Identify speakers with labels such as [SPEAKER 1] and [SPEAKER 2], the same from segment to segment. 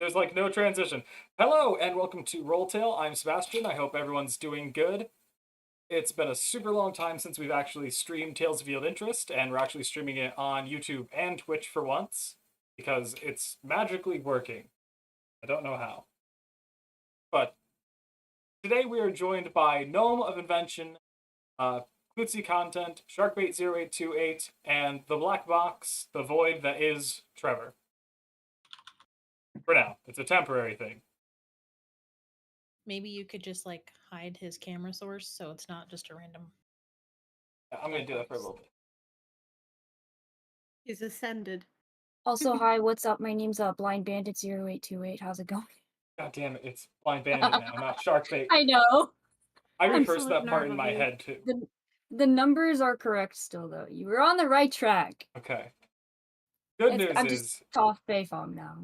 [SPEAKER 1] There's like no transition. Hello and welcome to Rolltail. I'm Sebastian. I hope everyone's doing good. It's been a super long time since we've actually streamed Tales of Field Interest, and we're actually streaming it on YouTube and Twitch for once because it's magically working. I don't know how. But today we are joined by Gnome of Invention, Klutzy Content, Sharkbait0828, and the Black Box, the Void that is Trevor. For now, it's a temporary thing.
[SPEAKER 2] Maybe you could just like hide his camera source so it's not just a random.
[SPEAKER 1] I'm gonna do that for a little bit.
[SPEAKER 3] He's ascended.
[SPEAKER 4] Also, hi, what's up? My name's Blind Bandit 0828. How's it going?
[SPEAKER 1] God damn it, it's Blind Bandit now, not Sharkbait.
[SPEAKER 4] I know.
[SPEAKER 1] I
[SPEAKER 3] I'm
[SPEAKER 1] reversed
[SPEAKER 3] so
[SPEAKER 1] that part in my
[SPEAKER 3] nervous.
[SPEAKER 1] head too.
[SPEAKER 4] The numbers are correct still, though. You were on the right track.
[SPEAKER 1] Okay. Good news
[SPEAKER 4] I'm
[SPEAKER 1] is,
[SPEAKER 4] just off Bayfong now.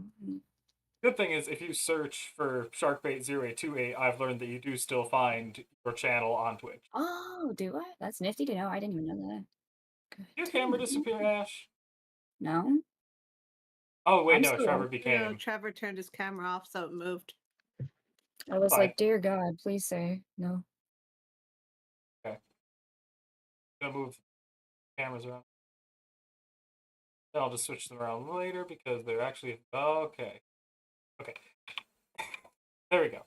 [SPEAKER 1] good thing is, if you search for Sharkbait0828, I've learned that you do still find your channel on Twitch.
[SPEAKER 4] Oh, do I? That's nifty to know. I didn't even know that.
[SPEAKER 1] Did your camera disappear, Ash?
[SPEAKER 4] No?
[SPEAKER 1] Oh, wait,
[SPEAKER 4] I'm
[SPEAKER 1] no,
[SPEAKER 4] still
[SPEAKER 1] Trevor
[SPEAKER 4] on.
[SPEAKER 1] became.
[SPEAKER 3] No, Trevor turned his camera off, so it moved.
[SPEAKER 4] I was
[SPEAKER 1] Fine.
[SPEAKER 4] like, dear God, please say no.
[SPEAKER 1] I'm gonna move cameras around. Then I'll just switch them around later because they're actually. Okay. Okay. There we go.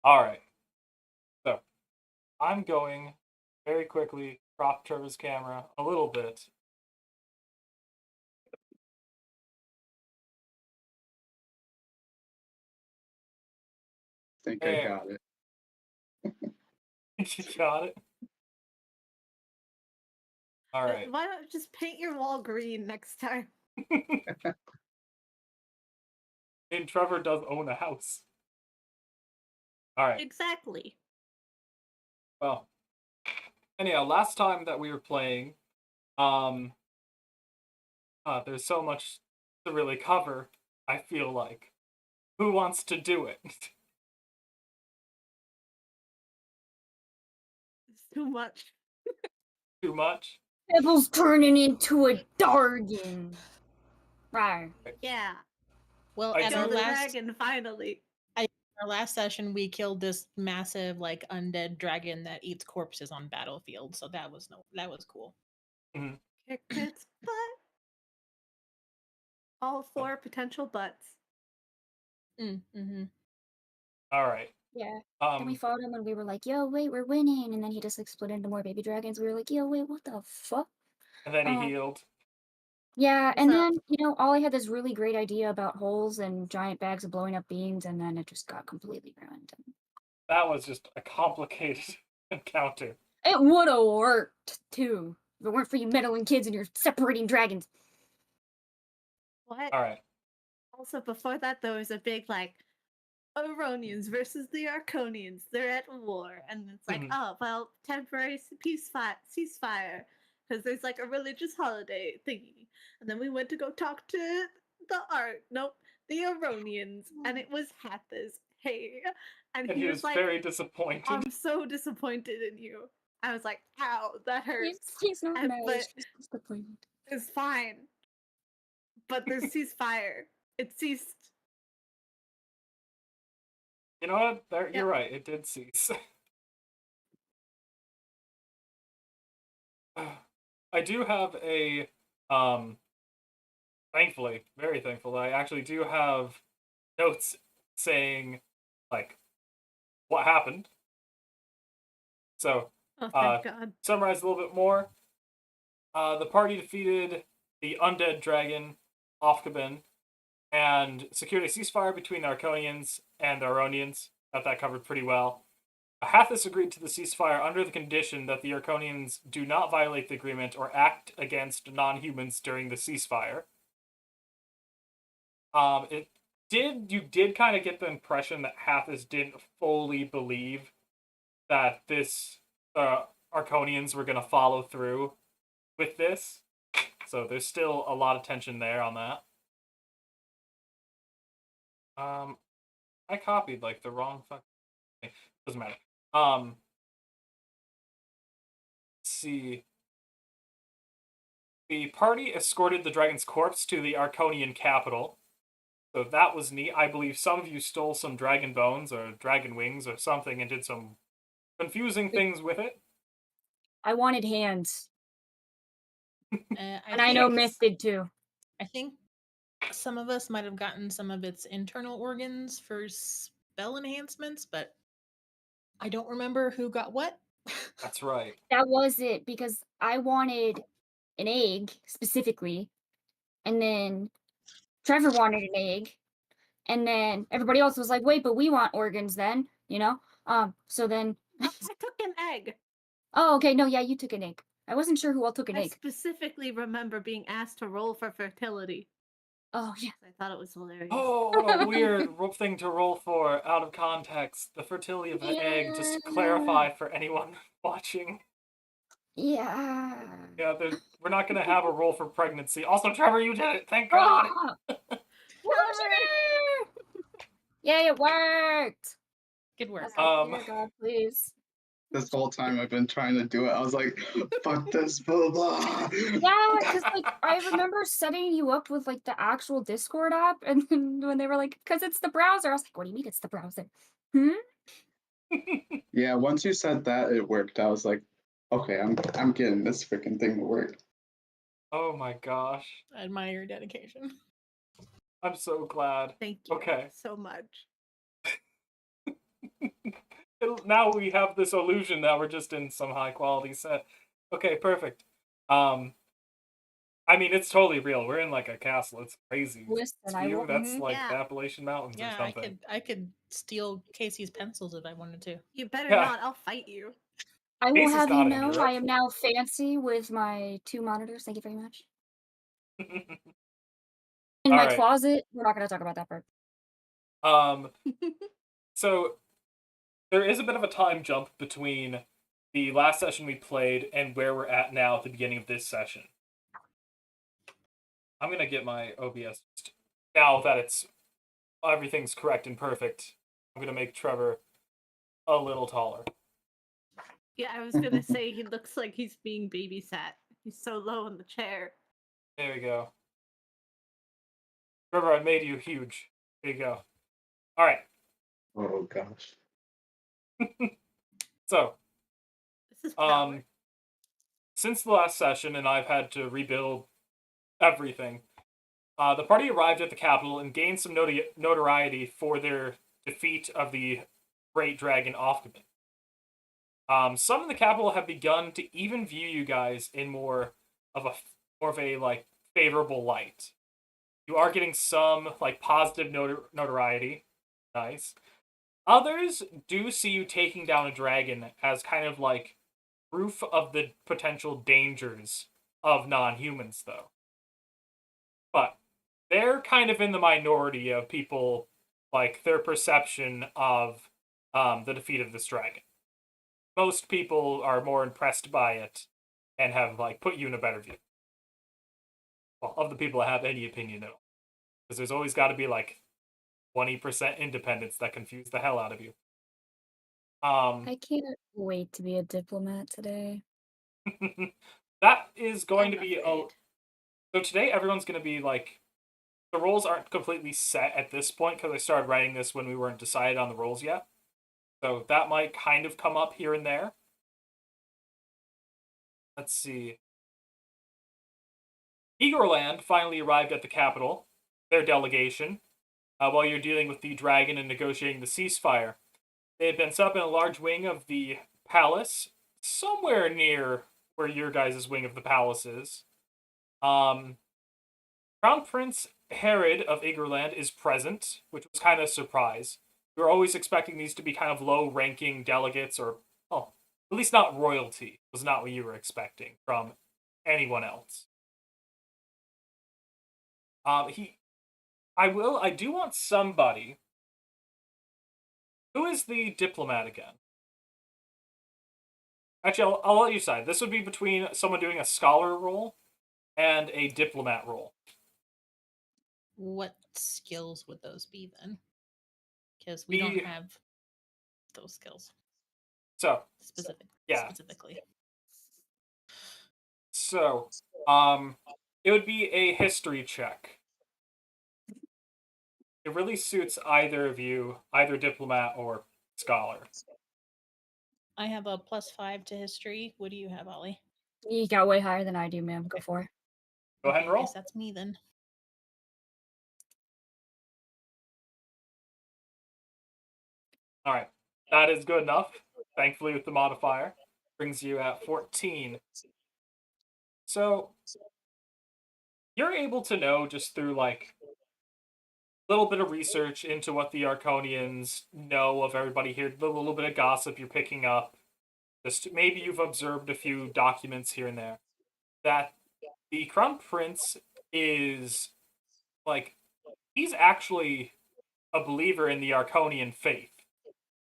[SPEAKER 1] Alright. So, I'm going very quickly crop Trevor's camera a little bit.
[SPEAKER 5] I think I got it.
[SPEAKER 1] You got it? Alright.
[SPEAKER 3] Why don't you just paint your wall green next time?
[SPEAKER 1] And Trevor does own a house. Alright.
[SPEAKER 3] Exactly.
[SPEAKER 1] Well. Anyhow, last time that we were playing, there's so much to really cover, I feel like. Who wants to do it?
[SPEAKER 3] It's too much.
[SPEAKER 1] Too much?
[SPEAKER 4] Devil's turning into a Dargan. Right.
[SPEAKER 3] Yeah.
[SPEAKER 2] Well,
[SPEAKER 1] I
[SPEAKER 2] at
[SPEAKER 1] do-
[SPEAKER 3] Kill
[SPEAKER 2] our
[SPEAKER 3] the
[SPEAKER 2] last
[SPEAKER 3] dragon, finally.
[SPEAKER 2] session, we killed this massive like undead dragon that eats corpses on battlefield. So that was cool.
[SPEAKER 3] Kick its butt. All 4 potential butts.
[SPEAKER 2] Mm-hmm.
[SPEAKER 1] Alright.
[SPEAKER 4] Yeah. Then we fought him and we were like, yo, wait, we're winning. And then he just like split into more baby dragons. We were like, yo, wait, what the fuck?
[SPEAKER 1] And then he healed.
[SPEAKER 4] Yeah, and
[SPEAKER 3] So-
[SPEAKER 4] then, all I had this really great idea about holes and giant bags of blowing up beans, and then it just got completely ruined.
[SPEAKER 1] That was just a complicated encounter.
[SPEAKER 4] It would have worked, too, if it weren't for you meddling kids and you're separating dragons.
[SPEAKER 3] What?
[SPEAKER 1] Alright.
[SPEAKER 3] Also, before that, there was a big, like, Oronians versus the Arconians. They're at war. And it's like, oh, well, temporary ceasefire. Because there's, like, a religious holiday thingy. And then we went to go talk to the Aronians. And it was Hathis. Hey. And
[SPEAKER 1] And
[SPEAKER 3] he was like,
[SPEAKER 1] very disappointed.
[SPEAKER 3] I'm so disappointed in you. I was like, ow, that hurts.
[SPEAKER 4] He's not
[SPEAKER 3] And-
[SPEAKER 4] mad,
[SPEAKER 3] but-
[SPEAKER 4] he's just disappointed.
[SPEAKER 3] It's fine. But there's ceasefire. It ceased.
[SPEAKER 1] You know what? You're right, it did cease. I do have a, thankfully, very thankful, I actually do have notes saying, like, what happened. So,
[SPEAKER 3] Oh, thank God.
[SPEAKER 1] summarize a little bit more. The party defeated the undead dragon, Ofkaben, and secured a ceasefire between the Arconians and the Aronians. Got that covered pretty well. Hathis agreed to the ceasefire under the condition that the Arconians do not violate the agreement or act against non-humans during the ceasefire. You did kind of get the impression that Hathis didn't fully believe that this Arconians were going to follow through with this. So there's still a lot of tension there on that. I copied like the wrong fucking thing. Doesn't matter. Let's see. the party escorted the dragon's corpse to the Arconian capital. So that was neat. I believe some of you stole some dragon bones or dragon wings or something and did some confusing things with it.
[SPEAKER 4] I wanted hands.
[SPEAKER 2] I
[SPEAKER 4] And I know
[SPEAKER 2] think
[SPEAKER 4] Myth did too.
[SPEAKER 2] I think some of us might have gotten some of its internal organs for spell enhancements, but I don't remember who got what.
[SPEAKER 1] That's right.
[SPEAKER 4] That was it, because I wanted an egg specifically, and then Trevor wanted an egg, and then everybody else was like, "Wait, but we want organs then," you know? So then
[SPEAKER 3] I took an egg.
[SPEAKER 4] Oh, okay, no, yeah, you took an egg. I wasn't sure who all took an
[SPEAKER 3] I
[SPEAKER 4] egg.
[SPEAKER 3] specifically remember being asked to roll for fertility.
[SPEAKER 4] Oh, yeah.
[SPEAKER 3] I thought it was hilarious.
[SPEAKER 1] Oh, what a weird thing to roll for out of context. The fertility of an egg, just to clarify for anyone watching.
[SPEAKER 4] Yeah.
[SPEAKER 1] Yeah, we're not going to have a roll for pregnancy. Also, Trevor, you did it. Thank God.
[SPEAKER 4] Ah! Yay, it worked!
[SPEAKER 2] Good work.
[SPEAKER 4] I was like, dear God, please.
[SPEAKER 5] This whole time I've been trying to do it. I was like, fuck this, blah, blah.
[SPEAKER 4] Yeah, because like I remember setting you up with like the actual Discord app, and then when they were like, "Because it's the browser," I was like, "What do you mean it's the browser?" Hmm.
[SPEAKER 5] Yeah, once you said that, it worked. I was like, okay, I'm getting this freaking thing to work.
[SPEAKER 1] Oh my gosh.
[SPEAKER 2] I admire your dedication.
[SPEAKER 1] I'm so glad.
[SPEAKER 3] Thank you
[SPEAKER 1] Okay.
[SPEAKER 3] so much.
[SPEAKER 1] Now we have this illusion that we're just in some high quality set. Okay, perfect. I mean, it's totally real. We're in like a castle. It's crazy.
[SPEAKER 4] Listen,
[SPEAKER 1] It's
[SPEAKER 4] I
[SPEAKER 1] view.
[SPEAKER 4] won't.
[SPEAKER 1] That's like
[SPEAKER 3] Yeah.
[SPEAKER 1] the Appalachian Mountains or
[SPEAKER 2] Yeah,
[SPEAKER 1] something.
[SPEAKER 2] I could steal Casey's pencils if I wanted to.
[SPEAKER 3] You better
[SPEAKER 1] Yeah.
[SPEAKER 3] not. I'll fight you.
[SPEAKER 4] I will
[SPEAKER 1] Ace is
[SPEAKER 4] have you
[SPEAKER 1] not in
[SPEAKER 4] know,
[SPEAKER 1] Europe.
[SPEAKER 4] I am now fancy with my 2 monitors. Thank you very much. In
[SPEAKER 1] All
[SPEAKER 4] my
[SPEAKER 1] right.
[SPEAKER 4] closet. We're not going to talk about that part.
[SPEAKER 1] So there is a bit of a time jump between the last session we played and where we're at now at the beginning of this session. I'm gonna get my OBS now that it's everything's correct and perfect. I'm gonna make Trevor a little taller.
[SPEAKER 3] Yeah, I was gonna say he looks like he's being babysat. He's so low in the chair.
[SPEAKER 1] There we go. Trevor, I made you huge. There you go. All right.
[SPEAKER 5] Oh gosh.
[SPEAKER 1] So,
[SPEAKER 3] This is power.
[SPEAKER 1] since the last session, and I've had to rebuild everything, the party arrived at the capital and gained some notoriety for their defeat of the Great Dragon Ophkaman. Some in the capital have begun to even view you guys in more of a like favorable light. You are getting some like positive notoriety. Nice. Others do see you taking down a dragon as kind of like proof of the potential dangers of non-humans, though. But they're kind of in the minority of people, like their perception of the defeat of this dragon. Most people are more impressed by it and have like put you in a better view. Well, of the people that have any opinion at all, because there's always got to be like 20% independents that confuse the hell out of you.
[SPEAKER 4] I can't wait to be a diplomat today.
[SPEAKER 1] That is going
[SPEAKER 3] I'm
[SPEAKER 1] to be
[SPEAKER 3] afraid.
[SPEAKER 1] so today everyone's going to be like, the roles aren't completely set at this point because I started writing this when we weren't decided on the roles yet. So that might kind of come up here and there. Let's see. Igorland finally arrived at the capital, their delegation, while you're dealing with the dragon and negotiating the ceasefire. They had been set up in a large wing of the palace, somewhere near where your guys' wing of the palace is. Crown Prince Herod of Igorland is present, which was kind of a surprise. We were always expecting these to be kind of low-ranking delegates, or, well, at least not royalty, was not what you were expecting from anyone else. I do want somebody. Who is the diplomat again? Actually, I'll let you decide. This would be between someone doing a scholar role and a diplomat role.
[SPEAKER 2] What skills would those be then? Because we don't have those skills
[SPEAKER 1] So,
[SPEAKER 2] specifically.
[SPEAKER 1] yeah. So, it would be a history check. It really suits either of you, either diplomat or scholar.
[SPEAKER 2] I have a +5 to history. What do you have, Ollie?
[SPEAKER 4] You got way higher than I do, ma'am. Go for it.
[SPEAKER 1] Go ahead and
[SPEAKER 2] I guess
[SPEAKER 1] roll.
[SPEAKER 2] that's me then.
[SPEAKER 1] All right, that is good enough. Thankfully, with the modifier, brings you at 14. So you're able to know just through like a little bit of research into what the Arconians know of everybody here, the little bit of gossip you're picking up. Just maybe you've observed a few documents here and there that the Crown Prince is like he's actually a believer in the Arconian faith.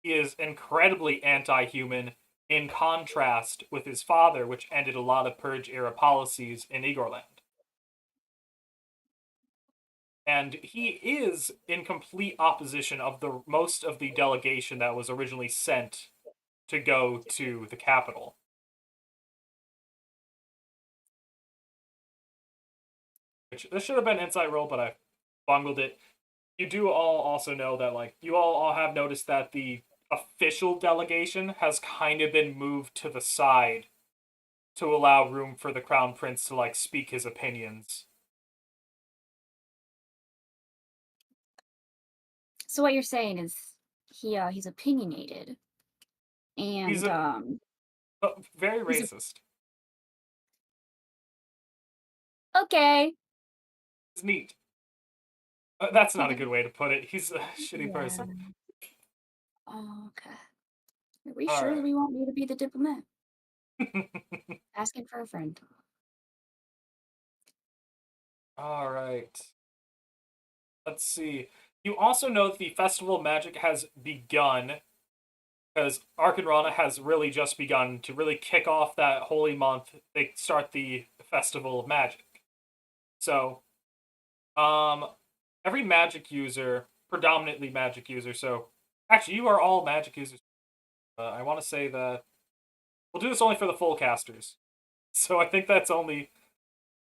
[SPEAKER 1] He is incredibly anti-human in contrast with his father, which ended a lot of Purge era policies in Igorland. And he is in complete opposition of the most of the delegation that was originally sent to go to the capital. Which this should have been an insight roll, but I bungled it. You do all also know that like you all have noticed that the official delegation has kind of been moved to the side to allow room for the crown prince to like speak his opinions.
[SPEAKER 4] So what you're saying is he's opinionated
[SPEAKER 1] He's
[SPEAKER 4] and
[SPEAKER 1] very
[SPEAKER 4] he's
[SPEAKER 1] racist.
[SPEAKER 4] okay.
[SPEAKER 1] It's neat. That's not a good way to put it. He's a shitty
[SPEAKER 4] Yeah.
[SPEAKER 1] person.
[SPEAKER 4] Okay. Are we
[SPEAKER 1] All
[SPEAKER 4] sure
[SPEAKER 1] right.
[SPEAKER 4] we want me to be the diplomat? Asking for a friend.
[SPEAKER 1] All right. Let's see. You also know that the Festival of Magic has begun because Arkanrana has really just begun to really kick off that holy month. They start the Festival of Magic. So, every magic user, predominantly magic user, so actually you are all magic users. I want to say that we'll do this only for the full casters. So I think that's only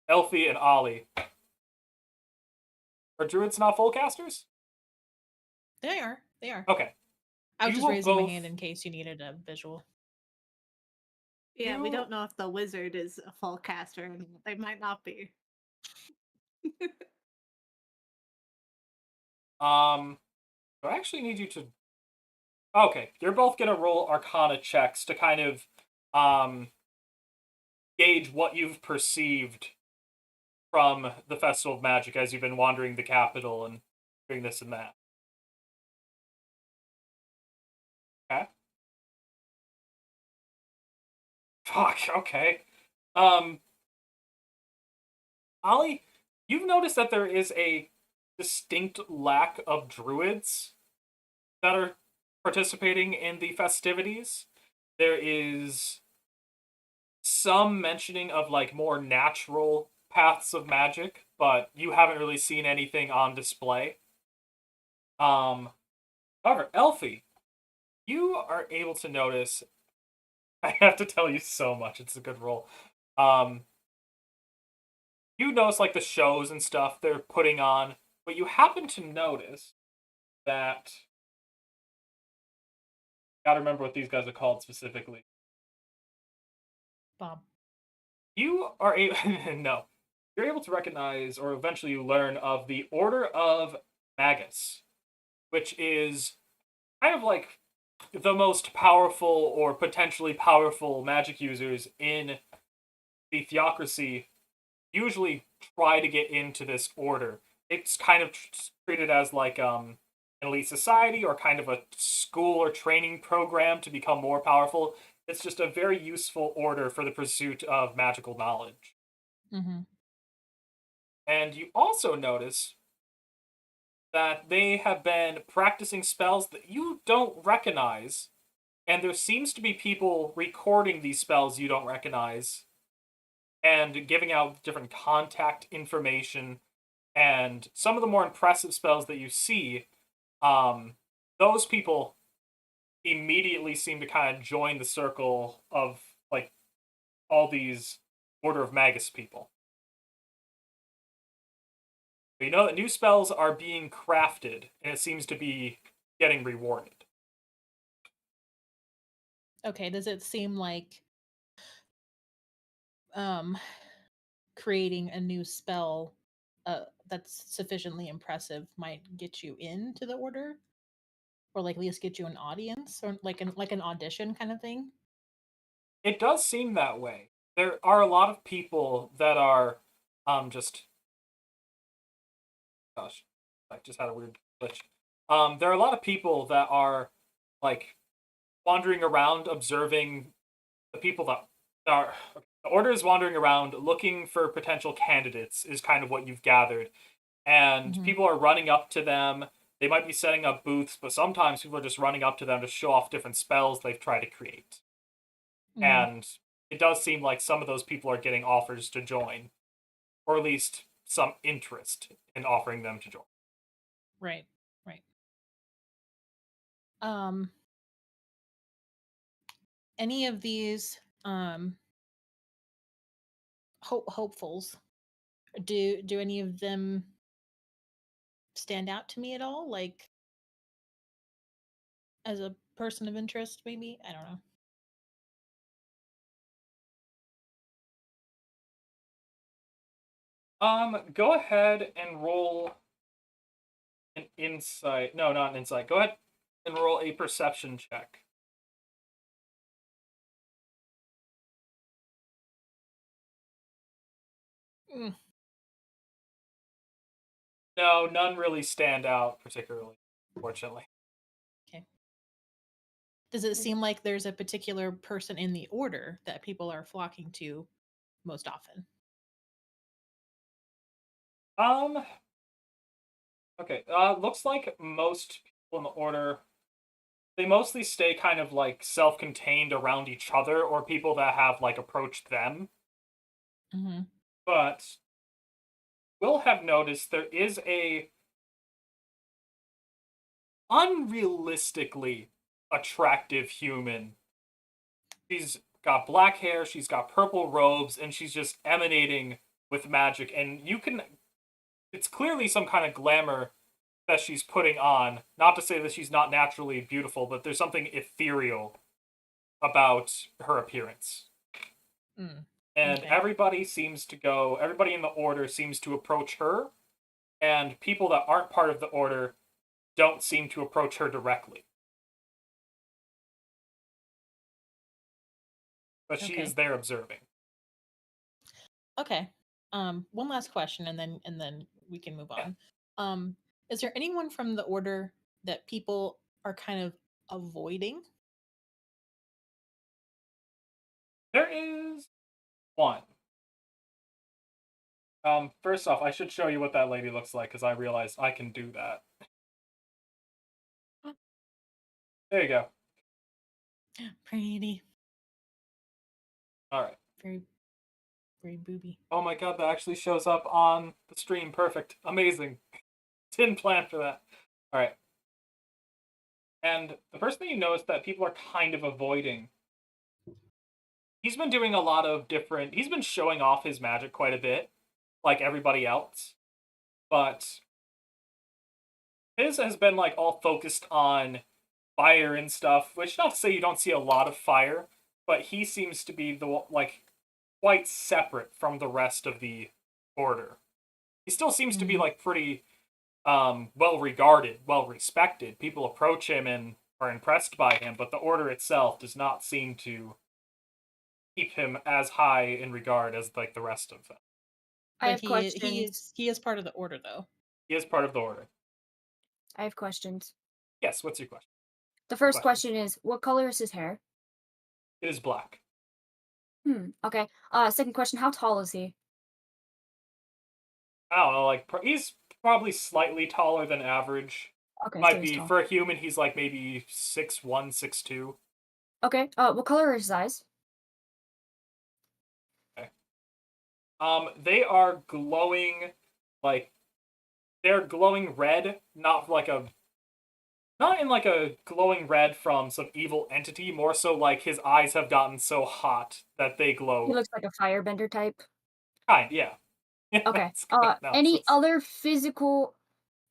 [SPEAKER 1] Elfie and Ollie. Are druids not full casters?
[SPEAKER 2] They are. They are.
[SPEAKER 1] Okay.
[SPEAKER 2] I was
[SPEAKER 1] You
[SPEAKER 2] just
[SPEAKER 1] will
[SPEAKER 2] raising my
[SPEAKER 1] both-
[SPEAKER 2] hand in case you needed a visual.
[SPEAKER 3] Yeah, we
[SPEAKER 1] You-
[SPEAKER 3] don't know if the wizard is a full caster. And they might not be.
[SPEAKER 1] I actually need you to. Okay, you're both gonna roll Arcana checks to kind of gauge what you've perceived from the Festival of Magic as you've been wandering the capital and doing this and that. Okay. Fuck. Okay. Um, Ollie, you've noticed that there is a distinct lack of druids that are participating in the festivities. There is some mentioning of like more natural paths of magic, but you haven't really seen anything on display. Um, However, Elfie, you are able to notice. I have to tell you so much. It's a good role. Um, you notice like the shows and stuff they're putting on, but you happen to notice that. Gotta remember what these guys are called specifically.
[SPEAKER 2] Bob.
[SPEAKER 1] You are able. No. You're able to recognize, or eventually you learn of the Order of Magus, which is kind of like the most powerful or potentially powerful magic users in the theocracy usually try to get into this order. It's kind of treated as like an elite society or kind of a school or training program to become more powerful. It's just a very useful order for the pursuit of magical knowledge.
[SPEAKER 2] Mm-hmm.
[SPEAKER 1] And you also notice that they have been practicing spells that you don't recognize, and there seems to be people recording these spells you don't recognize and giving out different contact information. And some of the more impressive spells that you see, those people immediately seem to kind of join the circle of like all these Order of Magus people. But you know that new spells are being crafted, and it seems to be getting rewarded.
[SPEAKER 2] Okay, does it seem like creating a new spell that's sufficiently impressive might get you into the order? Or like at least get you an audience or like an audition kind of thing?
[SPEAKER 1] It does seem that way. There are a lot of people that are just gosh, I just had a weird glitch. There are a lot of people that are like wandering around observing the people that are the order is wandering around looking for potential candidates is kind of what you've gathered. And
[SPEAKER 2] Mhm.
[SPEAKER 1] people are running up to them. They might be setting up booths, but sometimes people are just running up to them to show off different spells they've tried to create.
[SPEAKER 2] Mhm.
[SPEAKER 1] And it does seem like some of those people are getting offers to join, or at least some interest in offering them to join.
[SPEAKER 2] Right. Right. Um any of these hopefuls, do any of them stand out to me at all, like as a person of interest maybe? I don't know.
[SPEAKER 1] Go ahead and roll an insight. No, not an insight. Go ahead and roll a perception check.
[SPEAKER 2] Mm.
[SPEAKER 1] No, none really stand out particularly, fortunately.
[SPEAKER 2] Okay. Does it seem like there's a particular person in the order that people are flocking to most often?
[SPEAKER 1] Um, okay. Looks like most people in the order they mostly stay kind of like self-contained around each other or people that have like approached them.
[SPEAKER 2] Mhm.
[SPEAKER 1] But will have noticed there is a unrealistically attractive human. She's got black hair, she's got purple robes, and she's just emanating with magic. And you can, it's clearly some kind of glamour that she's putting on. Not to say that she's not naturally beautiful, but there's something ethereal about her appearance.
[SPEAKER 2] Mm.
[SPEAKER 1] And
[SPEAKER 2] Okay.
[SPEAKER 1] everybody in the order seems to approach her, and people that aren't part of the order don't seem to approach her directly. But she is
[SPEAKER 2] Okay.
[SPEAKER 1] there observing.
[SPEAKER 2] Okay. One last question and then we can move
[SPEAKER 1] Yeah.
[SPEAKER 2] on. Um, is there anyone from the order that people are kind of avoiding?
[SPEAKER 1] There is one. First off, I should show you what that lady looks like because I realized I can do that. There you go.
[SPEAKER 2] Pretty,
[SPEAKER 1] All right.
[SPEAKER 2] very, very booby.
[SPEAKER 1] Oh my god, that actually shows up on the stream. Perfect. Amazing. Didn't plan for that. All right. And the first thing you notice that people are kind of avoiding. He's been doing a lot of different. He's been showing off his magic quite a bit, like everybody else. But his has been like all focused on fire and stuff. Which not to say you don't see a lot of fire, but he seems to be the like quite separate from the rest of the order. He still seems to be
[SPEAKER 2] Mm-hmm.
[SPEAKER 1] like pretty well regarded, well respected. People approach him and are impressed by him, but the order itself does not seem to keep him as high in regard as like the rest of them.
[SPEAKER 4] I
[SPEAKER 2] But
[SPEAKER 4] have questions.
[SPEAKER 2] he is part of the order though.
[SPEAKER 1] He is part of the order.
[SPEAKER 4] I have questions.
[SPEAKER 1] Yes, what's your question?
[SPEAKER 4] The first
[SPEAKER 1] Questions.
[SPEAKER 4] question is, what color is his hair?
[SPEAKER 1] It is black.
[SPEAKER 4] Okay. Second question, how tall is he?
[SPEAKER 1] I don't know, like he's probably slightly taller than average.
[SPEAKER 4] Okay, so
[SPEAKER 1] Might
[SPEAKER 4] he's
[SPEAKER 1] be
[SPEAKER 4] tall.
[SPEAKER 1] for a human, he's like maybe 6'1", 6'2".
[SPEAKER 4] Okay. What color is his eyes?
[SPEAKER 1] Okay. They are glowing, like they're glowing red, not not in like a glowing red from some evil entity, more so like his eyes have gotten so hot that they
[SPEAKER 4] He
[SPEAKER 1] glow.
[SPEAKER 4] looks like a firebender type.
[SPEAKER 1] Kind, yeah.
[SPEAKER 4] Okay.
[SPEAKER 1] That's good
[SPEAKER 4] Any
[SPEAKER 1] analysis.
[SPEAKER 4] other physical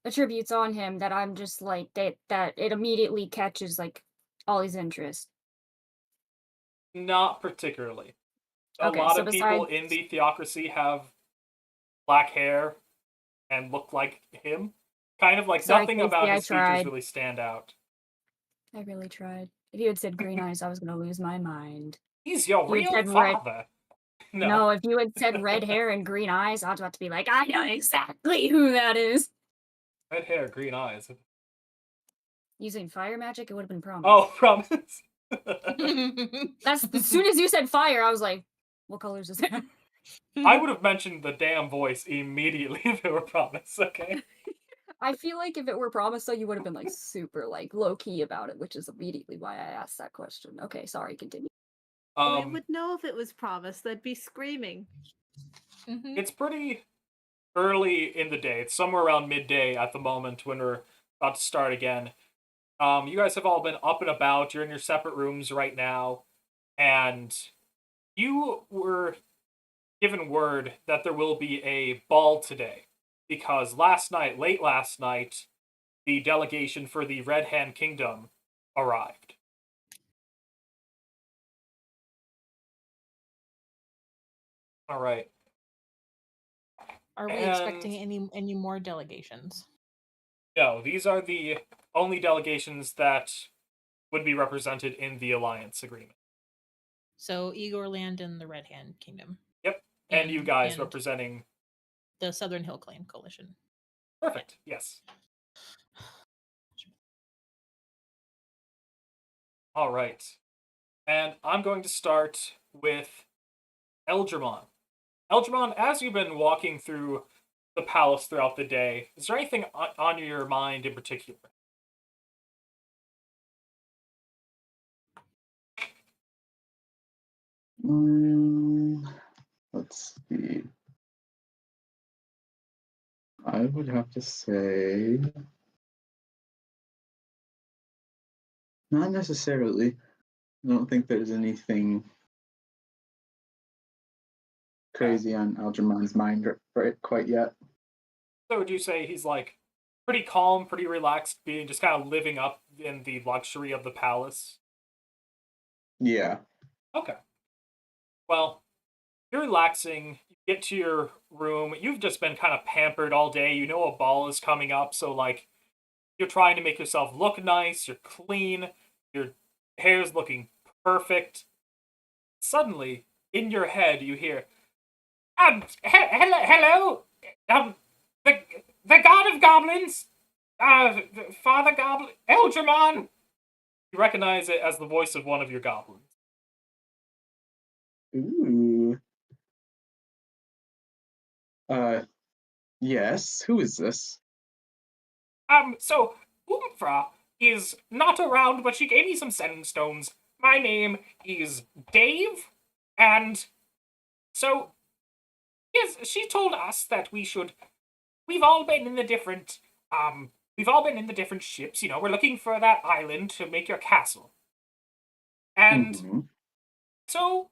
[SPEAKER 4] attributes on him that I'm just like that it immediately catches like all his interest?
[SPEAKER 1] Not particularly. A
[SPEAKER 4] Okay,
[SPEAKER 1] lot
[SPEAKER 4] so
[SPEAKER 1] of people
[SPEAKER 4] besides
[SPEAKER 1] in the theocracy have black hair and look like him. Kind of like
[SPEAKER 4] sorry,
[SPEAKER 1] nothing
[SPEAKER 4] Casey,
[SPEAKER 1] about
[SPEAKER 4] I
[SPEAKER 1] his features
[SPEAKER 4] tried.
[SPEAKER 1] really stand out.
[SPEAKER 4] I really tried. If you had said green eyes, I was gonna lose my mind.
[SPEAKER 1] He's your
[SPEAKER 4] If you had
[SPEAKER 1] real
[SPEAKER 4] said red
[SPEAKER 1] father.
[SPEAKER 4] No, if you had said red hair and green eyes, I was about to be like, I know exactly who that is.
[SPEAKER 1] Red hair, green eyes.
[SPEAKER 4] Using fire magic, it would have been promise.
[SPEAKER 1] Oh, promise.
[SPEAKER 4] That's as soon as you said fire, I was like, what colors is that?
[SPEAKER 1] I would have mentioned the damn voice immediately if it were promise, okay?
[SPEAKER 4] I feel like if it were promise, though, you would have been like super like low key about it, which is immediately why I asked that question. Okay, sorry, continue.
[SPEAKER 3] We would know if it was promised. They'd be screaming.
[SPEAKER 1] It's pretty early in the day. It's somewhere around midday at the moment when we're about to start again. You guys have all been up and about. You're in your separate rooms right now, and you were given word that there will be a ball today because late last night, the delegation for the Red Hand Kingdom arrived. All right.
[SPEAKER 2] Are we
[SPEAKER 1] And
[SPEAKER 2] expecting any more delegations?
[SPEAKER 1] no, these are the only delegations that would be represented in the alliance agreement.
[SPEAKER 2] So Igorland and the Red Hand Kingdom.
[SPEAKER 1] Yep. And you guys representing
[SPEAKER 2] the Southern Hill Clan Coalition.
[SPEAKER 1] Perfect. Yes. All right. And I'm going to start with Elgermon. Elgermon, as you've been walking through the palace throughout the day, is there anything on your mind in particular?
[SPEAKER 5] Let's see. I would have to say, not necessarily. I don't think there's anything crazy on Algermon's mind right quite yet.
[SPEAKER 1] So would you say he's like pretty calm, pretty relaxed, being just kind of living up in the luxury of the palace?
[SPEAKER 5] Yeah.
[SPEAKER 1] Okay. Well, you're relaxing, you get to your room, you've just been kind of pampered all day, you know a ball is coming up, so like you're trying to make yourself look nice, you're clean, your hair's looking perfect. Suddenly, in your head, you hear, hello, the, the god of goblins, Father Goblin, Elgermon! You recognize it as the voice of one of your goblins.
[SPEAKER 5] Ooh. Yes. Who is this?
[SPEAKER 1] So, Oomphra is not around, but she gave me some sending stones. My name is Dave, and so, yes, she told us that we've all been in the different, we've all been in the different ships, we're looking for that island to make your castle. And so,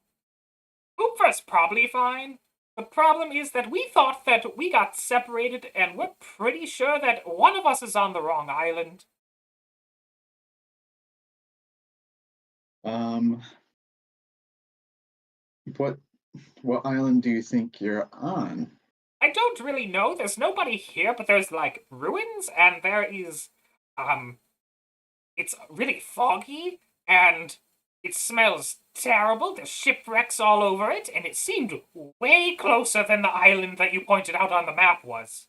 [SPEAKER 1] Oomphra's probably fine. The problem is that we thought that we got separated, and we're pretty sure that one of us is on the wrong island.
[SPEAKER 5] What island do you think you're on?
[SPEAKER 1] I don't really know. There's nobody here, but there's like ruins, and there is, it's really foggy, and it smells terrible. There's shipwrecks all over it, and it seemed way closer than the island that you pointed out on the map was.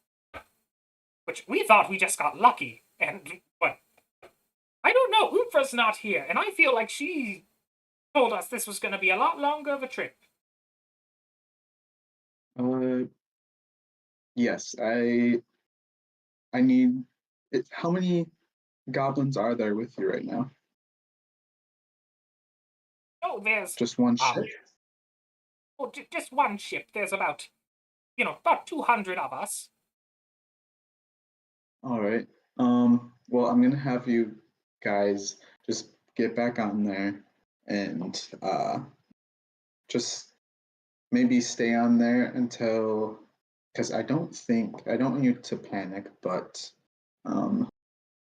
[SPEAKER 1] Which we thought we just got lucky, and what? I don't know. Oomphra's not here, and I feel like she told us this was going to be a lot longer of a trip.
[SPEAKER 5] Yes, I need it. How many goblins are there with you right now?
[SPEAKER 1] Oh, there's
[SPEAKER 5] Just one ship?
[SPEAKER 1] Just one ship. There's about 200 of us.
[SPEAKER 5] All right. Well, I'm gonna have you guys just get back on there and just maybe stay on there until, because I don't want you to panic, but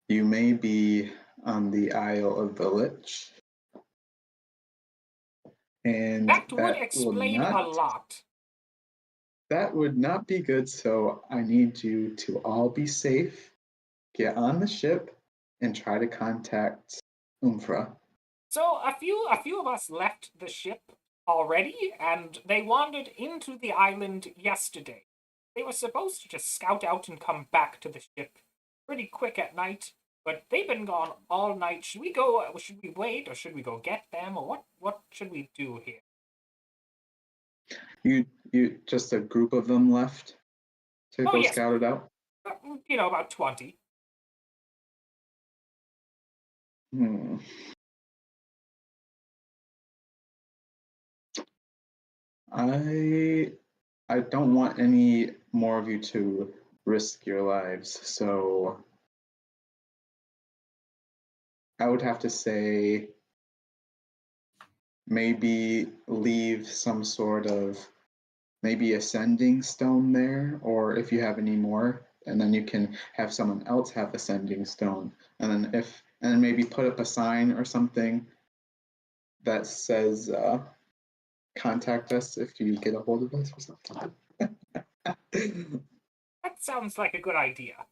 [SPEAKER 5] you may be on the Isle of the Lich, and
[SPEAKER 1] That would explain a lot.
[SPEAKER 5] that would not be good. So I need you to all be safe, get on the ship, and try to contact Umfra.
[SPEAKER 1] So a few of us left the ship already, and they wandered into the island yesterday. They were supposed to just scout out and come back to the ship pretty quick at night, but they've been gone all night. Should we go? Should we wait, or should we go get them, or what should we do here?
[SPEAKER 5] You just a group of them left to
[SPEAKER 1] Oh
[SPEAKER 5] go
[SPEAKER 1] yes,
[SPEAKER 5] scout it out.
[SPEAKER 1] about 20.
[SPEAKER 5] Hmm. I don't want any more of you to risk your lives, so I would have to say maybe leave some sort of maybe ascending stone there, or if you have any more, and then you can have someone else have ascending stone, and then maybe put up a sign or something that says contact us if you get a hold of us or something.
[SPEAKER 1] That sounds like a good idea.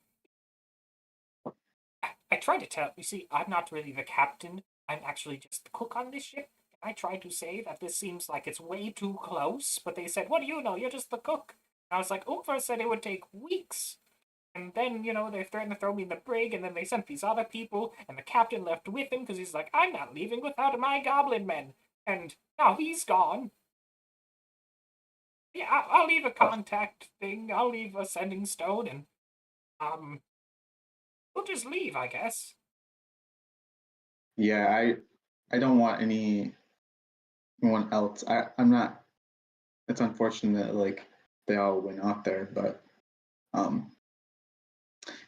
[SPEAKER 1] I tried to tell you. See, I'm not really the captain. I'm actually just the cook on this ship. I tried to say that this seems like it's way too close, but they said, "What do you know? You're just the cook." And I was like, "Umfer said it would take weeks." And then, they threatened to throw me in the brig, and then they sent these other people, and the captain left with him because he's like, "I'm not leaving without my goblin men." And now he's gone. Yeah, I'll leave a contact thing. I'll leave a sending stone, and we'll just leave, I guess.
[SPEAKER 5] Yeah, I don't want anyone else. I'm not. It's unfortunate, like they all went out there, but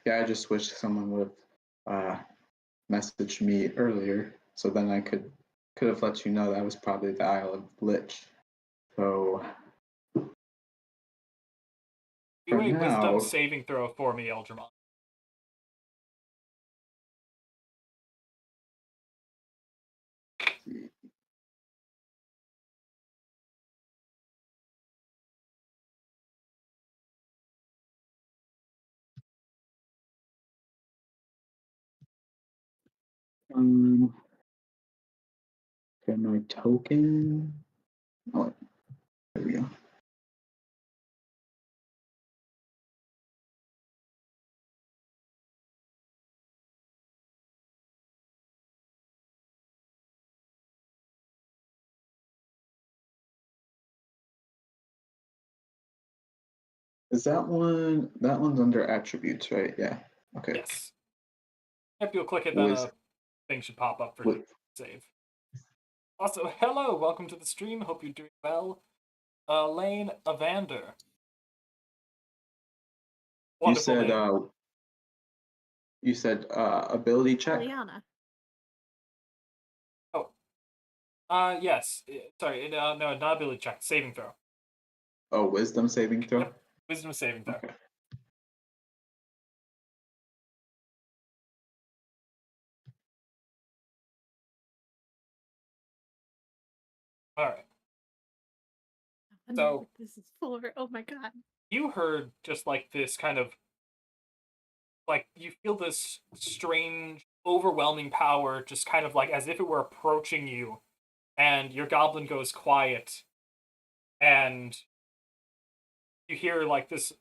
[SPEAKER 5] yeah, I just wish someone would have messaged me earlier, so then I could have let you know that was probably the Isle of Lich. So
[SPEAKER 1] Do
[SPEAKER 5] for
[SPEAKER 1] a wisdom
[SPEAKER 5] now,
[SPEAKER 1] saving throw for me, Eldramon.
[SPEAKER 5] um, get my token. Oh, there we go. Is that one? That one's under attributes, right? Yeah. Okay.
[SPEAKER 1] Yes. If you'll click it, then
[SPEAKER 5] With
[SPEAKER 1] a thing should pop up for
[SPEAKER 5] with
[SPEAKER 1] you to save. Also, hello, welcome to the stream. Hope you're doing well. Lane Evander.
[SPEAKER 5] you
[SPEAKER 1] Wonderful
[SPEAKER 5] said
[SPEAKER 1] name.
[SPEAKER 5] ability check.
[SPEAKER 3] Liana.
[SPEAKER 1] Oh, yes. Sorry, no, not ability check. Saving throw.
[SPEAKER 5] Oh, wisdom saving throw.
[SPEAKER 1] Yep. Wisdom saving throw.
[SPEAKER 5] Okay.
[SPEAKER 1] All right.
[SPEAKER 3] I wonder
[SPEAKER 1] So
[SPEAKER 3] what this is for. Oh my god.
[SPEAKER 1] you heard just like this kind of like you feel this strange, overwhelming power, just kind of like as if it were approaching you, and your goblin goes quiet, and you hear like this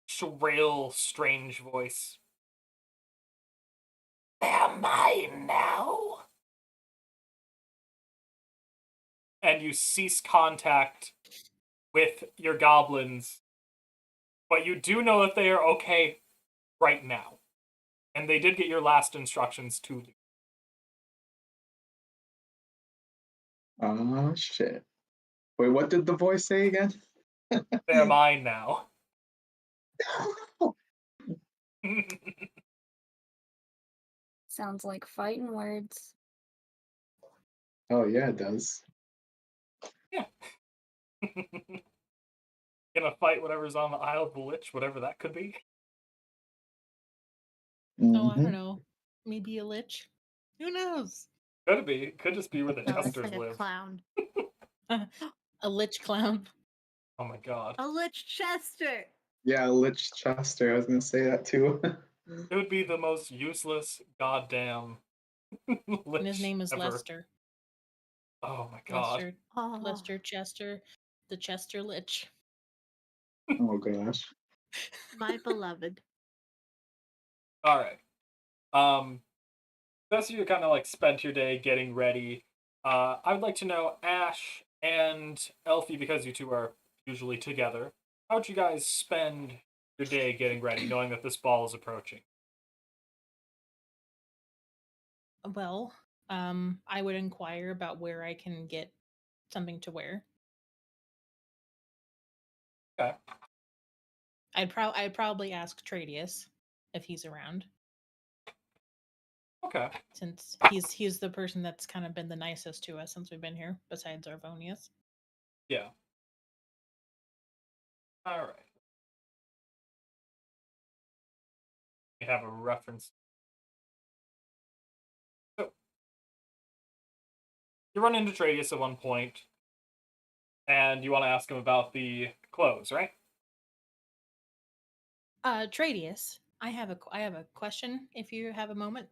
[SPEAKER 1] shrill, strange voice. They're mine now. And you cease contact with your goblins, but you do know that they are okay right now. And they did get your last instructions to leave.
[SPEAKER 5] Oh shit. Wait, what did the voice say again?
[SPEAKER 1] They're mine now.
[SPEAKER 4] Sounds like fighting words.
[SPEAKER 5] Oh yeah, it does.
[SPEAKER 1] Gonna fight whatever's on the Isle of the Lich, whatever that could be.
[SPEAKER 2] Oh, I
[SPEAKER 5] Mhm.
[SPEAKER 2] don't know. Maybe a lich. Who knows?
[SPEAKER 1] Could be. Could just be where the
[SPEAKER 3] No, that's
[SPEAKER 1] Chesters
[SPEAKER 3] like a
[SPEAKER 1] live.
[SPEAKER 3] clown.
[SPEAKER 2] A lich clown.
[SPEAKER 1] Oh my god.
[SPEAKER 3] A Lich Chester.
[SPEAKER 5] Yeah, Lich Chester. I was gonna say that too.
[SPEAKER 1] It would be the most useless goddamn lich
[SPEAKER 2] And his name is
[SPEAKER 1] ever.
[SPEAKER 2] Lester.
[SPEAKER 1] Oh my god.
[SPEAKER 2] Lester Chester, the Chester Lich.
[SPEAKER 5] Oh gosh.
[SPEAKER 3] My beloved.
[SPEAKER 1] Alright. That's you kind of like spent your day getting ready. I would like to know, Ash and Elfie, because you two are usually together, how'd you guys spend your day getting ready, knowing that this ball is approaching?
[SPEAKER 2] Well, I would inquire about where I can get something to wear.
[SPEAKER 1] Okay.
[SPEAKER 2] I'd probably ask Tradius if he's around,
[SPEAKER 1] Okay.
[SPEAKER 2] since he's the person that's kind of been the nicest to us since we've been here, besides Arvonius.
[SPEAKER 1] Yeah. Alright. We have a reference. So, you run into Tradius at one point, and you want to ask him about the clothes, right?
[SPEAKER 2] Tradius, I have a question. If you have a moment.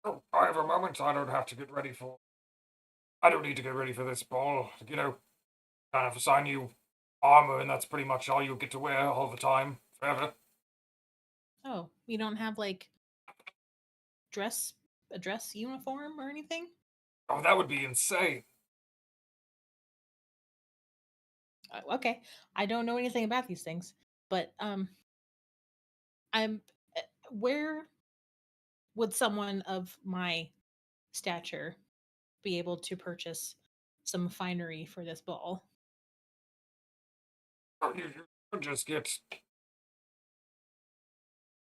[SPEAKER 1] Oh, I have a moment. I don't have to get ready for. I don't need to get ready for this ball. You know, kind of assign you armor, and that's pretty much all you get to wear all the time, forever.
[SPEAKER 2] Oh, you don't have like a dress uniform or anything?
[SPEAKER 1] Oh, that would be insane.
[SPEAKER 2] Okay, I don't know anything about these things, but I'm where would someone of my stature be able to purchase some finery for this ball?
[SPEAKER 1] Oh, you just get.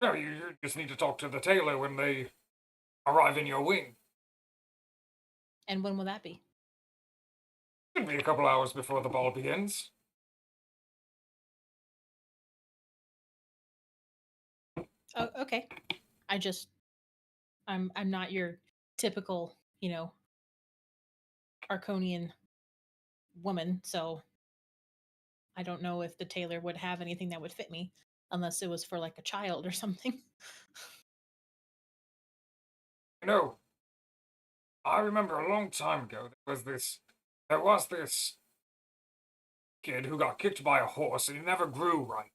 [SPEAKER 1] No, you just need to talk to the tailor when they arrive in your wing.
[SPEAKER 2] And when will that be?
[SPEAKER 1] Should be a couple hours before the ball begins.
[SPEAKER 2] Oh, okay. I just I'm not your typical, Arconian woman, so I don't know if the tailor would have anything that would fit me unless it was for like a child or something.
[SPEAKER 1] You know, I remember a long time ago there was this kid who got kicked by a horse and he never grew right.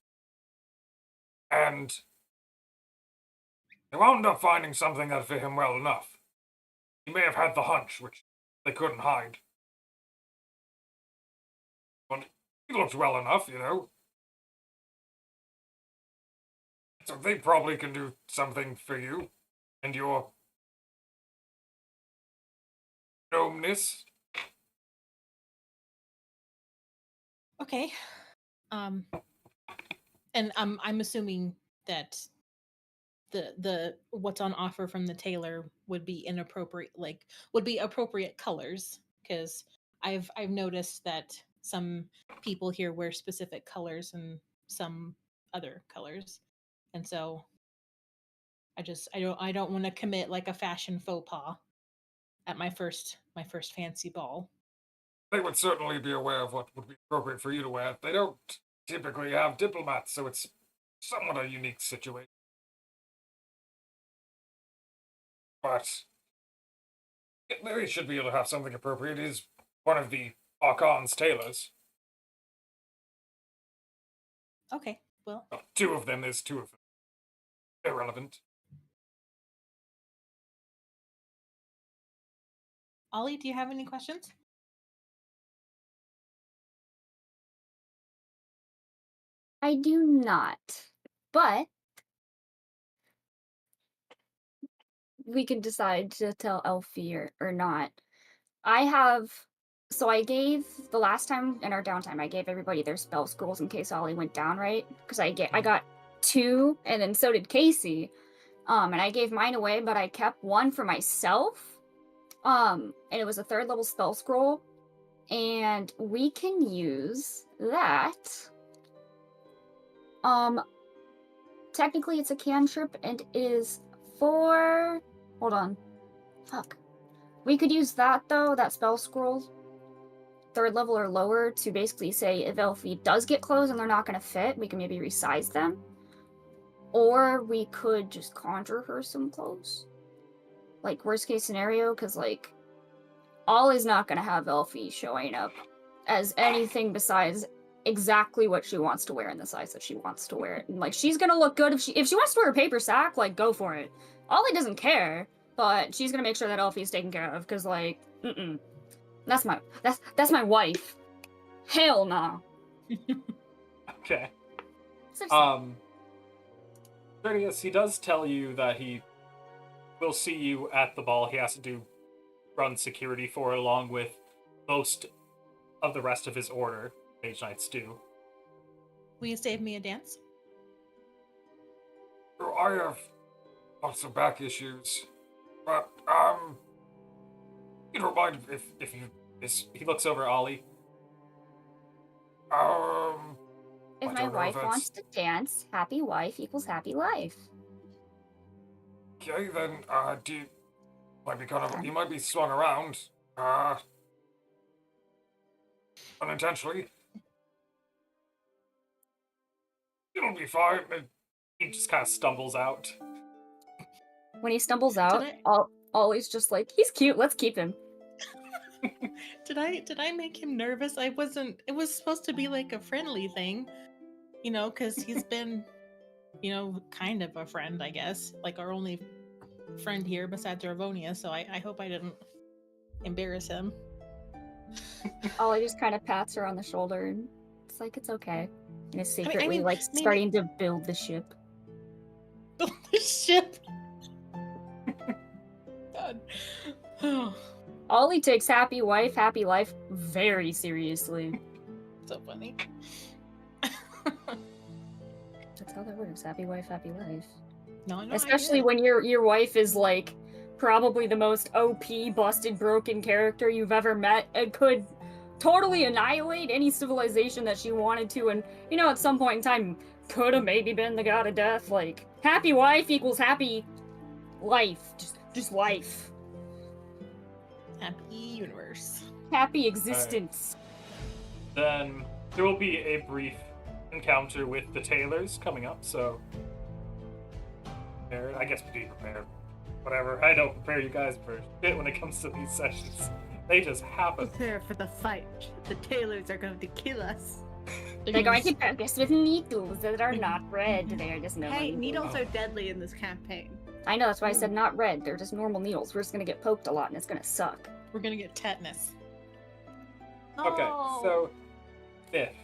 [SPEAKER 1] And they wound up finding something that fit him well enough. He may have had the hunch, which they couldn't hide. But he looked well enough, you know. So they probably can do something for you and your gnomeness.
[SPEAKER 2] Okay. Um and I'm assuming that the what's on offer from the tailor would be inappropriate, like would be appropriate colors, because I've noticed that some people here wear specific colors and some other colors, and so I don't want to commit like a fashion faux pas at my first fancy ball.
[SPEAKER 1] They would certainly be aware of what would be appropriate for you to wear. They don't typically have diplomats, so it's somewhat a unique situation. But they should be able to have something appropriate. Is one of the Archon's tailors.
[SPEAKER 2] Okay, well,
[SPEAKER 1] Well, two of them. There's two of them. Irrelevant.
[SPEAKER 2] Ollie, do you have any questions?
[SPEAKER 4] I do not. But we can decide to tell Elfie or not. I gave the last time in our downtime, I gave everybody their spell scrolls in case Ollie went down, right? Because I got two, and then so did Casey. And I gave mine away, but I kept one for myself. And it was a 3rd level spell scroll. And we can use that. Technically it's a cantrip and is for... Hold on. Fuck. We could use that, though, that spell scroll, 3rd level or lower, to basically say if Elfie does get clothes and they're not going to fit, we can maybe resize them. Or we could just conjure her some clothes. Like, worst case scenario, because, like, Ollie's not going to have Elfie showing up as anything besides exactly what she wants to wear in the size that she wants to wear it. And, like, she's going to look good if she wants to wear a paper sack, like, go for it. Ollie doesn't care, but she's going to make sure that Elfie's taken care of, because, like, That's my wife. Hell no.
[SPEAKER 1] Okay.
[SPEAKER 4] So,
[SPEAKER 1] Sergius, he does tell you that he will see you at the ball. He has to run security for it, along with most of the rest of his order. Mage Knights do.
[SPEAKER 2] Will you save me a dance?
[SPEAKER 1] I have lots of back issues, but you don't mind if you. He looks over at Ollie.
[SPEAKER 4] if
[SPEAKER 1] I
[SPEAKER 4] my
[SPEAKER 1] don't know
[SPEAKER 4] wife
[SPEAKER 1] if
[SPEAKER 4] wants to dance, happy wife equals happy life.
[SPEAKER 1] Okay, then, you might be swung around, unintentionally. It'll be fine. He just kind of stumbles out.
[SPEAKER 4] When he stumbles out, Ollie's just like, he's cute, let's keep him.
[SPEAKER 2] Did I make him nervous? I wasn't. It was supposed to be like a friendly thing, because he's been, kind of a friend, I guess, like our only friend here besides Ravonia. So I hope I didn't embarrass him.
[SPEAKER 4] Ollie just kind of pats her on the shoulder and it's like, it's okay. And is secretly
[SPEAKER 2] maybe-
[SPEAKER 4] starting to build the ship.
[SPEAKER 2] Build the ship. God. Oh,
[SPEAKER 4] Ollie takes happy wife, happy life very seriously.
[SPEAKER 2] so funny.
[SPEAKER 4] That's how that works. Happy wife, happy life.
[SPEAKER 2] No,
[SPEAKER 4] Especially when your wife is like probably the most OP, busted, broken character you've ever met and could totally annihilate any civilization that she wanted to, and at some point in time could have maybe been the god of death. Like, happy wife equals happy life. Just life.
[SPEAKER 2] Happy universe.
[SPEAKER 4] Happy existence.
[SPEAKER 1] Then there will be a brief encounter with the tailors coming up, so I guess be prepared. Whatever, I don't prepare you guys for shit when it comes to these sessions. They just happen.
[SPEAKER 3] Prepare for the fight. The tailors are going to kill us.
[SPEAKER 4] They're going to poke us with needles that are not red. They're just normal
[SPEAKER 3] Hey,
[SPEAKER 4] needles.
[SPEAKER 3] needles are deadly in this campaign.
[SPEAKER 4] I know, that's why I said not red. They're just normal needles. We're just gonna get poked a lot and it's gonna suck.
[SPEAKER 2] We're gonna get tetanus.
[SPEAKER 1] Okay,
[SPEAKER 3] Oh.
[SPEAKER 1] so Fifth,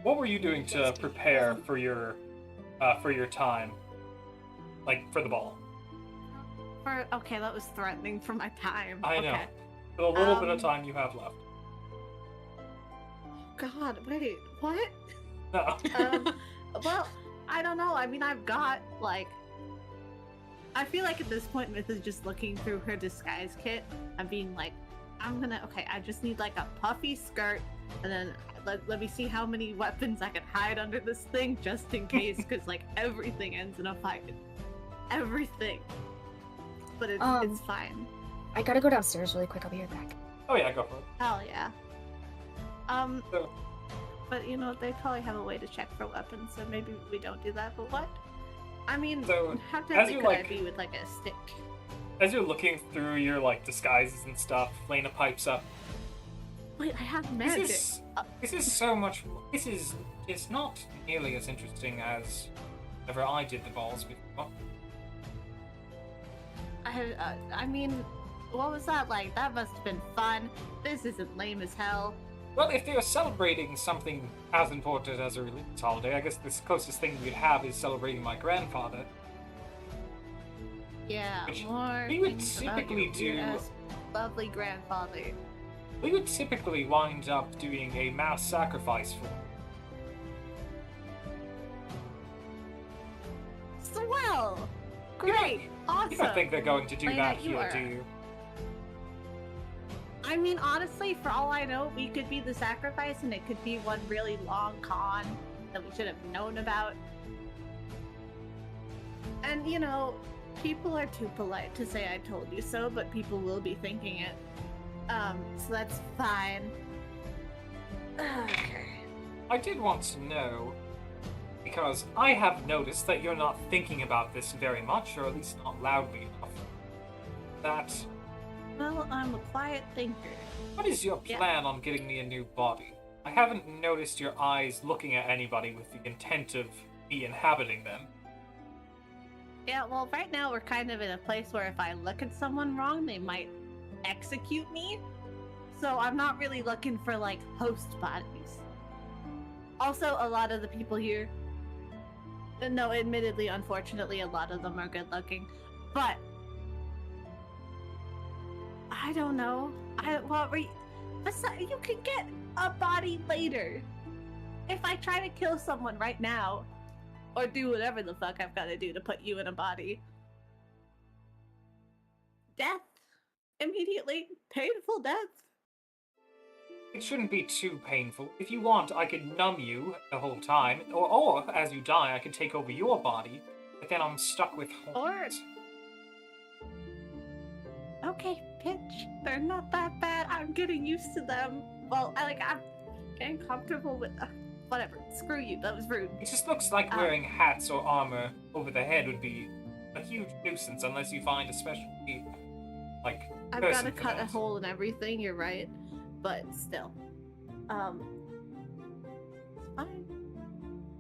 [SPEAKER 1] what were you doing to prepare for your time, like for the ball?
[SPEAKER 3] Okay, that was threatening for my time.
[SPEAKER 1] I know.
[SPEAKER 3] Okay.
[SPEAKER 1] For the little bit of time you have left.
[SPEAKER 3] God, wait, what?
[SPEAKER 1] No.
[SPEAKER 3] Well, I don't know. I mean, I've got, like... I feel like at this point, Myth is just looking through her disguise kit and being like, okay, I just need, like, a puffy skirt, and then let me see how many weapons I can hide under this thing, just in case, because, like, everything ends in a fight. Everything. But it's fine.
[SPEAKER 4] I gotta go downstairs really quick. I'll be right back.
[SPEAKER 1] Oh yeah, go for it.
[SPEAKER 3] Hell yeah.
[SPEAKER 1] So,
[SPEAKER 3] But they probably have a way to check for weapons, so maybe we don't do that. But what? I mean,
[SPEAKER 1] So,
[SPEAKER 3] how
[SPEAKER 1] as
[SPEAKER 3] deadly
[SPEAKER 1] you're,
[SPEAKER 3] could I
[SPEAKER 1] like-
[SPEAKER 3] be with like a stick?
[SPEAKER 1] as you're looking through your disguises and stuff, Lena pipes up.
[SPEAKER 3] Wait, I have magic.
[SPEAKER 1] This is so much. It's not nearly as interesting as ever I did the balls before.
[SPEAKER 3] I mean, what was that like? That must have been fun. This isn't lame as hell.
[SPEAKER 1] Well, if they're celebrating something as important as a religious holiday, I guess the closest thing we'd have is celebrating my grandfather.
[SPEAKER 3] Yeah,
[SPEAKER 1] Which
[SPEAKER 3] more
[SPEAKER 1] we would
[SPEAKER 3] things about
[SPEAKER 1] typically
[SPEAKER 3] your
[SPEAKER 1] do-
[SPEAKER 3] weird-ass lovely grandfather.
[SPEAKER 1] We would typically wind up doing a mass sacrifice for.
[SPEAKER 3] Swell! great, awesome.
[SPEAKER 1] You don't think they're going to do
[SPEAKER 3] Play
[SPEAKER 1] that
[SPEAKER 3] that you
[SPEAKER 1] here,
[SPEAKER 3] are.
[SPEAKER 1] do you?
[SPEAKER 3] I mean, honestly, for all I know, we could be the sacrifice, and it could be one really long con that we should have known about. And you know, people are too polite to say I told you so, but people will be thinking it. So that's fine. Okay.
[SPEAKER 1] I did want to know, because I have noticed that you're not thinking about this very much, or at least not loudly enough. That,
[SPEAKER 3] Well, I'm a quiet thinker.
[SPEAKER 1] what is your
[SPEAKER 3] Yeah.
[SPEAKER 1] plan on getting me a new body? I haven't noticed your eyes looking at anybody with the intent of me inhabiting them.
[SPEAKER 3] Yeah, well, right now we're kind of in a place where if I look at someone wrong, they might execute me. So I'm not really looking for like host bodies. Also, a lot of the people here, no, admittedly, unfortunately, a lot of them are good looking, but I don't know. You can get a body later. If I try to kill someone right now, or do whatever the fuck I've got to do to put you in a body, death immediately, painful death.
[SPEAKER 1] It shouldn't be too painful. If you want, I could numb you the whole time, or as you die, I could take over your body, but then I'm stuck with horns.
[SPEAKER 3] Okay, bitch, they're not that bad. I'm getting used to them. Well, I'm getting comfortable with. Whatever. Screw you. That was rude.
[SPEAKER 1] It just looks like wearing hats or armor over the head would be a huge nuisance unless you find a specialty, like,
[SPEAKER 3] I've got
[SPEAKER 1] person
[SPEAKER 3] to
[SPEAKER 1] for
[SPEAKER 3] cut a
[SPEAKER 1] that.
[SPEAKER 3] hole in everything. You're right, but still, it's fine.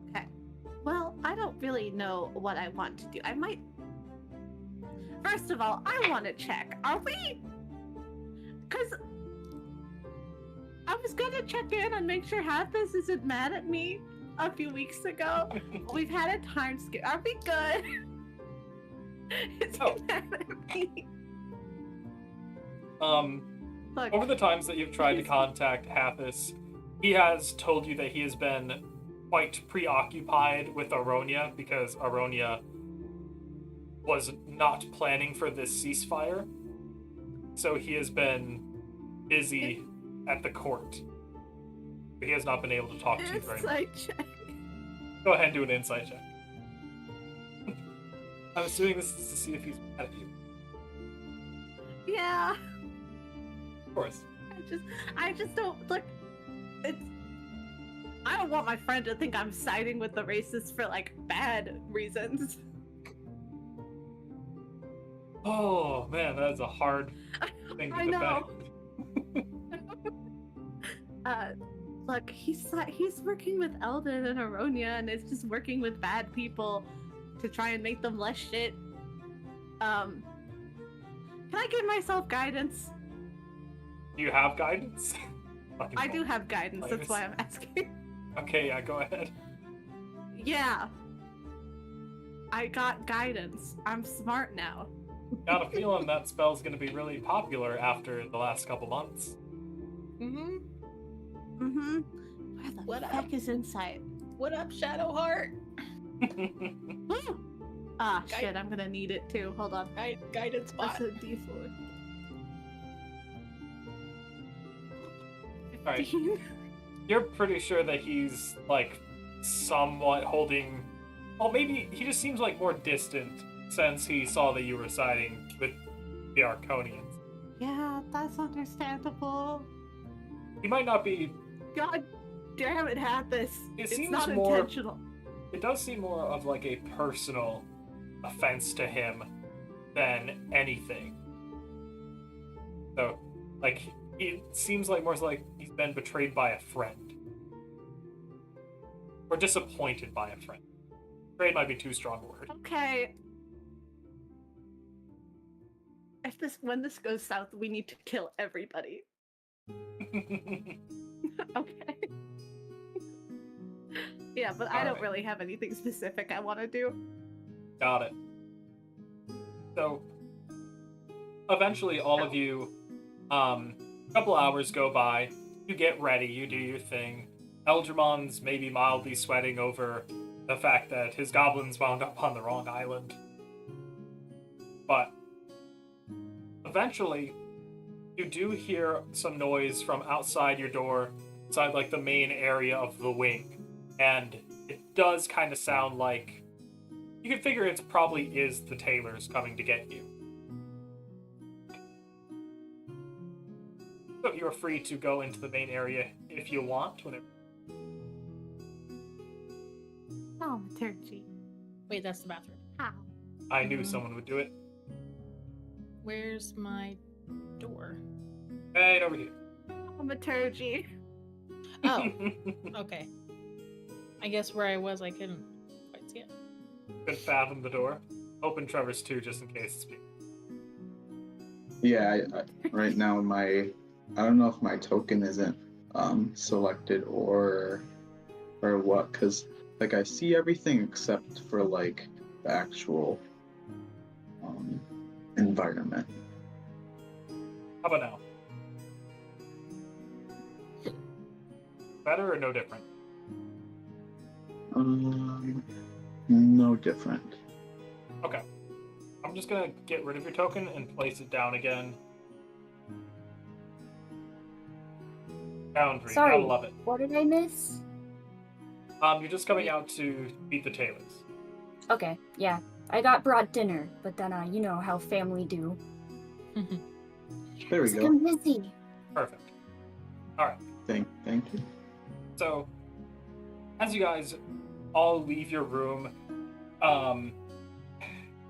[SPEAKER 3] Okay. Well, I don't really know what I want to do. I might. First of all, I want to check. Are we? Because I was gonna check in and make sure Hathis isn't mad at me a few weeks ago. We've had a time skip. Are we good? Is he mad at me? Look,
[SPEAKER 1] Over the times that you've tried to contact Hathis, he has told you that he has been quite preoccupied with Aronia because Aronia was not planning for this ceasefire. So he has been busy at the court. But he has not been able to talk to you very much.
[SPEAKER 3] insight check.
[SPEAKER 1] Go ahead and do an insight check. I'm assuming this is to see if he's mad at you.
[SPEAKER 3] Yeah.
[SPEAKER 1] Of course.
[SPEAKER 3] I just don't look. It's. I don't want my friend to think I'm siding with the racists for like bad reasons.
[SPEAKER 1] Oh man, that is a hard thing to
[SPEAKER 3] I
[SPEAKER 1] defend.
[SPEAKER 3] know. Look, he's working with Eldon and Aronia, and it's just working with bad people to try and make them less shit. Can I give myself guidance?
[SPEAKER 1] Do you have guidance?
[SPEAKER 3] I do have guidance. That's why I'm asking.
[SPEAKER 1] Okay, yeah, go ahead.
[SPEAKER 3] Yeah. I got guidance. I'm smart now.
[SPEAKER 1] Got a feeling that spell's gonna be really popular after the last couple months.
[SPEAKER 2] Mm-hmm.
[SPEAKER 3] Mm-hmm. Where the
[SPEAKER 2] What
[SPEAKER 3] heck
[SPEAKER 2] up?
[SPEAKER 3] is insight?
[SPEAKER 2] What up, Shadowheart?
[SPEAKER 3] Ah, shit, I'm gonna need it too. Hold on.
[SPEAKER 2] Guidance bot.
[SPEAKER 3] That's a D4.
[SPEAKER 1] Alright.
[SPEAKER 3] 15.
[SPEAKER 1] You're pretty sure that he's, like, somewhat holding... Well, maybe he just seems, like, more distant since he saw that you were siding with the Arconians.
[SPEAKER 3] Yeah, that's understandable.
[SPEAKER 1] He might not be...
[SPEAKER 3] God damn it, Hathis. It's
[SPEAKER 1] seems
[SPEAKER 3] not
[SPEAKER 1] more-
[SPEAKER 3] intentional.
[SPEAKER 1] It does seem more of, like, a personal offense to him than anything. So, like, it seems like more like he's been betrayed by a friend. Or disappointed by a friend. Betrayed might be too strong a word.
[SPEAKER 3] Okay. When this goes south, we need to kill everybody. Okay. Yeah, but I don't
[SPEAKER 1] Alright.
[SPEAKER 3] really have anything specific I want to do.
[SPEAKER 1] Got it. So, eventually all of you, a couple hours go by, you get ready, you do your thing. Eldremon's maybe mildly sweating over the fact that his goblins wound up on the wrong island. But eventually, you do hear some noise from outside your door, inside like the main area of the wing. And it does kind of sound like you can figure it probably is the tailors coming to get you. So you're free to go into the main area if you want. Whenever.
[SPEAKER 3] Thaumaturgy.
[SPEAKER 2] Wait, that's the bathroom.
[SPEAKER 3] How?
[SPEAKER 1] I knew someone would do it.
[SPEAKER 2] Where's my door?
[SPEAKER 1] Right over here.
[SPEAKER 3] Thaumaturgy.
[SPEAKER 2] Oh, okay. I guess where I was, I couldn't quite see it.
[SPEAKER 1] Could fathom the door. Open Trevor's too, just in case it's being.
[SPEAKER 5] Yeah, right now I don't know if my token isn't selected or what, because like I see everything except for like the actual environment.
[SPEAKER 1] How about now? Better or no different?
[SPEAKER 5] No different.
[SPEAKER 1] Okay. I'm just gonna get rid of your token and place it down again. Boundary.
[SPEAKER 4] Sorry.
[SPEAKER 1] Gotta love it.
[SPEAKER 4] What did I miss?
[SPEAKER 1] You're just coming out to beat the tailors.
[SPEAKER 4] Okay, yeah. I got brought dinner, but then you know how family do.
[SPEAKER 5] There we
[SPEAKER 4] It's like
[SPEAKER 5] go.
[SPEAKER 4] I'm busy.
[SPEAKER 1] Perfect. Alright.
[SPEAKER 5] Thank you.
[SPEAKER 1] So, as you guys all leave your room,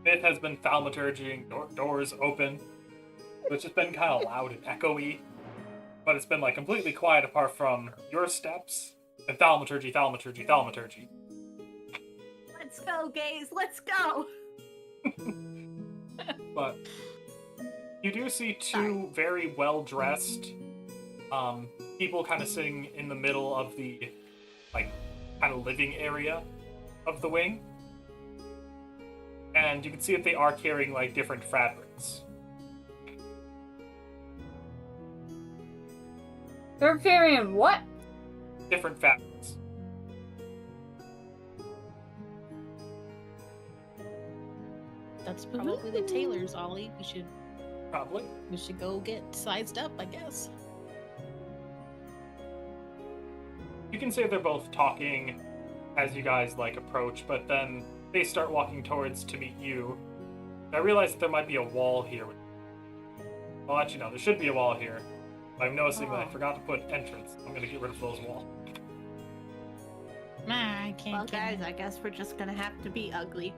[SPEAKER 1] it has been thaumaturgy, doors open, which has been kind of loud and echoey, but it's been like completely quiet apart from your steps and thaumaturgy.
[SPEAKER 3] Let's go, gays. Let's go.
[SPEAKER 1] But you do see two very well-dressed people kind of sitting in the middle of the like kind of living area of the wing. And you can see that they are carrying like different fabrics.
[SPEAKER 4] They're carrying what?
[SPEAKER 1] Different fabrics.
[SPEAKER 2] That's probably the tailors, Ollie.
[SPEAKER 1] Probably.
[SPEAKER 2] We should go get sized up, I guess.
[SPEAKER 1] You can say they're both talking as you guys like approach, but then they start walking towards to meet you. I realize that there might be a wall here. Well, actually, no, there should be a wall here. But I'm noticing that I forgot to put entrance. I'm gonna get rid of those walls.
[SPEAKER 2] Nah, I can't.
[SPEAKER 3] Well, guys, I guess we're just gonna have to be ugly.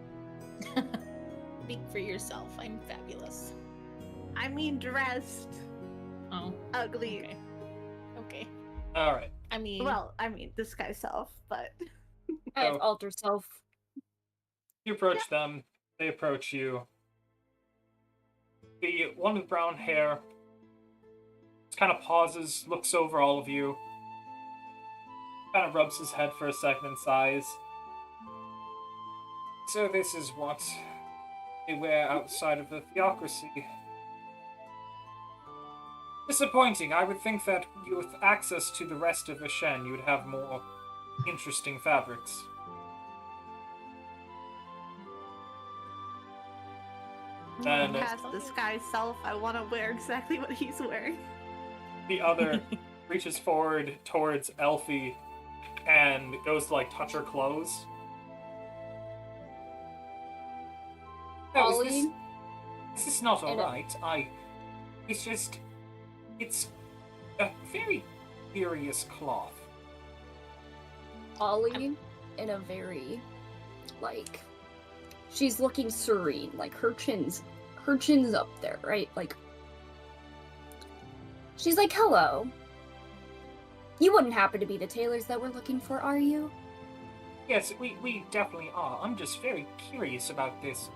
[SPEAKER 2] Speak for yourself. I'm fabulous.
[SPEAKER 3] I mean, dressed.
[SPEAKER 2] Oh,
[SPEAKER 3] Ugly.
[SPEAKER 2] okay. Okay.
[SPEAKER 1] All right.
[SPEAKER 2] I mean,
[SPEAKER 3] Well, I mean, disguise self, but
[SPEAKER 4] I have
[SPEAKER 1] So-
[SPEAKER 4] alter self.
[SPEAKER 1] You approach them. They approach you. The one with brown hair just kind of pauses, looks over all of you, kind of rubs his head for a second and sighs. So this is what they wear outside of the theocracy. Disappointing. I would think that with access to the rest of Ashen, you would have more interesting fabrics. And
[SPEAKER 3] past disguise self, I want to wear exactly what he's wearing.
[SPEAKER 1] the other reaches forward towards Elfie and goes to like touch her clothes. Oh,
[SPEAKER 4] Ollie?
[SPEAKER 1] is this not
[SPEAKER 4] And,
[SPEAKER 1] alright? It's just, it's a very curious cloth.
[SPEAKER 4] Ollie, in a very, like, she's looking serene. Like, her chin's up there, right? Like, she's like, hello. You wouldn't happen to be the tailors that we're looking for, are you?
[SPEAKER 1] Yes, we definitely are. I'm just very curious about this.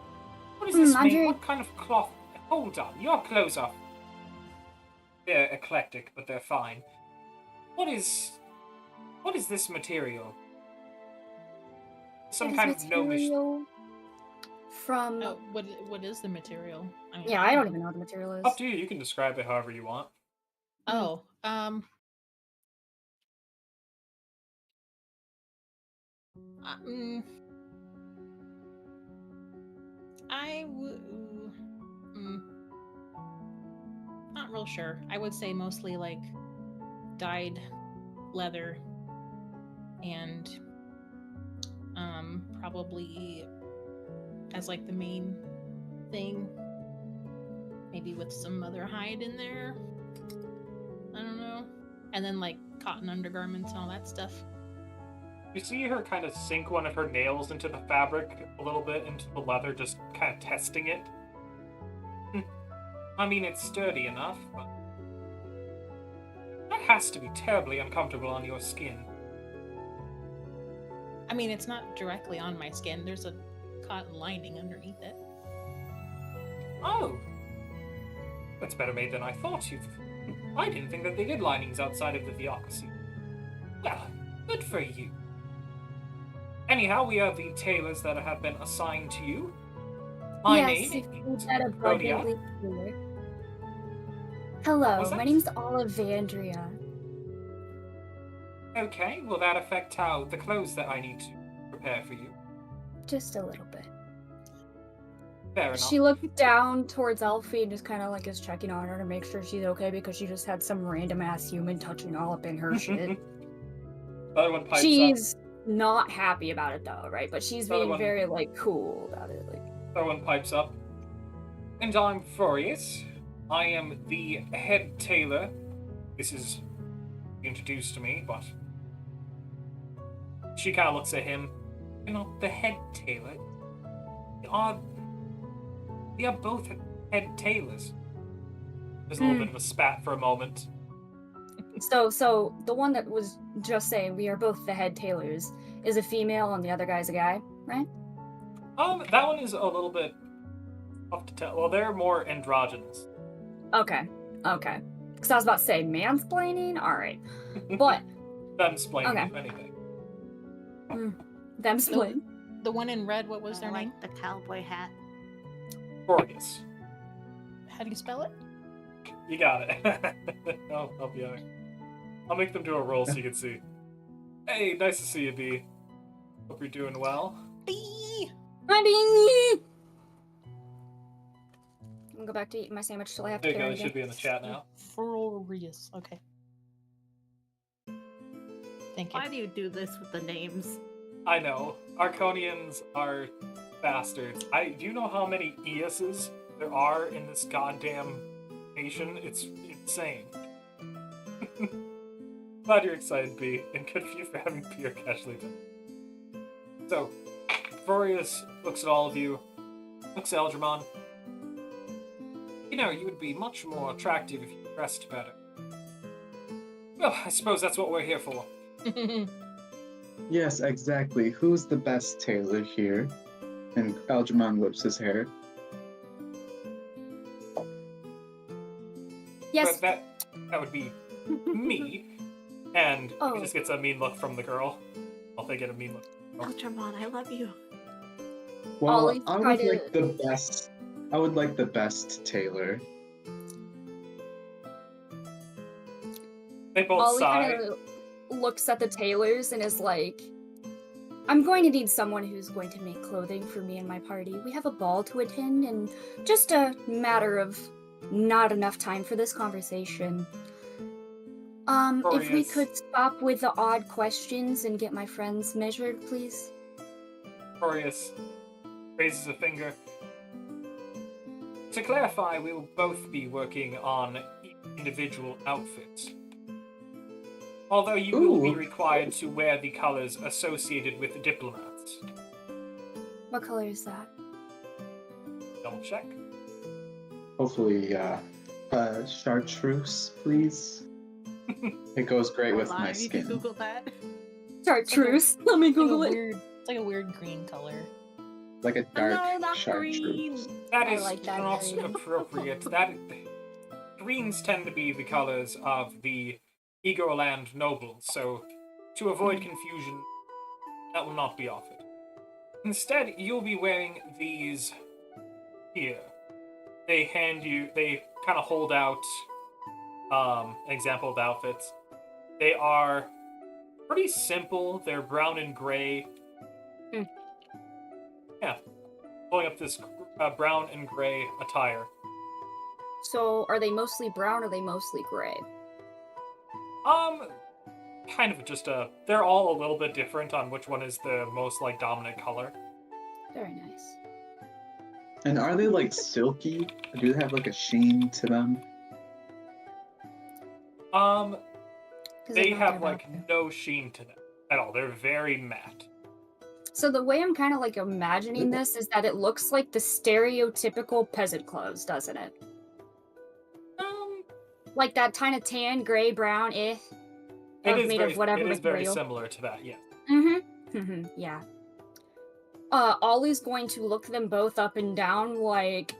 [SPEAKER 1] What is this
[SPEAKER 4] I'm
[SPEAKER 1] made?
[SPEAKER 4] very-
[SPEAKER 1] What kind of cloth? Hold on, your clothes are... They're eclectic, but they're fine. What is this material? Some
[SPEAKER 4] It is
[SPEAKER 1] kind of gnomish...
[SPEAKER 4] material from...
[SPEAKER 2] oh, what is the material? I mean,
[SPEAKER 4] Yeah, I don't even know what the material is.
[SPEAKER 1] Up to you. You can describe it however you want.
[SPEAKER 2] Oh, mm, I would. not real sure. I would say mostly like dyed leather and probably as like the main thing. Maybe with some other hide in there. I don't know. And then like cotton undergarments and all that stuff.
[SPEAKER 1] You see her kind of sink one of her nails into the fabric a little bit, into the leather, just kind of testing it. I mean, it's sturdy enough, but that has to be terribly uncomfortable on your skin.
[SPEAKER 2] I mean, it's not directly on my skin. There's a cotton lining underneath it.
[SPEAKER 1] Oh, that's better made than I thought. I didn't think that they did linings outside of the theocracy. Well, good for you. Anyhow, we are the tailors that have been assigned to you. My
[SPEAKER 4] Yes,
[SPEAKER 1] name
[SPEAKER 4] if
[SPEAKER 1] is
[SPEAKER 4] that
[SPEAKER 1] Rhodia.
[SPEAKER 4] abundantly clear. Hello,
[SPEAKER 1] What's
[SPEAKER 4] my
[SPEAKER 1] that?
[SPEAKER 4] name's Olivandria.
[SPEAKER 1] Okay, will that affect how the clothes that I need to prepare for you?
[SPEAKER 4] Just a little bit.
[SPEAKER 1] Fair enough.
[SPEAKER 4] She looked down towards Elfie and just kind of like is checking on her to make sure she's okay because she just had some random ass human touching all up in her shit.
[SPEAKER 1] The other one pipes up.
[SPEAKER 4] She's not happy about it though, right? But she's
[SPEAKER 1] The other
[SPEAKER 4] being
[SPEAKER 1] one-
[SPEAKER 4] very like cool about it. Like,
[SPEAKER 1] The other one pipes up. And I'm Furious. I am the head tailor. This is introduced to me, but she kind of looks at him. You know, the head tailor. We are both head tailors. There's a little bit of a spat for a moment.
[SPEAKER 4] so the one that was just saying we are both the head tailors is a female and the other guy's a guy, right?
[SPEAKER 1] That one is a little bit tough to tell. Well, they're more androgynous.
[SPEAKER 4] Okay. Because I was about to say mansplaining. All right, but
[SPEAKER 1] Themsplaining,
[SPEAKER 4] Okay.
[SPEAKER 1] if anything.
[SPEAKER 4] them split.
[SPEAKER 2] The one in red, what was their name?
[SPEAKER 3] Like the cowboy hat.
[SPEAKER 1] Furious.
[SPEAKER 2] How do you spell it?
[SPEAKER 1] You got it. I'll be honest. I'll make them do a roll so you can see. Hey, nice to see you, B. Hope you're doing well.
[SPEAKER 2] Bee!
[SPEAKER 4] I'm gonna go back to eating my sandwich till I have to
[SPEAKER 1] There you go,
[SPEAKER 4] carry
[SPEAKER 1] they
[SPEAKER 4] again.
[SPEAKER 1] should be in the chat now.
[SPEAKER 2] Furious. Okay. Thank you.
[SPEAKER 3] Why do you do this with the names?
[SPEAKER 1] I know. Arconians are bastards. Do you know how many Eases there are in this goddamn nation? It's insane. Glad you're excited, B, and good for you for having Pierre casually done. So, Furious looks at all of you, looks at Eldramon. You know, you would be much more attractive if you dressed better. Well, I suppose that's what we're here for.
[SPEAKER 5] Yes, exactly. Who's the best tailor here? And Algernon whips his hair.
[SPEAKER 4] Yes.
[SPEAKER 1] But that would be me. And
[SPEAKER 4] Oh.
[SPEAKER 1] he just gets a mean look from the girl. Well, they get a mean look.
[SPEAKER 3] Ultramon, I love you.
[SPEAKER 5] Well,
[SPEAKER 4] Ollie,
[SPEAKER 5] I
[SPEAKER 4] try
[SPEAKER 5] would
[SPEAKER 4] to-
[SPEAKER 5] like the best. I would like the best tailor.
[SPEAKER 1] They both
[SPEAKER 4] Ollie
[SPEAKER 1] sigh.
[SPEAKER 4] kind of looks at the tailors and is like, I'm going to need someone who's going to make clothing for me and my party. We have a ball to attend, and just a matter of not enough time for this conversation. If we
[SPEAKER 1] Furious.
[SPEAKER 4] could stop with the odd questions and get my friends measured, please.
[SPEAKER 1] Furious raises a finger. To clarify, we will both be working on individual outfits. Although you will be
[SPEAKER 5] Ooh.
[SPEAKER 1] required to wear the colors associated with diplomats.
[SPEAKER 4] What color is that?
[SPEAKER 1] Double check.
[SPEAKER 5] Hopefully, chartreuse, please. It goes great with
[SPEAKER 3] Hold
[SPEAKER 5] my
[SPEAKER 3] on, you can
[SPEAKER 5] skin.
[SPEAKER 3] Google that.
[SPEAKER 4] Chartreuse. Let me
[SPEAKER 2] It's like a
[SPEAKER 4] Google it.
[SPEAKER 2] weird, it's like a weird green color.
[SPEAKER 5] Like a dark
[SPEAKER 3] No, not
[SPEAKER 5] chartreuse.
[SPEAKER 3] green.
[SPEAKER 1] That
[SPEAKER 4] I
[SPEAKER 1] is
[SPEAKER 4] like that
[SPEAKER 1] not
[SPEAKER 4] green.
[SPEAKER 1] appropriate. Greens tend to be the colors of the Egoland nobles, so to avoid confusion, that will not be offered. Instead, you'll be wearing these here. They kind of hold out an example of outfits. They are pretty simple. They're brown and gray. Yeah, pulling up this brown and gray attire.
[SPEAKER 4] So, are they mostly brown or are they mostly gray?
[SPEAKER 1] Kind of just they're all a little bit different on which one is the most like dominant color.
[SPEAKER 4] Very nice.
[SPEAKER 5] And are they like silky? Do they have like a sheen to them?
[SPEAKER 1] Um,
[SPEAKER 4] 'Cause
[SPEAKER 1] they
[SPEAKER 4] I've not been
[SPEAKER 1] have
[SPEAKER 4] around
[SPEAKER 1] like
[SPEAKER 4] here.
[SPEAKER 1] no sheen to them at all. They're very matte.
[SPEAKER 4] So the way I'm kind of like imagining this is that it looks like the stereotypical peasant clothes, doesn't it?
[SPEAKER 1] Um,
[SPEAKER 4] Like that kind of tan, gray, brown,
[SPEAKER 1] it
[SPEAKER 4] made of whatever
[SPEAKER 1] it is very
[SPEAKER 4] material.
[SPEAKER 1] similar to that. Yes.
[SPEAKER 4] Mm-hmm. Yeah. Ollie's going to look them both up and down like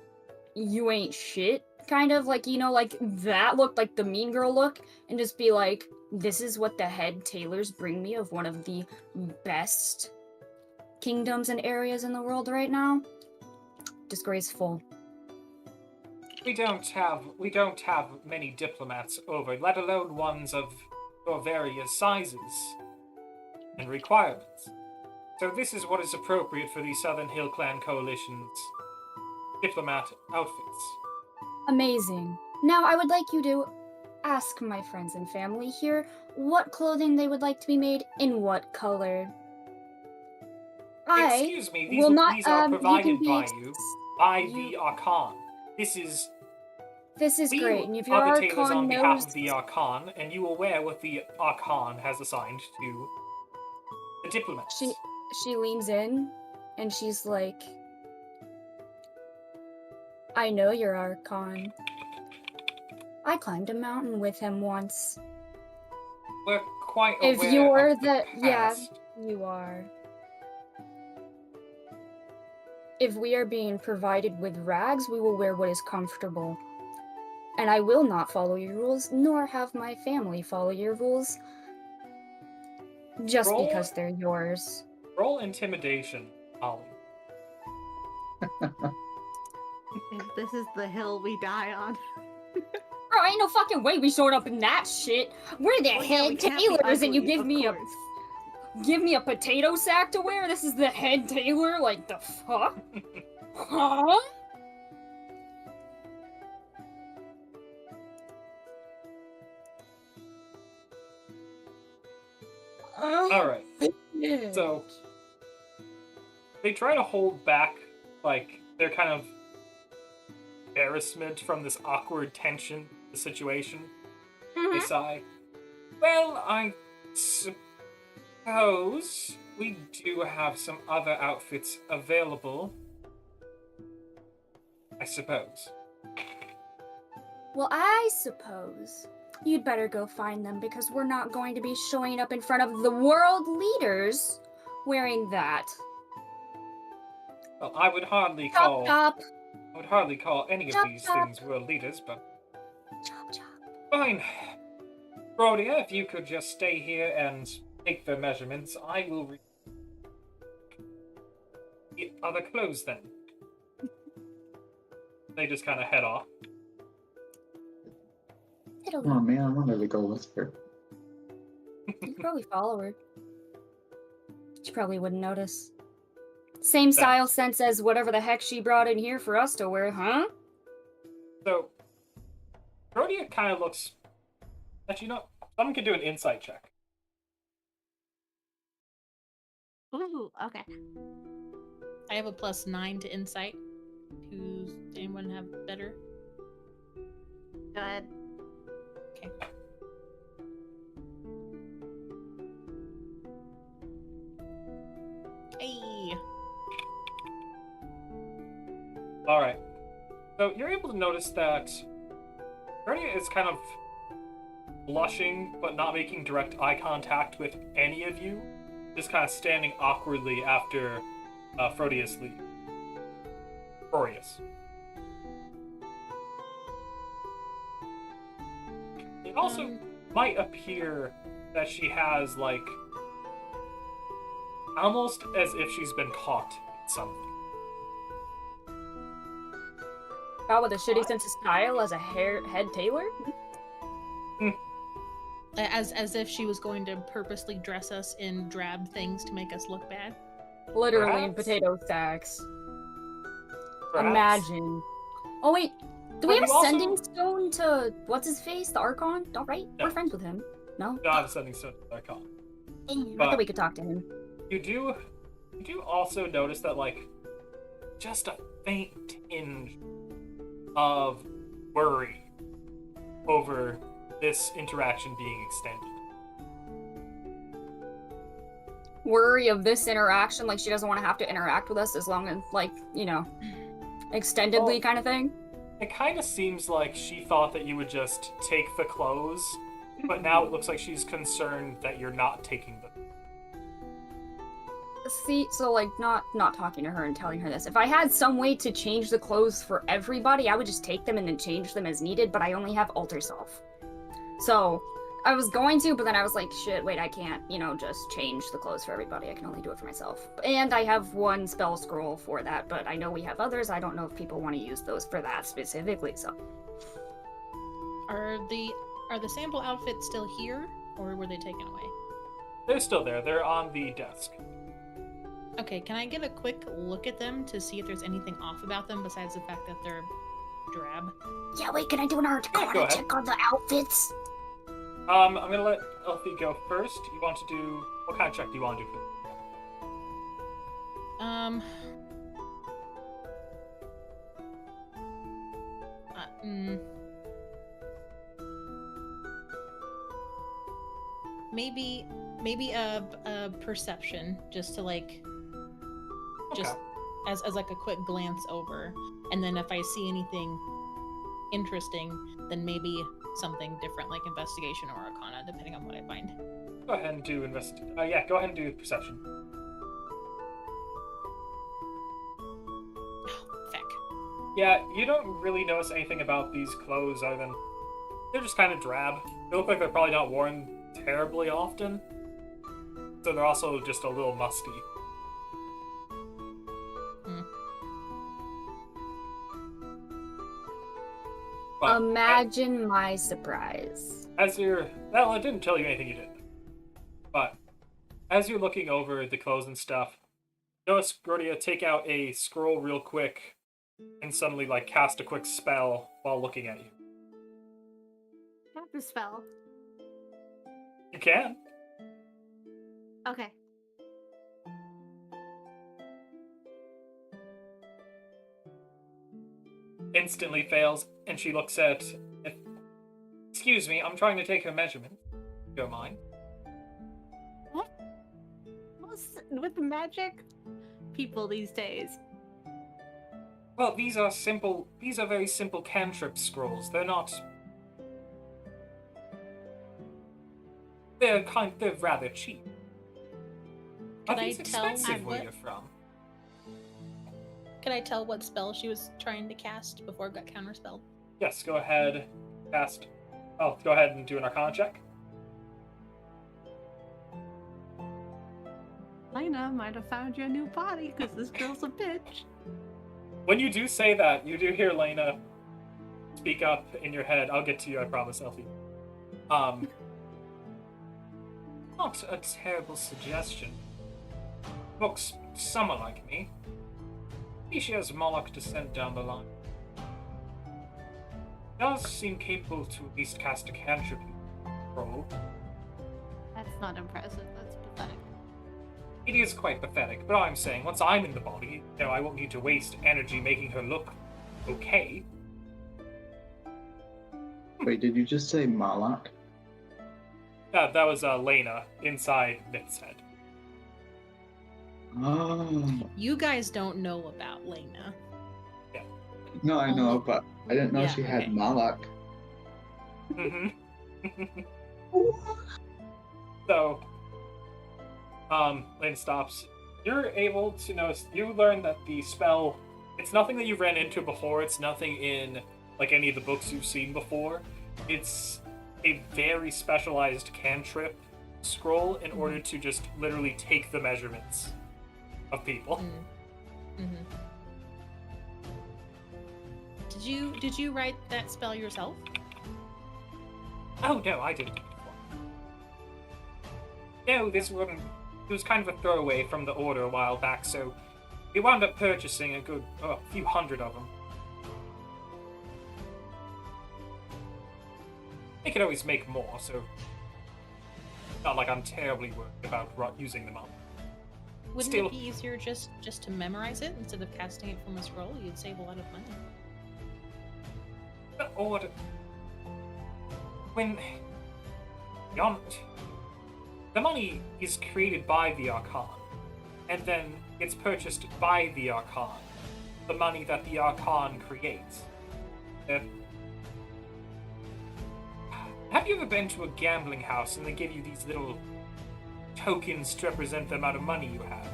[SPEAKER 4] you ain't shit, kind of like, you know, like that look, like the mean girl look, and just be like, this is what the head tailors bring me of one of the best kingdoms and areas in the world right now. Disgraceful.
[SPEAKER 1] We don't have many diplomats over, let alone ones of your various sizes and requirements. So this is what is appropriate for the Southern Hill Clan Coalition's diplomat outfits.
[SPEAKER 4] Amazing. Now I would like you to ask my friends and family here what clothing they would like to be made in what color.
[SPEAKER 1] Excuse me,
[SPEAKER 4] will not,
[SPEAKER 1] these are
[SPEAKER 4] you
[SPEAKER 1] provided
[SPEAKER 4] can be
[SPEAKER 1] by
[SPEAKER 4] ex-
[SPEAKER 1] you by
[SPEAKER 4] you-
[SPEAKER 1] the Archon. This is we
[SPEAKER 4] great, and if your
[SPEAKER 1] are the tailors
[SPEAKER 4] Archon
[SPEAKER 1] on
[SPEAKER 4] knows...
[SPEAKER 1] behalf of the Archon, and you will wear what the Archon has assigned to the diplomats.
[SPEAKER 4] She leans in, and she's like, I know your Archon. I climbed a mountain with him once.
[SPEAKER 1] We're quite
[SPEAKER 4] If
[SPEAKER 1] aware
[SPEAKER 4] you're
[SPEAKER 1] of the
[SPEAKER 4] yeah,
[SPEAKER 1] past.
[SPEAKER 4] you are. If we are being provided with rags, we will wear what is comfortable. And I will not follow your rules, nor have my family follow your rules, just because they're yours.
[SPEAKER 1] Roll intimidation, Ollie.
[SPEAKER 3] This is the hill we die on.
[SPEAKER 4] Bro, ain't no fucking way we showed up in that shit. We're the
[SPEAKER 3] Well, yeah, we
[SPEAKER 4] head
[SPEAKER 3] can't be
[SPEAKER 4] tailors, and you
[SPEAKER 3] ugly,
[SPEAKER 4] give
[SPEAKER 3] of
[SPEAKER 4] me
[SPEAKER 3] course.
[SPEAKER 4] a potato sack to wear? This is the head tailor? Like, the fuck? Huh?
[SPEAKER 1] Alright. So they try to hold back like their kind of embarrassment from this awkward tension, the situation. They sigh. Well, I suppose we do have some other outfits available. I suppose.
[SPEAKER 4] Well, I suppose you'd better go find them, because we're not going to be showing up in front of the world leaders wearing that.
[SPEAKER 1] Well, I would hardly
[SPEAKER 4] Chop chop.
[SPEAKER 1] I would hardly call any of
[SPEAKER 4] Chop,
[SPEAKER 1] these
[SPEAKER 4] chop.
[SPEAKER 1] things world leaders, but
[SPEAKER 4] Chop chop.
[SPEAKER 1] fine. Rhodia, if you could just stay here and take the measurements, I will the other clothes then. They just kind of head off.
[SPEAKER 4] It'll
[SPEAKER 5] Oh man, I wanted to go with her.
[SPEAKER 4] You could probably follow her. She probably wouldn't notice. Same style sense as whatever the heck she brought in here for us to wear, huh?
[SPEAKER 1] So, Rhodia kind of looks. Actually, no. Someone can do an insight check.
[SPEAKER 3] Ooh, okay.
[SPEAKER 2] I have a +9 to insight. Does anyone have better?
[SPEAKER 3] Go ahead.
[SPEAKER 2] Okay. Hey.
[SPEAKER 1] All right. So you're able to notice that Rhodia is kind of blushing, but not making direct eye contact with any of you. Just kind of standing awkwardly after Frodius leaves. Frodius. It also might appear that she has, like, almost as if she's been caught in something.
[SPEAKER 4] Got with a shitty sense of style as a head tailor?
[SPEAKER 2] As if she was going to purposely dress us in drab things to make us look bad.
[SPEAKER 4] Literally in
[SPEAKER 1] Perhaps.
[SPEAKER 4] potato sacks.
[SPEAKER 1] Perhaps.
[SPEAKER 4] Imagine. Oh wait, Do we
[SPEAKER 1] But
[SPEAKER 4] have a
[SPEAKER 1] you also-
[SPEAKER 4] sending stone to what's his face, the Archon? All right,
[SPEAKER 1] No.
[SPEAKER 4] we're friends with him. No,
[SPEAKER 1] Not a sending stone to Archon.
[SPEAKER 4] I
[SPEAKER 1] But-
[SPEAKER 4] thought we could talk to him.
[SPEAKER 1] You do also notice that, like, just a faint tinge of worry over this interaction being extended.
[SPEAKER 4] Worry of this interaction, like she doesn't want to have to interact with us as long as, like, you know, extendedly
[SPEAKER 1] Well-
[SPEAKER 4] kind of thing.
[SPEAKER 1] It kind of seems like she thought that you would just take the clothes, but now it looks like she's concerned that you're not taking them.
[SPEAKER 4] See, so like not talking to her and telling her this. If I had some way to change the clothes for everybody, I would just take them and then change them as needed, but I only have alter self. So I was going to, but then I was like, shit, wait, I can't, just change the clothes for everybody. I can only do it for myself. And I have one spell scroll for that, but I know we have others. I don't know if people want to use those for that specifically, so.
[SPEAKER 2] Are the sample outfits still here, or were they taken away?
[SPEAKER 1] They're still there. They're on the desk.
[SPEAKER 2] Okay, can I get a quick look at them to see if there's anything off about them besides the fact that they're drab?
[SPEAKER 4] Yeah, wait, can I do an
[SPEAKER 1] go
[SPEAKER 4] Arcana
[SPEAKER 1] ahead.
[SPEAKER 4] check on the outfits?
[SPEAKER 1] I'm gonna let Elfie go first. You want to do... What kind of check do you want to do for
[SPEAKER 2] Maybe a perception, just to just as like a quick glance over, and then if I see anything interesting, then maybe something different like investigation or arcana, depending on what I find.
[SPEAKER 1] Go ahead and do go ahead and do perception.
[SPEAKER 2] Oh, feck.
[SPEAKER 1] Yeah, you don't really notice anything about these clothes other than they're just kind of drab. They look like they're probably not worn terribly often. So they're also just a little musty. But
[SPEAKER 4] Imagine my surprise.
[SPEAKER 1] as you're... Well, I didn't tell you anything you did. But as you're looking over the clothes and stuff, notice Gordia take out a scroll real quick and suddenly, like, cast a quick spell while looking at you.
[SPEAKER 3] Have the spell.
[SPEAKER 1] You can.
[SPEAKER 3] Okay.
[SPEAKER 1] Instantly fails, and she looks at... Excuse me, I'm trying to take her measurement. You don't mind?
[SPEAKER 3] What's with magic people these days?
[SPEAKER 1] Well, these are very simple cantrip scrolls. They're not... They're rather cheap.
[SPEAKER 2] Could
[SPEAKER 1] Are
[SPEAKER 2] I
[SPEAKER 1] these
[SPEAKER 2] tell
[SPEAKER 1] expensive where
[SPEAKER 2] what-
[SPEAKER 1] you're from?
[SPEAKER 2] Could I tell what spell she was trying to cast before it got counterspelled?
[SPEAKER 1] Yes, go ahead. Cast. Oh, go ahead and do an Arcana check.
[SPEAKER 3] Lena might have found your new body because this girl's a bitch.
[SPEAKER 1] When you do say that, you do hear Lena speak up in your head. I'll get to you, I promise, Elfie. Not a terrible suggestion. Looks somewhat like me. Maybe she has Moloch descent down the line. Does seem capable to at least cast a cantrip roll.
[SPEAKER 3] That's not impressive. That's pathetic.
[SPEAKER 1] It is quite pathetic, but I'm saying once I'm in the body, I won't need to waste energy making her look okay.
[SPEAKER 5] Wait, did you just say Malak?
[SPEAKER 1] That was Lena inside Myth's head.
[SPEAKER 5] Oh,
[SPEAKER 2] You guys don't know about Lena.
[SPEAKER 5] no, I know,
[SPEAKER 2] Only-
[SPEAKER 5] but I didn't know
[SPEAKER 2] Yeah,
[SPEAKER 5] she had
[SPEAKER 2] okay.
[SPEAKER 5] Malak.
[SPEAKER 1] Mm-hmm. So, Lane stops. You're able to notice. You learn that the spell. It's nothing that you've ran into before. It's nothing in like any of the books you've seen before. It's a very specialized cantrip scroll in order to just literally take the measurements of people.
[SPEAKER 2] Mm-hmm. Did you write that spell yourself?
[SPEAKER 1] Oh no, I didn't. No, this one it was kind of a throwaway from the order a while back, so we wound up purchasing a few hundred of them. they could always make more, so not like I'm terribly worried about using them up.
[SPEAKER 2] Wouldn't
[SPEAKER 1] Still-
[SPEAKER 2] it be easier just to memorize it instead of casting it from a scroll? You'd save a lot of money.
[SPEAKER 1] Or when the money is created by the Archon, and then it's purchased by the Archon. The money that the Archon creates. Have you ever been to a gambling house and they give you these little tokens to represent the amount of money you have?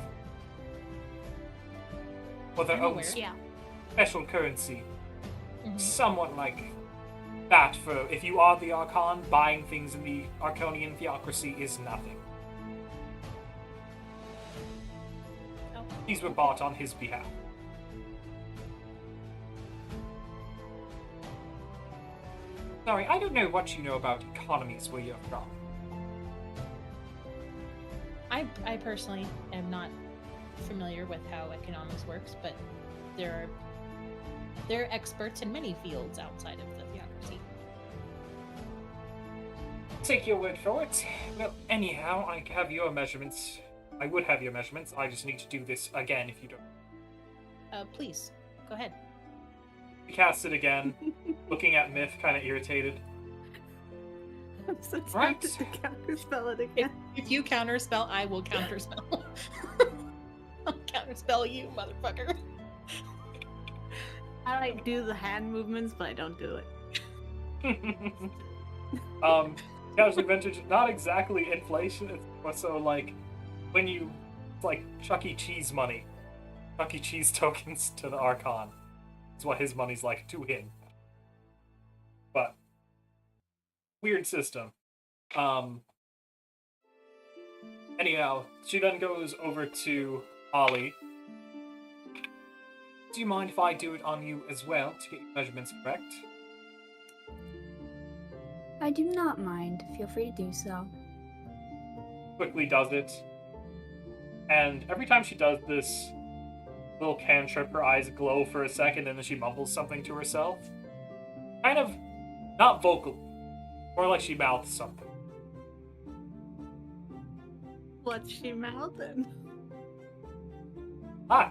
[SPEAKER 1] Or their
[SPEAKER 2] I'm
[SPEAKER 1] own
[SPEAKER 2] aware.
[SPEAKER 3] Yeah.
[SPEAKER 1] special currency.
[SPEAKER 2] Mhm.
[SPEAKER 1] Somewhat like that for if you are the Archon, buying things in the Arconian theocracy is nothing.
[SPEAKER 2] Oh.
[SPEAKER 1] These were bought on his behalf. Sorry, I don't know what you know about economies where you're from.
[SPEAKER 2] I personally am not familiar with how economics works, but there are experts in many fields outside of the theocracy.
[SPEAKER 1] Take your word for it. Well, anyhow, I have your measurements. I would have your measurements. I just need to do this again if you don't.
[SPEAKER 2] Please go ahead.
[SPEAKER 1] We cast it again, looking at Myth, kind of irritated.
[SPEAKER 3] I'm so
[SPEAKER 1] Right.
[SPEAKER 3] tempted to counterspell it again.
[SPEAKER 2] If you counterspell, I will counterspell. I'll counterspell you, motherfucker.
[SPEAKER 3] I like do the hand movements, but I don't do it.
[SPEAKER 1] Casual vintage, not exactly inflation. It's more so like when you, it's like Chuck E. Cheese money, Chuck E. Cheese tokens to the Archon. It's what his money's like to him. But weird system. Anyhow, she then goes over to Ollie. Do you mind if I do it on you as well to get your measurements correct?
[SPEAKER 4] I do not mind. Feel free to do so.
[SPEAKER 1] Quickly does it. And every time she does this little cantrip, her eyes glow for a second and then she mumbles something to herself. Kind of not vocal. More like she mouths something.
[SPEAKER 3] What's she mouthing?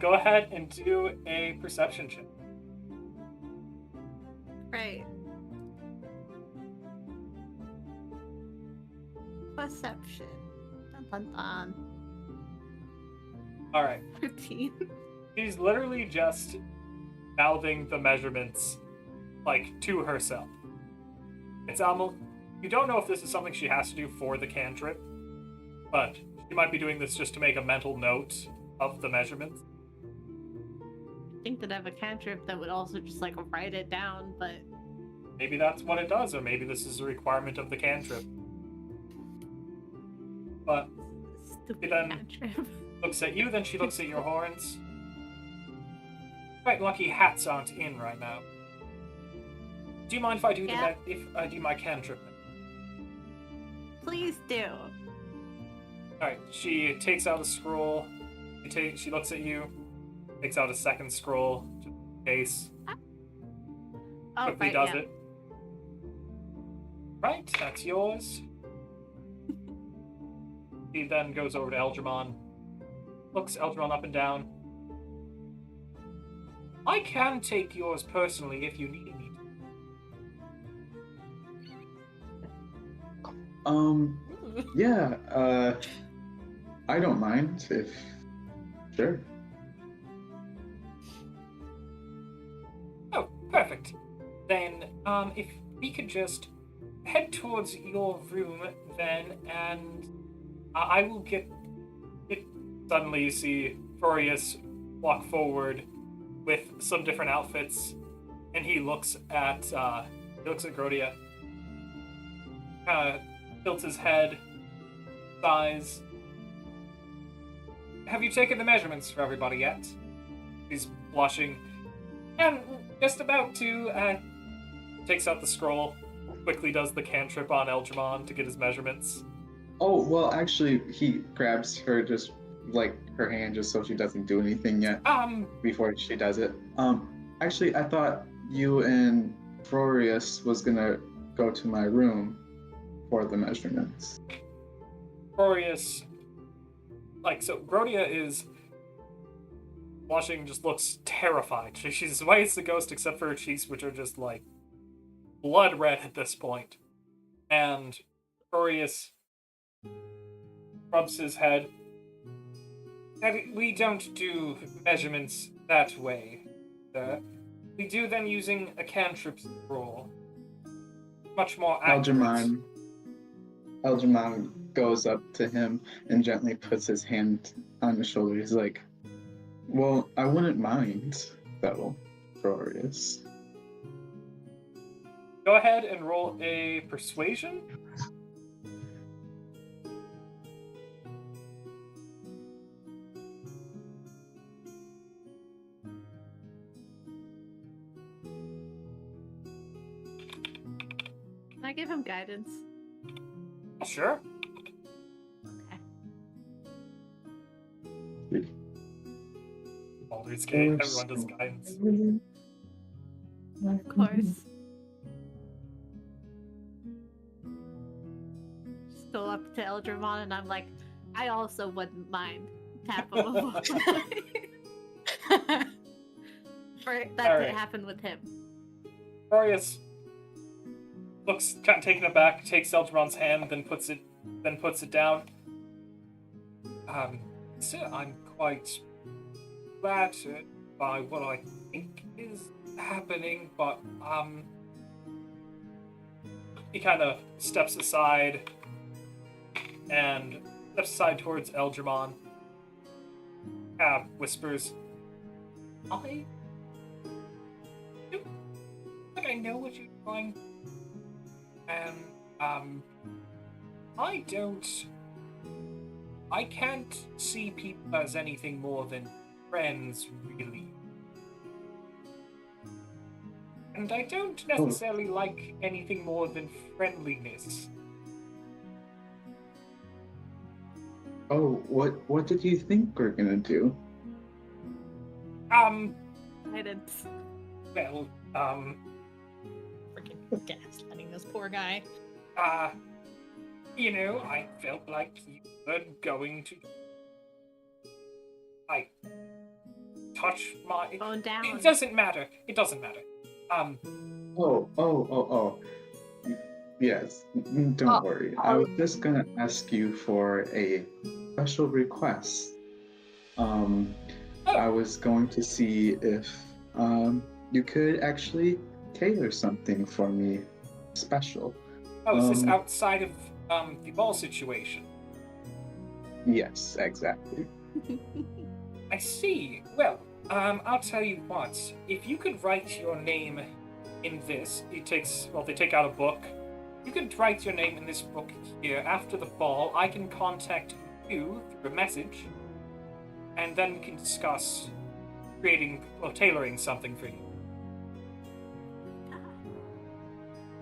[SPEAKER 1] Go ahead and do a perception check.
[SPEAKER 3] Right. Perception. Dun dun dun.
[SPEAKER 1] Alright.
[SPEAKER 3] 13.
[SPEAKER 1] She's literally just mouthing the measurements, like, to herself. It's almost... You don't know if this is something she has to do for the cantrip, but she might be doing this just to make a mental note of the measurements.
[SPEAKER 3] I think that I have a cantrip that would also just like write it down, but
[SPEAKER 1] Maybe that's what it does, or maybe this is a requirement of the cantrip. But
[SPEAKER 3] stupid
[SPEAKER 1] then-
[SPEAKER 3] cantrip.
[SPEAKER 1] looks at you, then she looks at your horns. Quite lucky hats aren't in right now. Do you mind if I do
[SPEAKER 3] Yeah.
[SPEAKER 1] if I do my cantrip?
[SPEAKER 3] Please do.
[SPEAKER 1] Alright, she takes out a scroll. She looks at you, takes out a second scroll, just in case.
[SPEAKER 3] Oh,
[SPEAKER 1] Quickly
[SPEAKER 3] right,
[SPEAKER 1] does
[SPEAKER 3] yeah.
[SPEAKER 1] it. Right, that's yours. He then goes over to Eldramon, looks Eldramon up and down. I can take yours personally if you need me to.
[SPEAKER 5] Yeah, I don't mind if, sure.
[SPEAKER 1] Oh, perfect. Then, if we could just head towards your room then, and I will get it. Suddenly you see Furious walk forward with some different outfits, and he looks at Grodia, tilts his head, sighs. Have you taken the measurements for everybody yet? He's blushing, and just about to, takes out the scroll, quickly does the cantrip on Eldramon to get his measurements.
[SPEAKER 5] Oh, well, actually, he grabs her just, like, her hand just so she doesn't do anything yet before she does it. Actually, I thought you and Florius was gonna go to my room for the measurements.
[SPEAKER 1] Glorious. So Grodia is watching, just looks terrified. She's as white as the ghost, except for her cheeks, which are just like blood red at this point. And Glorious rubs his head. We don't do measurements that way, sir. We do them using a cantrip scroll. Much more accurate.
[SPEAKER 5] Elgermon goes up to him and gently puts his hand on his shoulder. He's like, well, I wouldn't mind, though, Glorious.
[SPEAKER 1] Go ahead and roll a persuasion.
[SPEAKER 3] Can I give him guidance?
[SPEAKER 1] Sure.
[SPEAKER 3] Okay.
[SPEAKER 1] Baldur's Gate, everyone does guidance.
[SPEAKER 3] Of course. Just go up to Eldramon and I'm like, I also wouldn't mind. Tap him a book. For that
[SPEAKER 1] All
[SPEAKER 3] to
[SPEAKER 1] right.
[SPEAKER 3] happen with him.
[SPEAKER 1] Glorious looks kind of taken aback, takes Elgeron's hand, then puts it down. Sir, I'm quite flattered by what I think is happening, but he kind of steps aside towards Elgermon. Whispers, I think I know what you're trying, and I can't see people as anything more than friends, really. And I don't necessarily like anything more than friendliness.
[SPEAKER 5] Oh, what did you think we're gonna do?
[SPEAKER 3] Guidance.
[SPEAKER 1] Well,
[SPEAKER 2] Freaking gaslighting this poor guy.
[SPEAKER 1] I felt like you were going to touch my...
[SPEAKER 3] Bone down.
[SPEAKER 1] It doesn't matter.
[SPEAKER 5] Oh. Yes, don't worry. I was just gonna ask you for a special request. I was going to see if you could actually tailor something for me special.
[SPEAKER 1] Oh, is this outside of the ball situation?
[SPEAKER 5] Yes, exactly.
[SPEAKER 1] I see. Well, I'll tell you what. If you could write your name in this, they take out a book. You could write your name in this book here. After the ball, I can contact you through a message, and then we can discuss tailoring something for you.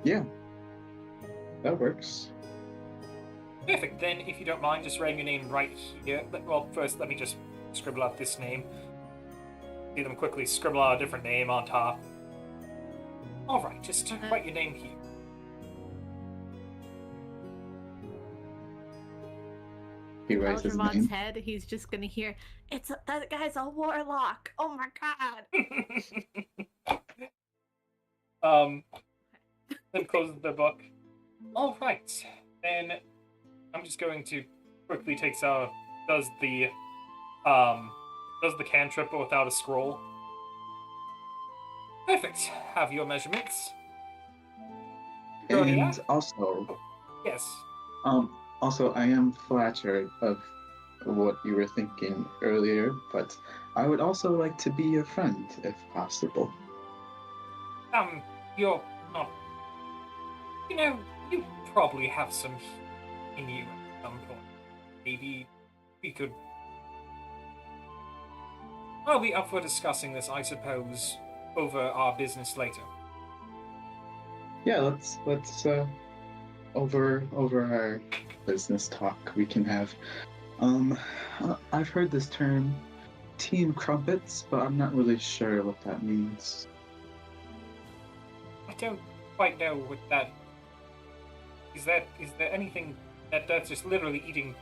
[SPEAKER 5] Yeah, that works.
[SPEAKER 1] Perfect. Then, if you don't mind, just writing your name right here. Well, first, let me just scribble out this name. See them quickly scribble out a different name on top. All right, just write your name here.
[SPEAKER 5] He writes his
[SPEAKER 3] Eldramon's
[SPEAKER 5] name.
[SPEAKER 3] head, he's just gonna hear, that guy's a warlock. Oh my god.
[SPEAKER 1] Then closes their book. All right, then I'm just going to quickly does the cantrip but without a scroll. Perfect. Have your measurements.
[SPEAKER 5] And also,
[SPEAKER 1] Yes.
[SPEAKER 5] Also, I am flattered of what you were thinking earlier, but I would also like to be your friend, if possible.
[SPEAKER 1] You're not... you probably have some heat in you at some point. Maybe we could... I'll be up for discussing this, I suppose, over our business later.
[SPEAKER 5] Yeah, let's over our business talk we can have. I've heard this term, team crumpets, but I'm not really sure what that means.
[SPEAKER 1] I don't quite know what that is there anything that's just literally eating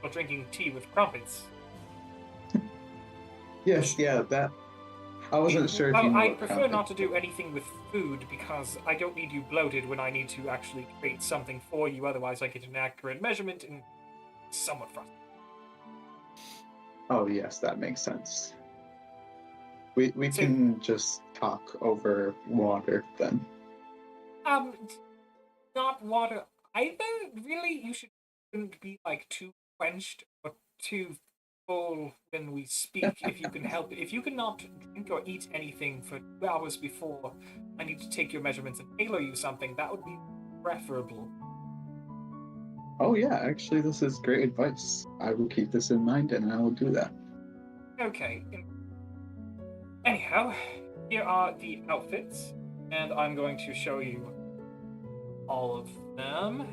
[SPEAKER 1] or drinking tea with crumpets?
[SPEAKER 5] Yes, yeah, that. I wasn't sure if you
[SPEAKER 1] Well,
[SPEAKER 5] knew
[SPEAKER 1] I
[SPEAKER 5] what
[SPEAKER 1] prefer
[SPEAKER 5] crumpets
[SPEAKER 1] not to do anything with food because I don't need you bloated when I need to actually create something for you. Otherwise, I get an accurate measurement and somewhat frustrating.
[SPEAKER 5] Oh, yes, that makes sense. We
[SPEAKER 1] So-
[SPEAKER 5] can just talk over water then.
[SPEAKER 1] Not water either. Really, you shouldn't be like too quenched or too full when we speak. If you can help it, if you cannot drink or eat anything for 2 hours before I need to take your measurements and tailor you something, that would be preferable.
[SPEAKER 5] Oh, yeah, actually, this is great advice. I will keep this in mind and I will do that.
[SPEAKER 1] Okay. Anyhow, here are the outfits, and I'm going to show you all of them.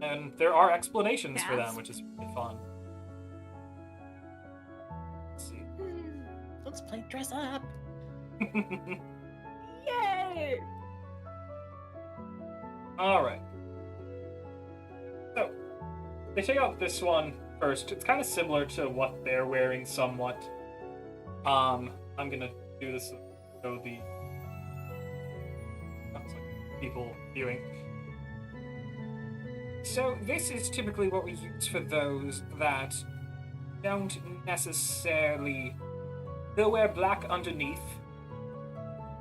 [SPEAKER 1] And there are explanations for them,
[SPEAKER 3] Yes.
[SPEAKER 1] which is really fun. Let's see.
[SPEAKER 2] Let's play dress up.
[SPEAKER 3] Yay!
[SPEAKER 1] Alright. So, they check out this one first. It's kind of similar to what they're wearing somewhat. I'm gonna do this so the people viewing. So this is typically what we use for those that don't necessarily... They'll wear black underneath,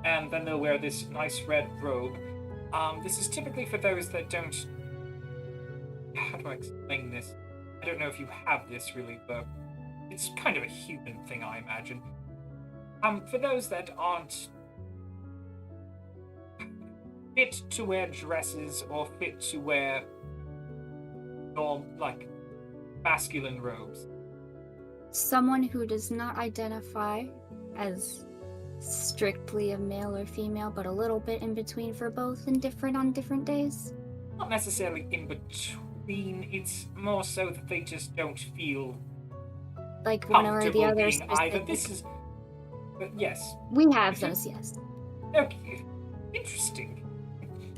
[SPEAKER 1] and then they'll wear this nice red robe. This is typically for those that don't... How do I explain this? I don't know if you have this really, but it's kind of a human thing, I imagine. For those that aren't fit to wear dresses or fit to wear like masculine robes.
[SPEAKER 4] Someone who does not identify as strictly a male or female, but a little bit in between for both and different on different days.
[SPEAKER 1] Not necessarily in between, it's more so that they just don't feel
[SPEAKER 4] Like one or the
[SPEAKER 1] comfortable
[SPEAKER 4] other
[SPEAKER 1] being either.
[SPEAKER 4] specific.
[SPEAKER 1] This is... But yes.
[SPEAKER 4] We have
[SPEAKER 1] If you-
[SPEAKER 4] those, yes.
[SPEAKER 1] Okay. Interesting.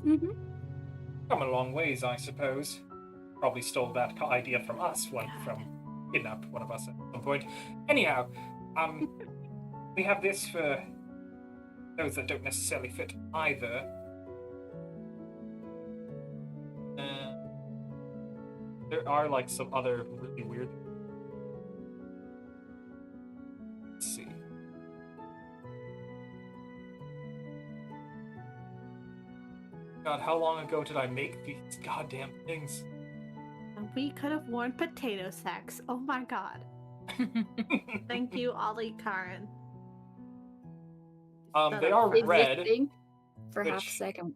[SPEAKER 4] Mm-hmm.
[SPEAKER 1] Come a long ways, I suppose. Probably stole that idea from us, kidnapped one of us at some point. Anyhow, we have this for those that don't necessarily fit either. There are like some other really weird... Let's see. God, how long ago did I make these goddamn things?
[SPEAKER 3] And we could have worn potato sacks. Oh my god. Thank you, Ollie Karen.
[SPEAKER 1] They are red.
[SPEAKER 4] Existing for half a
[SPEAKER 1] which-
[SPEAKER 4] second.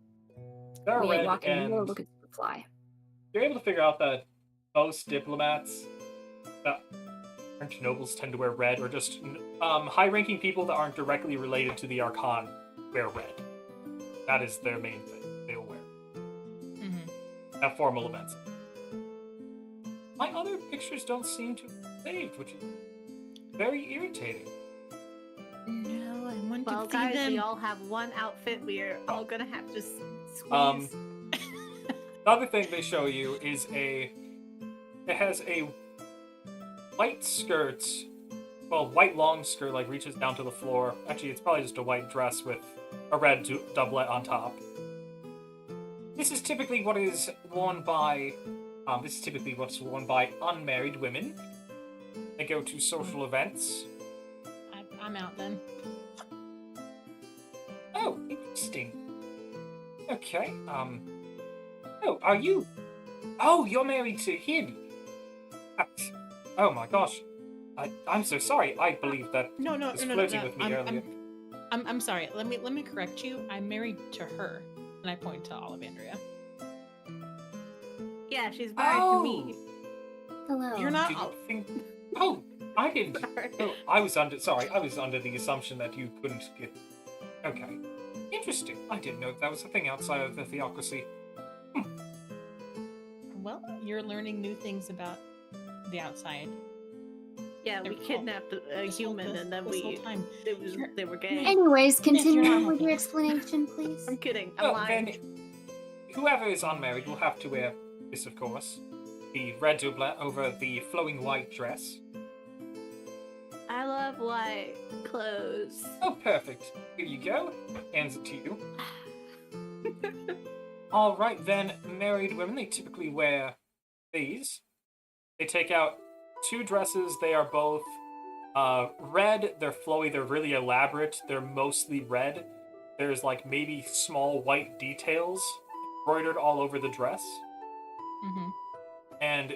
[SPEAKER 1] They're
[SPEAKER 4] We ain't
[SPEAKER 1] red,
[SPEAKER 4] walking the road
[SPEAKER 1] and
[SPEAKER 4] looking for a fly.
[SPEAKER 1] you're able to figure out that most diplomats that aren't nobles tend to wear red, or just high-ranking people that aren't directly related to the Archon wear red. That is their main thing they'll wear at formal events. My other pictures don't seem to be saved, which is very irritating.
[SPEAKER 2] No, I want
[SPEAKER 3] Well,
[SPEAKER 2] to see
[SPEAKER 3] guys,
[SPEAKER 2] them.
[SPEAKER 3] we all have one outfit. We're all gonna have to squeeze.
[SPEAKER 1] The other thing they show you is it has a white skirt, well, white long skirt, like reaches down to the floor. Actually, it's probably just a white dress with a red doublet on top. This is typically what is worn by, what's worn by unmarried women. They go to social events.
[SPEAKER 2] I'm out then.
[SPEAKER 1] Oh, interesting. Okay, oh, are you? Oh, you're married to him. Oh my gosh. I'm so sorry. I believe that
[SPEAKER 2] No,
[SPEAKER 1] was flirting with me earlier.
[SPEAKER 2] I'm sorry. Let me correct you. I'm married to her, and I point to Olivandria.
[SPEAKER 3] Yeah, she's married to me.
[SPEAKER 4] Hello.
[SPEAKER 2] You're not.
[SPEAKER 1] Do you think... Oh, I didn't.
[SPEAKER 3] Sorry.
[SPEAKER 1] Oh, I was under the assumption that you couldn't get... Okay. Interesting. I didn't know that was a thing outside of the theocracy.
[SPEAKER 2] Well, you're learning new things about the outside.
[SPEAKER 3] Yeah, we
[SPEAKER 2] They're-
[SPEAKER 3] kidnapped a
[SPEAKER 2] This whole-
[SPEAKER 3] human
[SPEAKER 2] this-
[SPEAKER 3] and then
[SPEAKER 2] this whole
[SPEAKER 3] we
[SPEAKER 2] time.
[SPEAKER 3] they were gay.
[SPEAKER 4] Anyways,
[SPEAKER 2] you're not
[SPEAKER 4] continue with
[SPEAKER 2] helping.
[SPEAKER 4] your explanation, please.
[SPEAKER 3] I'm kidding. I'm
[SPEAKER 1] Well,
[SPEAKER 3] lying.
[SPEAKER 1] then, whoever is unmarried will have to wear this, of course. The red doublet over the flowing white dress.
[SPEAKER 3] I love white clothes.
[SPEAKER 1] Oh, perfect. Here you go. Hands it to you. All right, then. Married women, they typically wear these. They take out two dresses. They are both red. They're flowy. They're really elaborate. They're mostly red. There's like maybe small white details embroidered all over the dress.
[SPEAKER 2] Mm-hmm.
[SPEAKER 1] And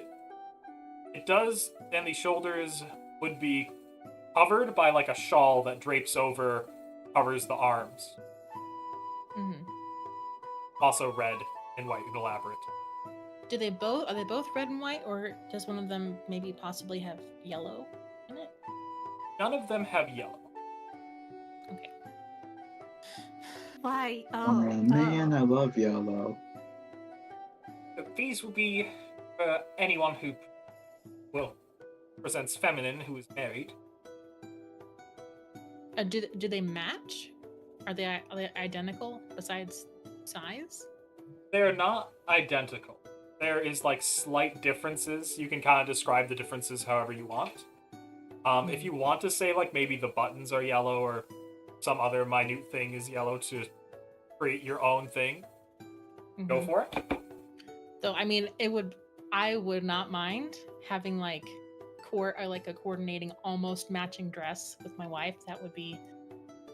[SPEAKER 1] it does, and the shoulders would be covered by like a shawl that drapes over, covers the arms.
[SPEAKER 2] Mm-hmm.
[SPEAKER 1] Also red and white and elaborate.
[SPEAKER 2] Are they both red and white, or does one of them maybe possibly have yellow in it?
[SPEAKER 1] None of them have yellow.
[SPEAKER 2] Okay.
[SPEAKER 3] Why?
[SPEAKER 5] Oh,
[SPEAKER 3] Oh,
[SPEAKER 5] man, I love yellow.
[SPEAKER 1] These will be for anyone who, well, presents feminine who is married.
[SPEAKER 2] Do they match? Are they identical besides size?
[SPEAKER 1] They're not identical. There is like slight differences. You can kind of describe the differences however you want. If you want to say like maybe the buttons are yellow or some other minute thing is yellow to create your own thing, go
[SPEAKER 2] Mhm.
[SPEAKER 1] for it.
[SPEAKER 2] Though I mean, I would not mind having like a coordinating, almost matching dress with my wife. That would be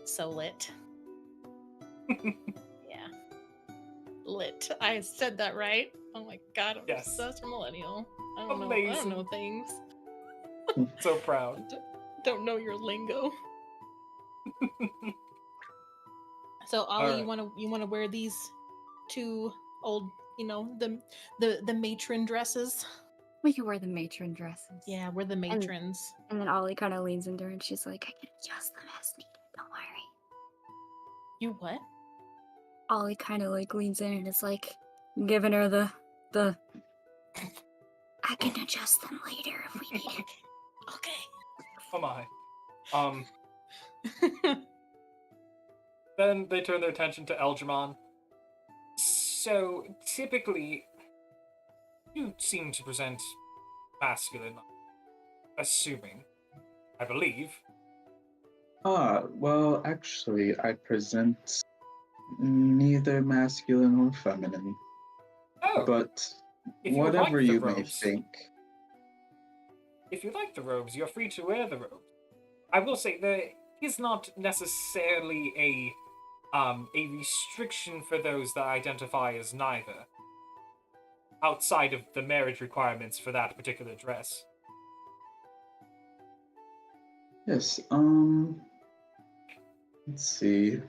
[SPEAKER 2] so lit. Yeah, lit. I said that right. Oh my god, I'm
[SPEAKER 1] Yes.
[SPEAKER 2] such a millennial. I don't
[SPEAKER 1] Amazing.
[SPEAKER 2] know things.
[SPEAKER 1] So proud.
[SPEAKER 2] Don't know your lingo. So Ollie,
[SPEAKER 1] Alright.
[SPEAKER 2] you wanna wear these two old, the matron dresses?
[SPEAKER 4] We can wear the matron dresses.
[SPEAKER 2] Yeah, we're the matrons.
[SPEAKER 4] And then Ollie kind of leans into her and she's like, I can adjust them as needed. Don't worry.
[SPEAKER 2] You what?
[SPEAKER 4] Ollie kind of like leans in and is like giving her the I can adjust them later if we need it.
[SPEAKER 2] Okay.
[SPEAKER 1] Oh my. Then they turn their attention to Elgemon. So, typically, you seem to present masculine, assuming, I believe.
[SPEAKER 5] Well, actually, I present neither masculine or feminine,
[SPEAKER 1] Oh,
[SPEAKER 5] but
[SPEAKER 1] if you
[SPEAKER 5] whatever
[SPEAKER 1] like the
[SPEAKER 5] you may
[SPEAKER 1] robes.
[SPEAKER 5] think.
[SPEAKER 1] If you like the robes, you're free to wear the robes. I will say there is not necessarily a restriction for those that identify as neither, outside of the marriage requirements for that particular dress.
[SPEAKER 5] Yes, let's see.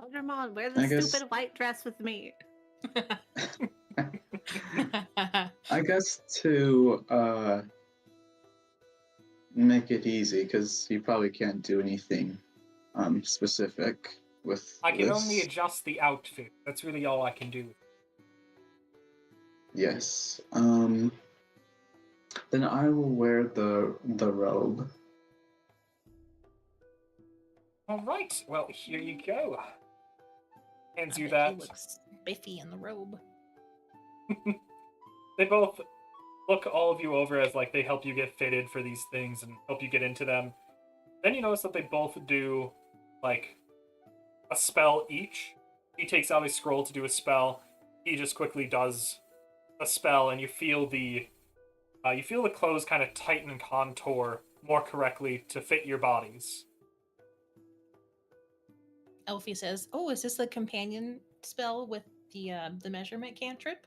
[SPEAKER 3] Alderman, wear
[SPEAKER 5] I
[SPEAKER 3] the
[SPEAKER 5] guess-
[SPEAKER 3] stupid white dress with me.
[SPEAKER 5] I guess to make it easy, because you probably can't do anything specific with
[SPEAKER 1] I can
[SPEAKER 5] this.
[SPEAKER 1] only adjust the outfit. That's really all I can do.
[SPEAKER 5] Yes. Then I will wear the robe.
[SPEAKER 1] All right. Well, here you go. Hands
[SPEAKER 2] I
[SPEAKER 1] you
[SPEAKER 2] bet he
[SPEAKER 1] that.
[SPEAKER 2] looks spiffy in the robe.
[SPEAKER 1] They both look all of you over as like they help you get fitted for these things and help you get into them. Then you notice that they both do like a spell each. He takes out a scroll to do a spell. He just quickly does a spell, and you feel the clothes kind of tighten and contour more correctly to fit your bodies.
[SPEAKER 2] Elfie says, "Oh, is this the companion spell with the measurement cantrip?"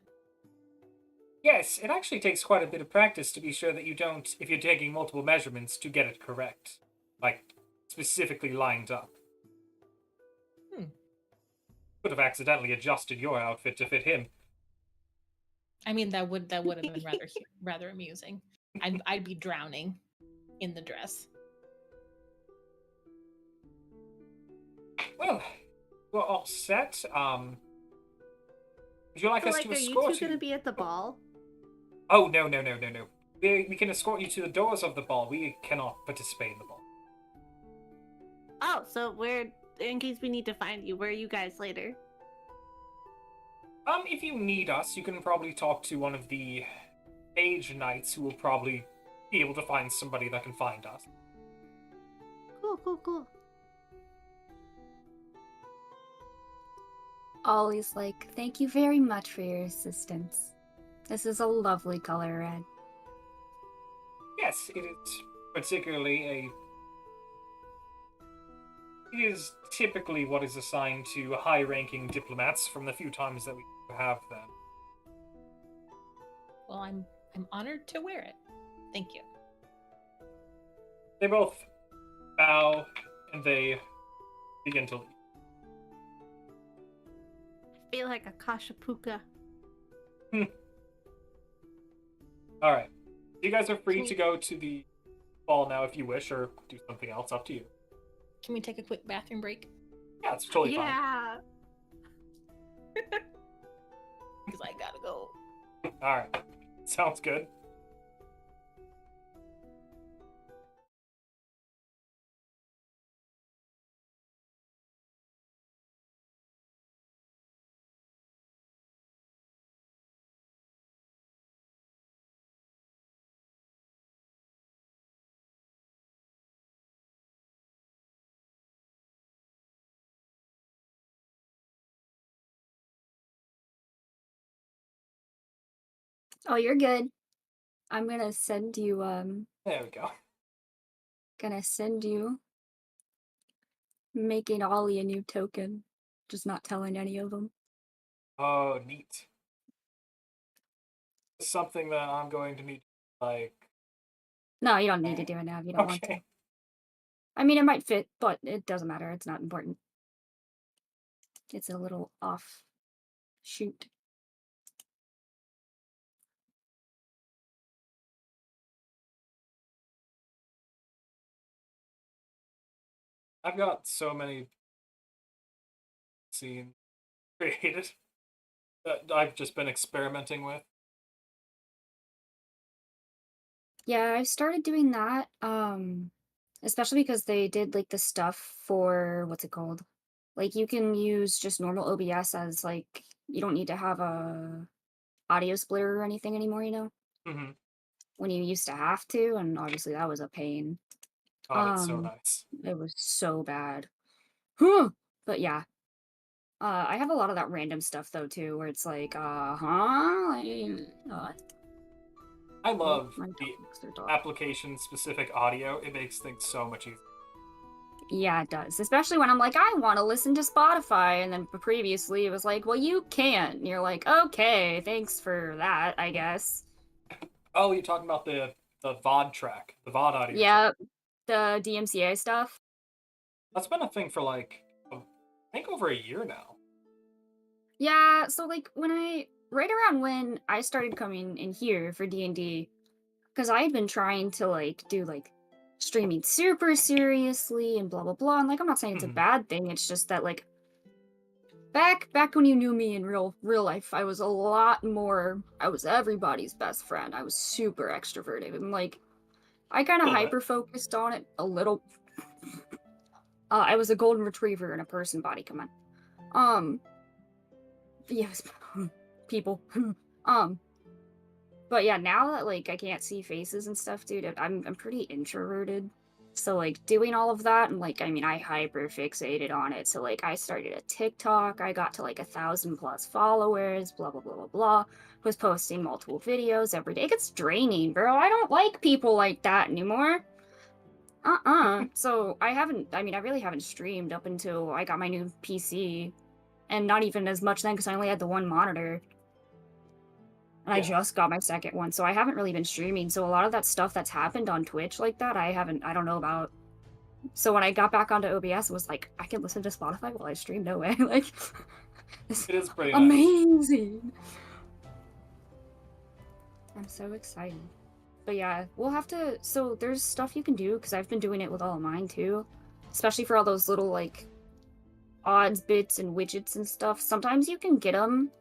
[SPEAKER 1] Yes, it actually takes quite a bit of practice to be sure that you don't, if you're taking multiple measurements, to get it correct. Like, specifically lined up. Could have accidentally adjusted your outfit to fit him.
[SPEAKER 2] I mean, that would have been rather amusing. I'd be drowning in the dress.
[SPEAKER 1] Well, we're all set. Would you like
[SPEAKER 3] So,
[SPEAKER 1] us
[SPEAKER 3] like,
[SPEAKER 1] to
[SPEAKER 3] are you
[SPEAKER 1] escort
[SPEAKER 3] two gonna be at the ball?
[SPEAKER 1] Oh, no. We can escort you to the doors of the ball. We cannot participate in the ball.
[SPEAKER 3] Oh, so we're in case we need to find you. Where are you guys later?
[SPEAKER 1] If you need us, you can probably talk to one of the mage knights who will probably be able to find somebody that can find us.
[SPEAKER 3] Cool, cool, cool.
[SPEAKER 4] Ollie's like, thank you very much for your assistance. This is a lovely color red.
[SPEAKER 1] Yes, it is particularly a. It is typically what is assigned to high-ranking diplomats from the few times that we have them.
[SPEAKER 2] Well, I'm honored to wear it. Thank you.
[SPEAKER 1] They both bow and they begin to leave.
[SPEAKER 3] I feel like a Kashapuka.
[SPEAKER 1] All right, you guys are free
[SPEAKER 2] Can
[SPEAKER 1] to
[SPEAKER 2] we-
[SPEAKER 1] go to the ball now if you wish, or do something else. Up to you.
[SPEAKER 2] Can we take a quick bathroom break?
[SPEAKER 1] Yeah, it's totally
[SPEAKER 3] Yeah.
[SPEAKER 2] Because I gotta go.
[SPEAKER 1] fine. All right, sounds good.
[SPEAKER 4] Oh, you're good. I'm gonna send you,
[SPEAKER 1] There we go.
[SPEAKER 4] making Ollie a new token. Just not telling any of them.
[SPEAKER 1] Oh, neat. Something that I'm going to need, like.
[SPEAKER 4] No, you don't need to do it now if you don't want to.
[SPEAKER 1] Okay.
[SPEAKER 4] I mean, it might fit, but it doesn't matter. It's not important. It's a little off shoot.
[SPEAKER 1] I've got so many scenes created that I've just been experimenting with.
[SPEAKER 4] Yeah, I've started doing that. Especially because they did like the stuff for what's it called? Like you can use just normal OBS as like you don't need to have a audio splitter or anything anymore, you know?
[SPEAKER 1] Mm-hmm.
[SPEAKER 4] When you used to have to, and obviously that was a pain.
[SPEAKER 1] God, it's so nice.
[SPEAKER 4] It was so bad. Huh. But yeah. I have a lot of that random stuff though too, where it's like,
[SPEAKER 1] I love
[SPEAKER 4] my
[SPEAKER 1] the
[SPEAKER 4] dogs are dog.
[SPEAKER 1] application-specific audio. It makes things so much easier.
[SPEAKER 4] Yeah, it does. Especially when I'm like, I want to listen to Spotify, and then previously it was like, well, you can't. And you're like, okay, thanks for that, I guess.
[SPEAKER 1] Oh, you're talking about the VOD track, the VOD audio track.
[SPEAKER 4] Yeah, the DMCA stuff.
[SPEAKER 1] That's been a thing for like, I think over a year now.
[SPEAKER 4] Yeah, so like right around when I started coming in here for D&D, because I had been trying to like do like streaming super seriously and blah blah blah, and like I'm not saying it's a
[SPEAKER 1] Mhm.
[SPEAKER 4] bad thing, it's just that like back when you knew me in real life, I was everybody's best friend. I was super extroverted and like I kind of
[SPEAKER 1] Little bit.
[SPEAKER 4] hyper focused on it a little. I was a golden retriever in a person body, come on. Yes, people. But yeah, now that like I can't see faces and stuff, dude, I'm pretty introverted. So like doing all of that and like I mean I hyper fixated on it. So like I started a TikTok, I got to like 1,000+ followers, blah blah blah blah blah. Was posting multiple videos every day. It gets draining, bro. I don't like people like that anymore. So I really haven't streamed up until I got my new PC. And not even as much then because I only had the one monitor. And I just got my second one, so I haven't really been streaming. So a lot of that stuff that's happened on Twitch like that, I don't know about. So when I got back onto OBS, it was like, I can listen to Spotify while I stream. No way. Like,
[SPEAKER 1] It is pretty nice.
[SPEAKER 4] amazing. I'm so excited. But yeah, we'll have to, so there's stuff you can do, because I've been doing it with all of mine too. Especially for all those little, like, odds, bits, and widgets and stuff. Sometimes you can get them.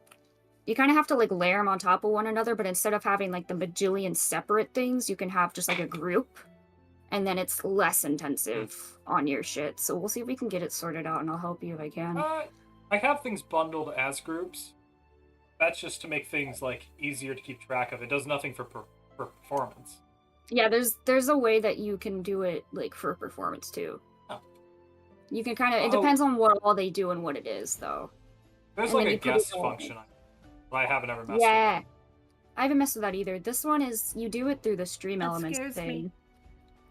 [SPEAKER 4] You kind of have to like layer them on top of one another, but instead of having like the bajillion separate things, you can have just like a group, and then it's less intensive on your shit. So we'll see if we can get it sorted out, and I'll help you if I can.
[SPEAKER 1] I have things bundled as groups. that's just to make things like easier to keep track of. It does nothing for performance.
[SPEAKER 4] Yeah, there's a way that you can do it like for performance too.
[SPEAKER 1] Oh.
[SPEAKER 4] You can kind of it
[SPEAKER 1] Oh.
[SPEAKER 4] depends on what all they do and what it is though.
[SPEAKER 1] There's
[SPEAKER 4] And
[SPEAKER 1] like
[SPEAKER 4] then
[SPEAKER 1] a
[SPEAKER 4] you put it
[SPEAKER 1] guest
[SPEAKER 4] all-
[SPEAKER 1] function, but I haven't ever messed
[SPEAKER 4] Yeah.
[SPEAKER 1] with it.
[SPEAKER 4] I haven't messed with that either. This one is you do it through the stream
[SPEAKER 3] That
[SPEAKER 4] elements
[SPEAKER 3] scares
[SPEAKER 4] thing.
[SPEAKER 3] me.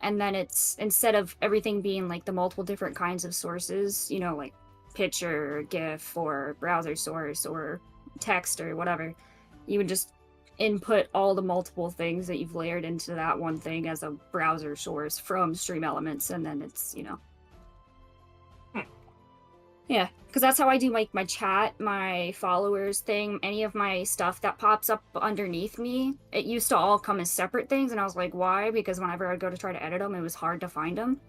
[SPEAKER 4] And then it's instead of everything being like the multiple different kinds of sources, you know, like picture, or GIF, or browser source, or text, or whatever, you would just input all the multiple things that you've layered into that one thing as a browser source from stream elements, and then it's, you know. Yeah, because that's how I do my chat, my followers thing, any of my stuff that pops up underneath me. It used to all come as separate things, and I was like, why? Because whenever I'd go to try to edit them, it was hard to find them.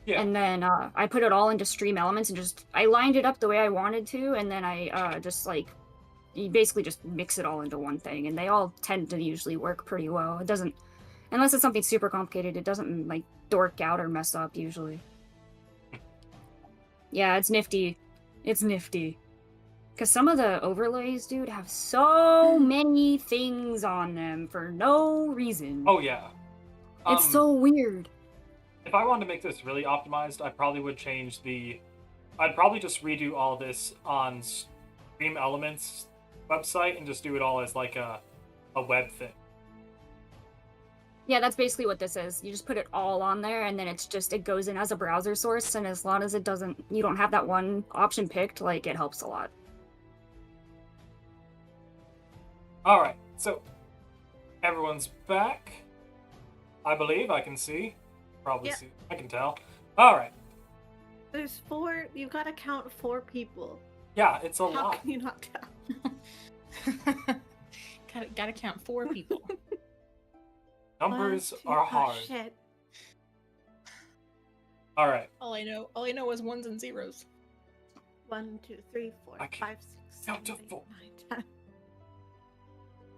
[SPEAKER 1] Yeah.
[SPEAKER 4] And then I put it all into stream elements and just I lined it up the way I wanted to, and then I just like you basically just mix it all into one thing, and they all tend to usually work pretty well. It doesn't, unless it's something super complicated, it doesn't like dork out or mess up usually. Yeah, it's nifty. It's nifty. Because some of the overlays, dude, have so many things on them for no reason.
[SPEAKER 1] Oh yeah.
[SPEAKER 4] It's so weird.
[SPEAKER 1] If I wanted to make this really optimized, I probably would change I'd probably just redo all this on Stream Elements website and just do it all as like a web thing.
[SPEAKER 4] Yeah, that's basically what this is. You just put it all on there, and then it goes in as a browser source, and as long as you don't have that one option picked, like, it helps a lot.
[SPEAKER 1] Alright, so everyone's back. I believe I can see. Probably
[SPEAKER 3] Yep.
[SPEAKER 1] see. I can tell. Alright.
[SPEAKER 3] There's 4. You've got to count 4 people.
[SPEAKER 1] Yeah, it's a
[SPEAKER 3] How
[SPEAKER 1] lot.
[SPEAKER 3] can you not count?
[SPEAKER 2] Gotta count 4 people.
[SPEAKER 1] Numbers
[SPEAKER 3] 1, 2,
[SPEAKER 1] are
[SPEAKER 3] oh,
[SPEAKER 1] hard.
[SPEAKER 3] shit.
[SPEAKER 1] Alright.
[SPEAKER 2] all I know is ones and zeros.
[SPEAKER 3] 1, 2, 3, 4,
[SPEAKER 1] I can
[SPEAKER 3] 5, 6,
[SPEAKER 1] count
[SPEAKER 3] 7,
[SPEAKER 1] to
[SPEAKER 3] 8,
[SPEAKER 1] 4.
[SPEAKER 3] 9, 10.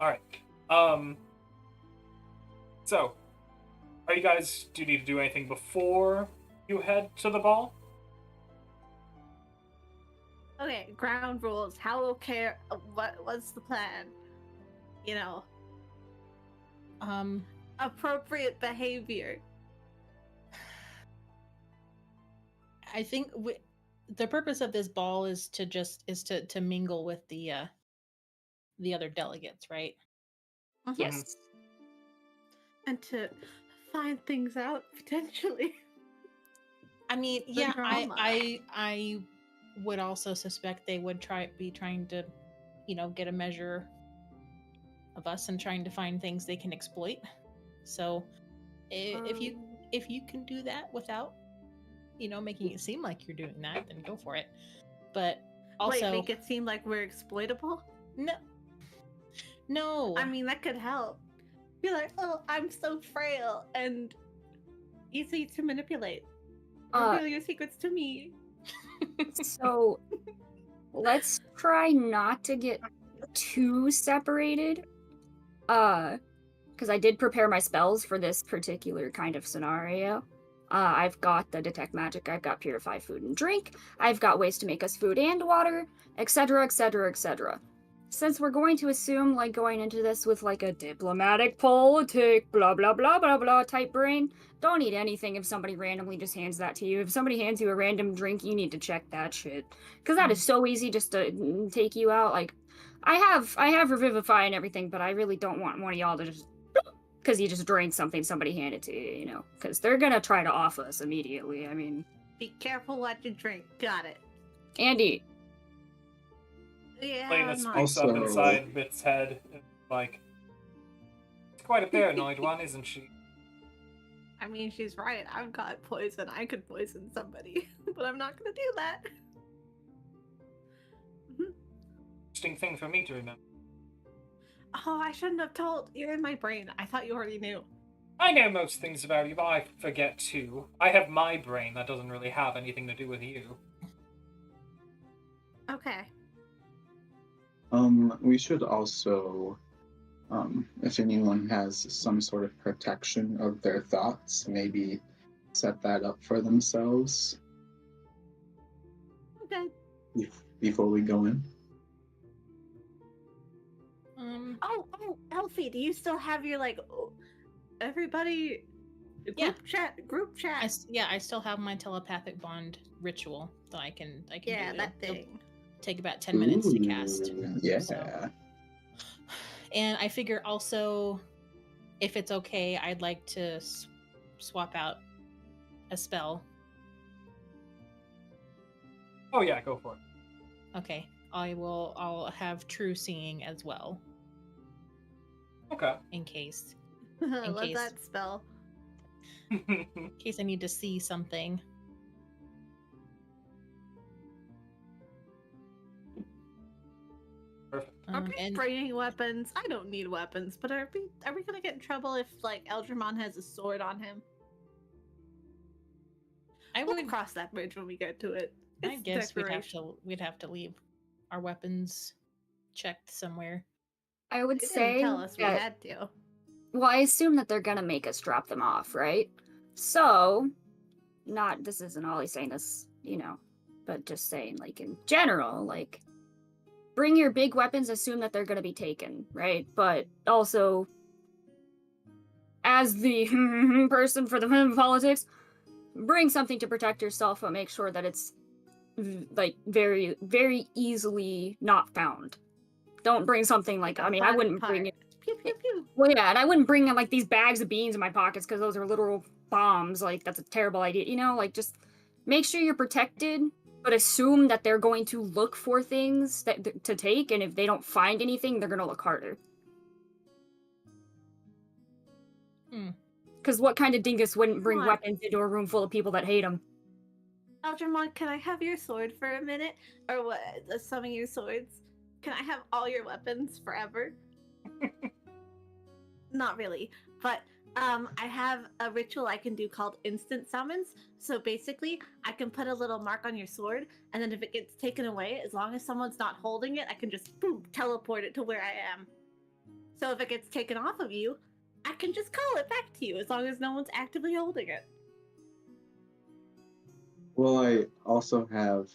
[SPEAKER 1] Alright. So, do you need to do anything before you head to the ball?
[SPEAKER 3] Okay, ground rules. How okay? What's the plan? You know, appropriate behavior.
[SPEAKER 2] I think the purpose of this ball is to mingle with the other delegates, right?
[SPEAKER 4] Yes.
[SPEAKER 3] And to find things out potentially.
[SPEAKER 2] I mean,
[SPEAKER 3] The
[SPEAKER 2] yeah,
[SPEAKER 3] drama.
[SPEAKER 2] I would also suspect they would be trying to, get a measure of us and trying to find things they can exploit. So, if you can do that without, making it seem like you're doing that, then go for it. But also,
[SPEAKER 3] Wait, make it seem like we're exploitable?
[SPEAKER 2] No.
[SPEAKER 3] I mean, that could help. Be like, oh, I'm so frail and easy to manipulate. Reveal your secrets to me.
[SPEAKER 4] So, let's try not to get too separated. Because I did prepare my spells for this particular kind of scenario. I've got the detect magic, I've got purify food and drink, I've got ways to make us food and water, etc., etc., etc. Since we're going to assume, like, going into this with, like, a diplomatic, politic, blah, blah, blah, blah, blah type brain, don't eat anything if somebody randomly just hands that to you. If somebody hands you a random drink, you need to check that shit. Because that is so easy just to take you out. Like, I have Revivify and everything, but I really don't want one of y'all to just... Because you just drank something somebody handed to you, Because they're gonna try to off us immediately, I mean...
[SPEAKER 3] Be careful what you drink. Got it.
[SPEAKER 4] Andy.
[SPEAKER 3] Yeah,
[SPEAKER 1] Lena
[SPEAKER 3] nice.
[SPEAKER 1] speaks up inside Bit's head, like, it's quite a paranoid one, isn't she?
[SPEAKER 3] I mean, she's right. I've got poison. I could poison somebody, but I'm not gonna do that.
[SPEAKER 1] Interesting thing for me to remember.
[SPEAKER 3] Oh, I shouldn't have told. You're in my brain. I thought you already knew.
[SPEAKER 1] I know most things about you, but I forget too. I have my brain that doesn't really have anything to do with you.
[SPEAKER 3] Okay.
[SPEAKER 5] We should also, if anyone has some sort of protection of their thoughts, maybe set that up for themselves
[SPEAKER 3] Okay.
[SPEAKER 5] before we go in.
[SPEAKER 3] Oh, Elfie, do you still have your like everybody
[SPEAKER 2] Yeah.
[SPEAKER 3] group chat?
[SPEAKER 2] I still have my telepathic bond ritual that I can
[SPEAKER 3] Yeah,
[SPEAKER 2] do.
[SPEAKER 3] that
[SPEAKER 2] It'll
[SPEAKER 3] thing.
[SPEAKER 2] take about 10 minutes to cast.
[SPEAKER 5] Ooh, yeah.
[SPEAKER 2] So. And I figure also, if it's okay, I'd like to swap out a spell.
[SPEAKER 1] Oh yeah, go for it.
[SPEAKER 2] Okay, I'll have true seeing as well,
[SPEAKER 1] Okay.
[SPEAKER 2] in case
[SPEAKER 3] I love
[SPEAKER 2] case.
[SPEAKER 3] that spell.
[SPEAKER 2] in case I need to see something.
[SPEAKER 1] Perfect.
[SPEAKER 3] Are we
[SPEAKER 2] And
[SPEAKER 3] bringing weapons? I don't need weapons, but are we gonna get in trouble if like Eldramon has a sword on him? We'll
[SPEAKER 2] would
[SPEAKER 3] cross that bridge when we get to it.
[SPEAKER 2] I
[SPEAKER 3] It's
[SPEAKER 2] guess
[SPEAKER 3] decoration.
[SPEAKER 2] we'd have to leave our weapons checked somewhere.
[SPEAKER 4] I would
[SPEAKER 3] They didn't
[SPEAKER 4] say
[SPEAKER 3] tell us we
[SPEAKER 4] that,
[SPEAKER 3] had to.
[SPEAKER 4] well, I assume that they're gonna make us drop them off, right? So, this isn't Ollie saying this, but just saying, like, in general, like, bring your big weapons, assume that they're gonna be taken, right? But also, as the person for the politics, bring something to protect yourself, but make sure that it's, like, very, very easily not found. Don't bring something like, I mean, I wouldn't bring it.
[SPEAKER 3] Pew pew pew.
[SPEAKER 4] Well, yeah, and I wouldn't bring like these bags of beans in my pockets because those are literal bombs. Like, that's a terrible idea. Like, just make sure you're protected, but assume that they're going to look for things to take, and if they don't find anything, they're going to look harder. Because what kind of dingus wouldn't bring weapons into a room full of people that hate them?
[SPEAKER 3] Eldramon, can I have your sword for a minute? Or what? Some of your swords? Can I have all your weapons forever? Not really, but I have a ritual I can do called instant summons. So basically, I can put a little mark on your sword, and then if it gets taken away, as long as someone's not holding it, I can just boom, teleport it to where I am. So if it gets taken off of you, I can just call it back to you as long as no one's actively holding it.
[SPEAKER 5] Well, I also have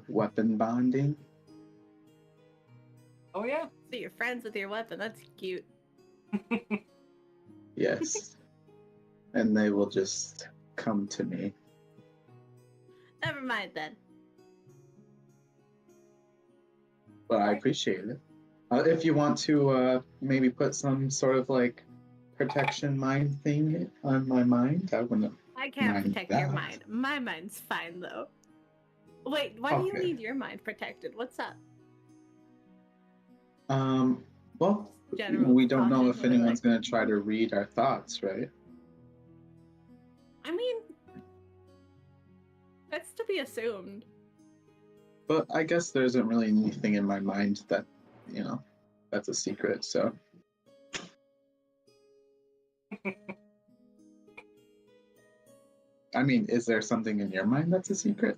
[SPEAKER 5] weapon bonding.
[SPEAKER 1] Oh yeah.
[SPEAKER 3] So you're friends with your weapon. That's cute.
[SPEAKER 5] Yes. And they will just come to me.
[SPEAKER 3] Never mind then.
[SPEAKER 5] But I appreciate it. If you want to maybe put some sort of like protection mind thing on my mind, I wouldn't.
[SPEAKER 3] I can't
[SPEAKER 5] mind
[SPEAKER 3] protect
[SPEAKER 5] that.
[SPEAKER 3] your mind. My mind's fine though. Wait, why do you
[SPEAKER 5] Okay.
[SPEAKER 3] need your mind protected? What's up?
[SPEAKER 5] Well,
[SPEAKER 3] General
[SPEAKER 5] we don't know
[SPEAKER 3] precaution,
[SPEAKER 5] if
[SPEAKER 3] but,
[SPEAKER 5] anyone's
[SPEAKER 3] like,
[SPEAKER 5] going to try to read our thoughts, right?
[SPEAKER 3] I mean, that's to be assumed.
[SPEAKER 5] But I guess there isn't really anything in my mind that, that's a secret, so. I mean, is there something in your mind that's a secret?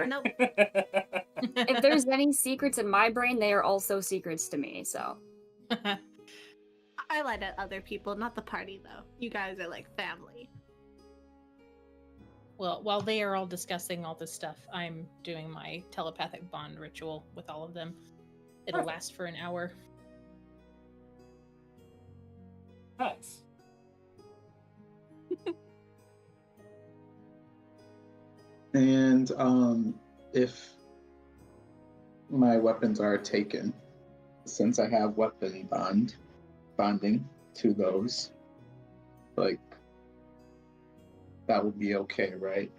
[SPEAKER 3] Nope.
[SPEAKER 4] If there's any secrets in my brain, they are also secrets to me, so.
[SPEAKER 3] I lied at other people, not the party though. You guys are like family.
[SPEAKER 2] Well, while they are all discussing all this stuff, I'm doing my telepathic bond ritual with all of them. It'll last for an hour.
[SPEAKER 1] Nice.
[SPEAKER 5] And if my weapons are taken, since I have weapon bonding to those, like, that would be okay, right?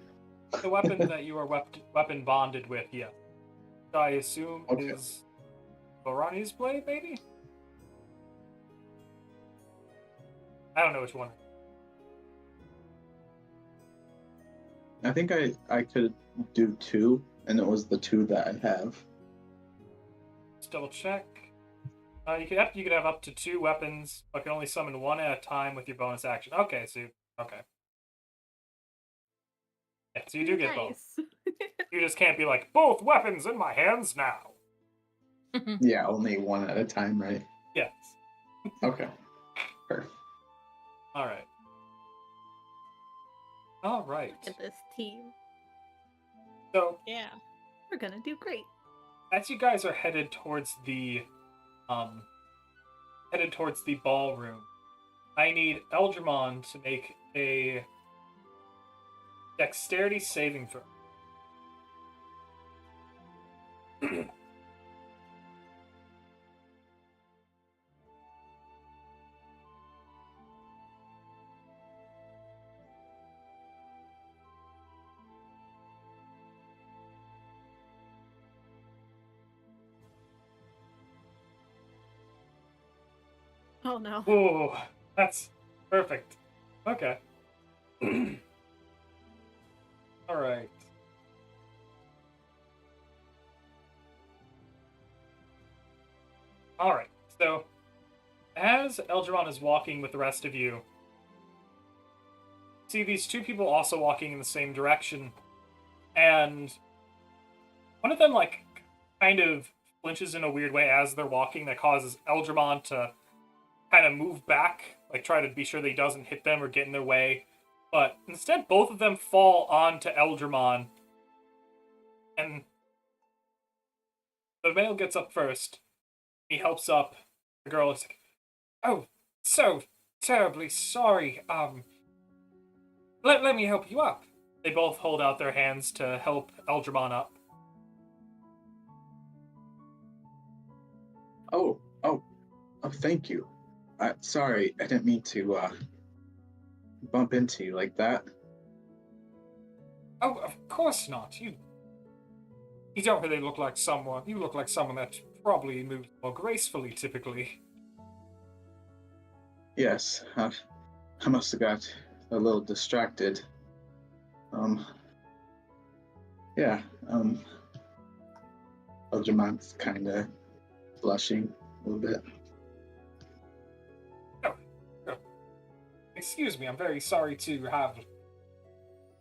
[SPEAKER 1] The weapon that you are weapon bonded with, yeah. I assume is Varani's blade, maybe? I don't know which one.
[SPEAKER 5] I think I could do 2, and it was the 2 that I have.
[SPEAKER 1] Let's double check. You could have up to 2 weapons, but can only summon 1 at a time with your bonus action. Okay, so okay. Yeah, so you do get both. You just can't be like, both weapons in my hands now.
[SPEAKER 5] Yeah, only 1 at a time, right?
[SPEAKER 1] Yes.
[SPEAKER 5] Okay. Perfect.
[SPEAKER 1] All right. All right.
[SPEAKER 3] Look at this team.
[SPEAKER 1] So
[SPEAKER 2] Yeah.
[SPEAKER 3] We're gonna do great.
[SPEAKER 1] as you guys are headed towards the ballroom, I need Eldramon to make a dexterity saving throw.
[SPEAKER 3] Oh no.
[SPEAKER 1] Oh, that's perfect. Okay. All right. All right. So, as Eldramon is walking with the rest of you, see these two people also walking in the same direction, and one of them like kind of flinches in a weird way as they're walking that causes Eldramon to kind of move back, like try to be sure that he doesn't hit them or get in their way. But instead, both of them fall onto Eldramon, and the male gets up first. He helps up the girl. He's like, "Oh, so terribly sorry. Let me help you up." They both hold out their hands to help Eldramon up.
[SPEAKER 5] Oh, oh, oh, thank you. Sorry, I didn't mean to bump into you like that.
[SPEAKER 1] Oh, of course not. You don't really look like someone. You look like someone that probably moves more gracefully, typically.
[SPEAKER 5] Yes, I must have got a little distracted. Yeah, Eldramon's kind of blushing a little bit.
[SPEAKER 1] Oh, oh, excuse me. I'm very sorry to have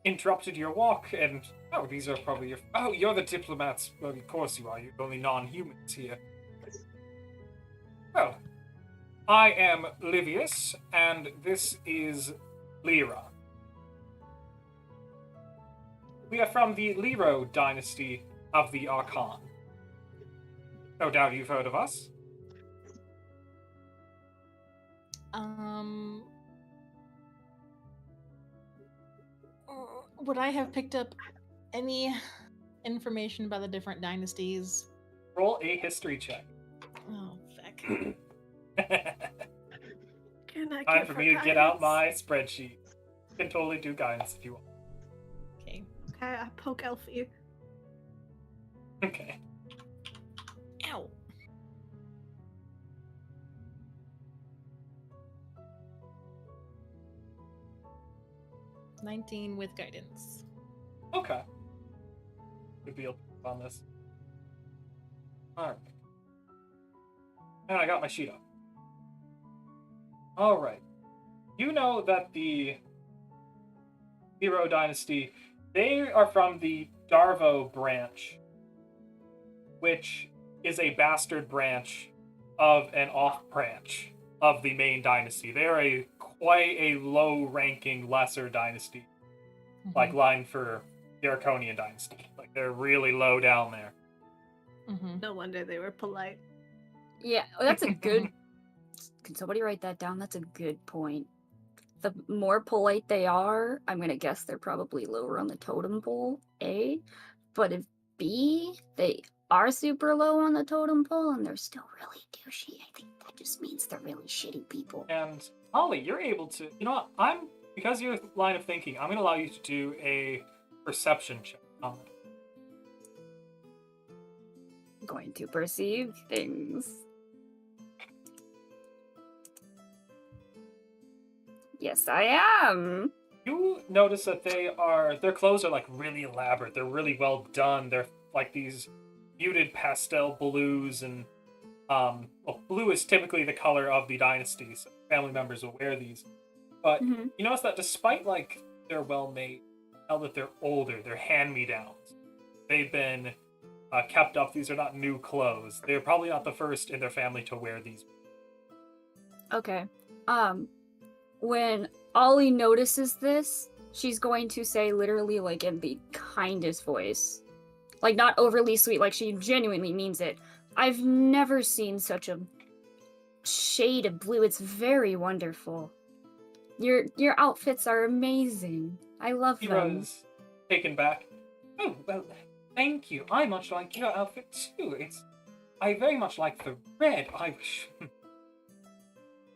[SPEAKER 1] interrupted your walk. And oh, these are probably your. Oh, you're the diplomats. Well, of course you are. You're the only non-humans here. Well, I am Livius, and this is Lyra. We are from the Lero dynasty of the Archon. No doubt you've heard of us.
[SPEAKER 2] Would I have picked up any information about the different dynasties?
[SPEAKER 1] Roll a history check.
[SPEAKER 2] Oh, feck.
[SPEAKER 3] Can I
[SPEAKER 1] Time
[SPEAKER 3] get
[SPEAKER 1] for
[SPEAKER 3] her
[SPEAKER 1] me to get out
[SPEAKER 3] guidance?
[SPEAKER 1] my spreadsheet. You can totally do guidance if you want.
[SPEAKER 2] Okay.
[SPEAKER 3] Okay, I poke Elfie.
[SPEAKER 1] Okay.
[SPEAKER 2] Ow. $19 with guidance.
[SPEAKER 1] Okay. Good be able to on this. Alright. And I got my sheet up. Alright. You know that the Hero Dynasty, they are from the Darvo branch, which is a bastard branch of an off branch of the main dynasty. They're a quite a low-ranking lesser dynasty, like line for the Arconian dynasty. Like they're really low down there.
[SPEAKER 3] No wonder they were polite.
[SPEAKER 4] Yeah, that's a good. Can somebody write that down? That's a good point. The more polite they are, I'm gonna guess they're probably lower on the totem pole, A. But if B, they are super low on the totem pole and they're still really douchey, I think that just means they're really shitty people.
[SPEAKER 1] And Holly, you're able to. You know what? Because of your line of thinking, I'm going to allow you to do a perception check on them.
[SPEAKER 4] Going to perceive things. Yes, I am.
[SPEAKER 1] You notice that their clothes are like really elaborate. They're really well done. They're like these muted pastel blues, and well, blue is typically the color of the dynasty, so family members will wear these. But you notice that despite like they're well made, now that they're older, they're hand-me-downs. They've been kept up. These are not new clothes. They're probably not the first in their family to wear these.
[SPEAKER 4] Okay. When Ollie notices this, she's going to say literally like in the kindest voice, Like, not overly sweet, like she genuinely means it. I've never seen such a shade of blue. It's very wonderful. Your outfits are amazing. I love
[SPEAKER 1] He
[SPEAKER 4] them.
[SPEAKER 1] was taken back. Oh, well, thank you. I much like your outfit too. I very much like the red. I wish.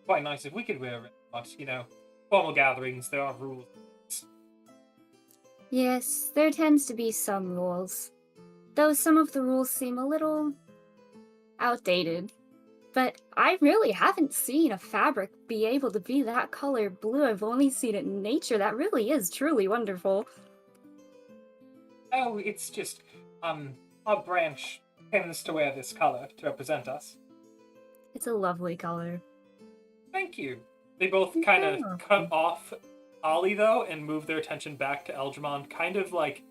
[SPEAKER 1] Quite nice if we could wear red, but, formal gatherings, there are rules.
[SPEAKER 4] Yes, there tends to be some rules. Though some of the rules seem a little outdated. But I really haven't seen a fabric be able to be that color blue. I've only seen it in nature. That really is truly wonderful.
[SPEAKER 1] Oh, it's just, our branch tends to wear this color to represent us.
[SPEAKER 4] It's a lovely color.
[SPEAKER 1] Thank you. They both kind of cut off Ollie, though, and move their attention back to Eldramon, kind of like,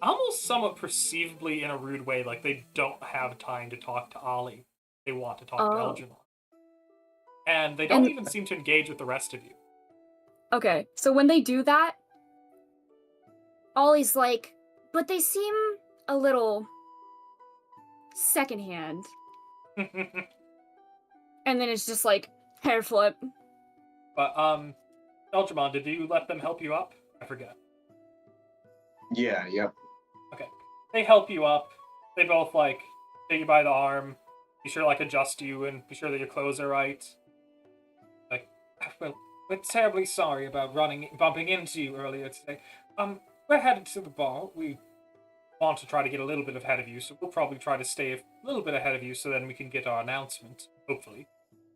[SPEAKER 1] almost somewhat perceivably in a rude way, like they don't have time to talk to Ollie. They want to talk to Eldramon. And they don't even seem to engage with the rest of you.
[SPEAKER 4] Okay, so when they do that, Ollie's like, but they seem a little secondhand. And then it's just like, hair flip.
[SPEAKER 1] But, Eldramon, did you let them help you up? I forget.
[SPEAKER 5] Yeah, yep.
[SPEAKER 1] Okay. They help you up. They both, like, take you by the arm, be sure to, like, adjust you and be sure that your clothes are right. Like, well, we're terribly sorry about bumping into you earlier today. We're headed to the ball. We want to try to get a little bit ahead of you, so we'll probably try to stay a little bit ahead of you so then we can get our announcement, hopefully.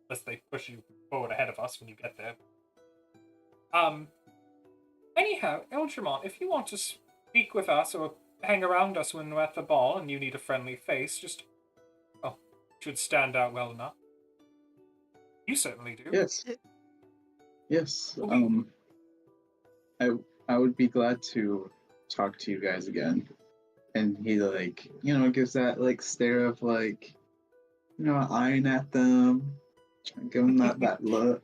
[SPEAKER 1] Unless they push you forward ahead of us when you get there. Anyhow, Eldramon, if you want to speak with us or hang around us when we're at the ball and you need a friendly face, just, should stand out well enough. You certainly do.
[SPEAKER 5] Yes. Yes.
[SPEAKER 1] Okay.
[SPEAKER 5] I would be glad to talk to you guys again. And he gives that stare of eyeing at them, trying to give them that look.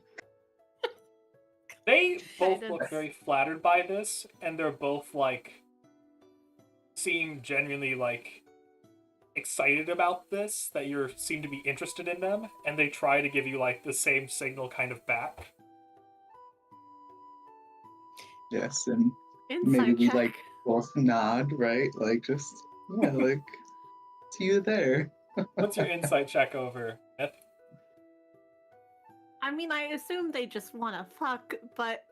[SPEAKER 1] They both
[SPEAKER 3] Guidance.
[SPEAKER 1] look very flattered by this, and they're both seem genuinely excited about this, that you seem to be interested in them, and they try to give you the same signal kind of back.
[SPEAKER 5] Yes, and
[SPEAKER 3] Insight
[SPEAKER 5] maybe we
[SPEAKER 3] check.
[SPEAKER 5] both nod, right? See you there.
[SPEAKER 1] What's your insight check over, Myth?
[SPEAKER 3] I mean, I assume they just want to fuck, but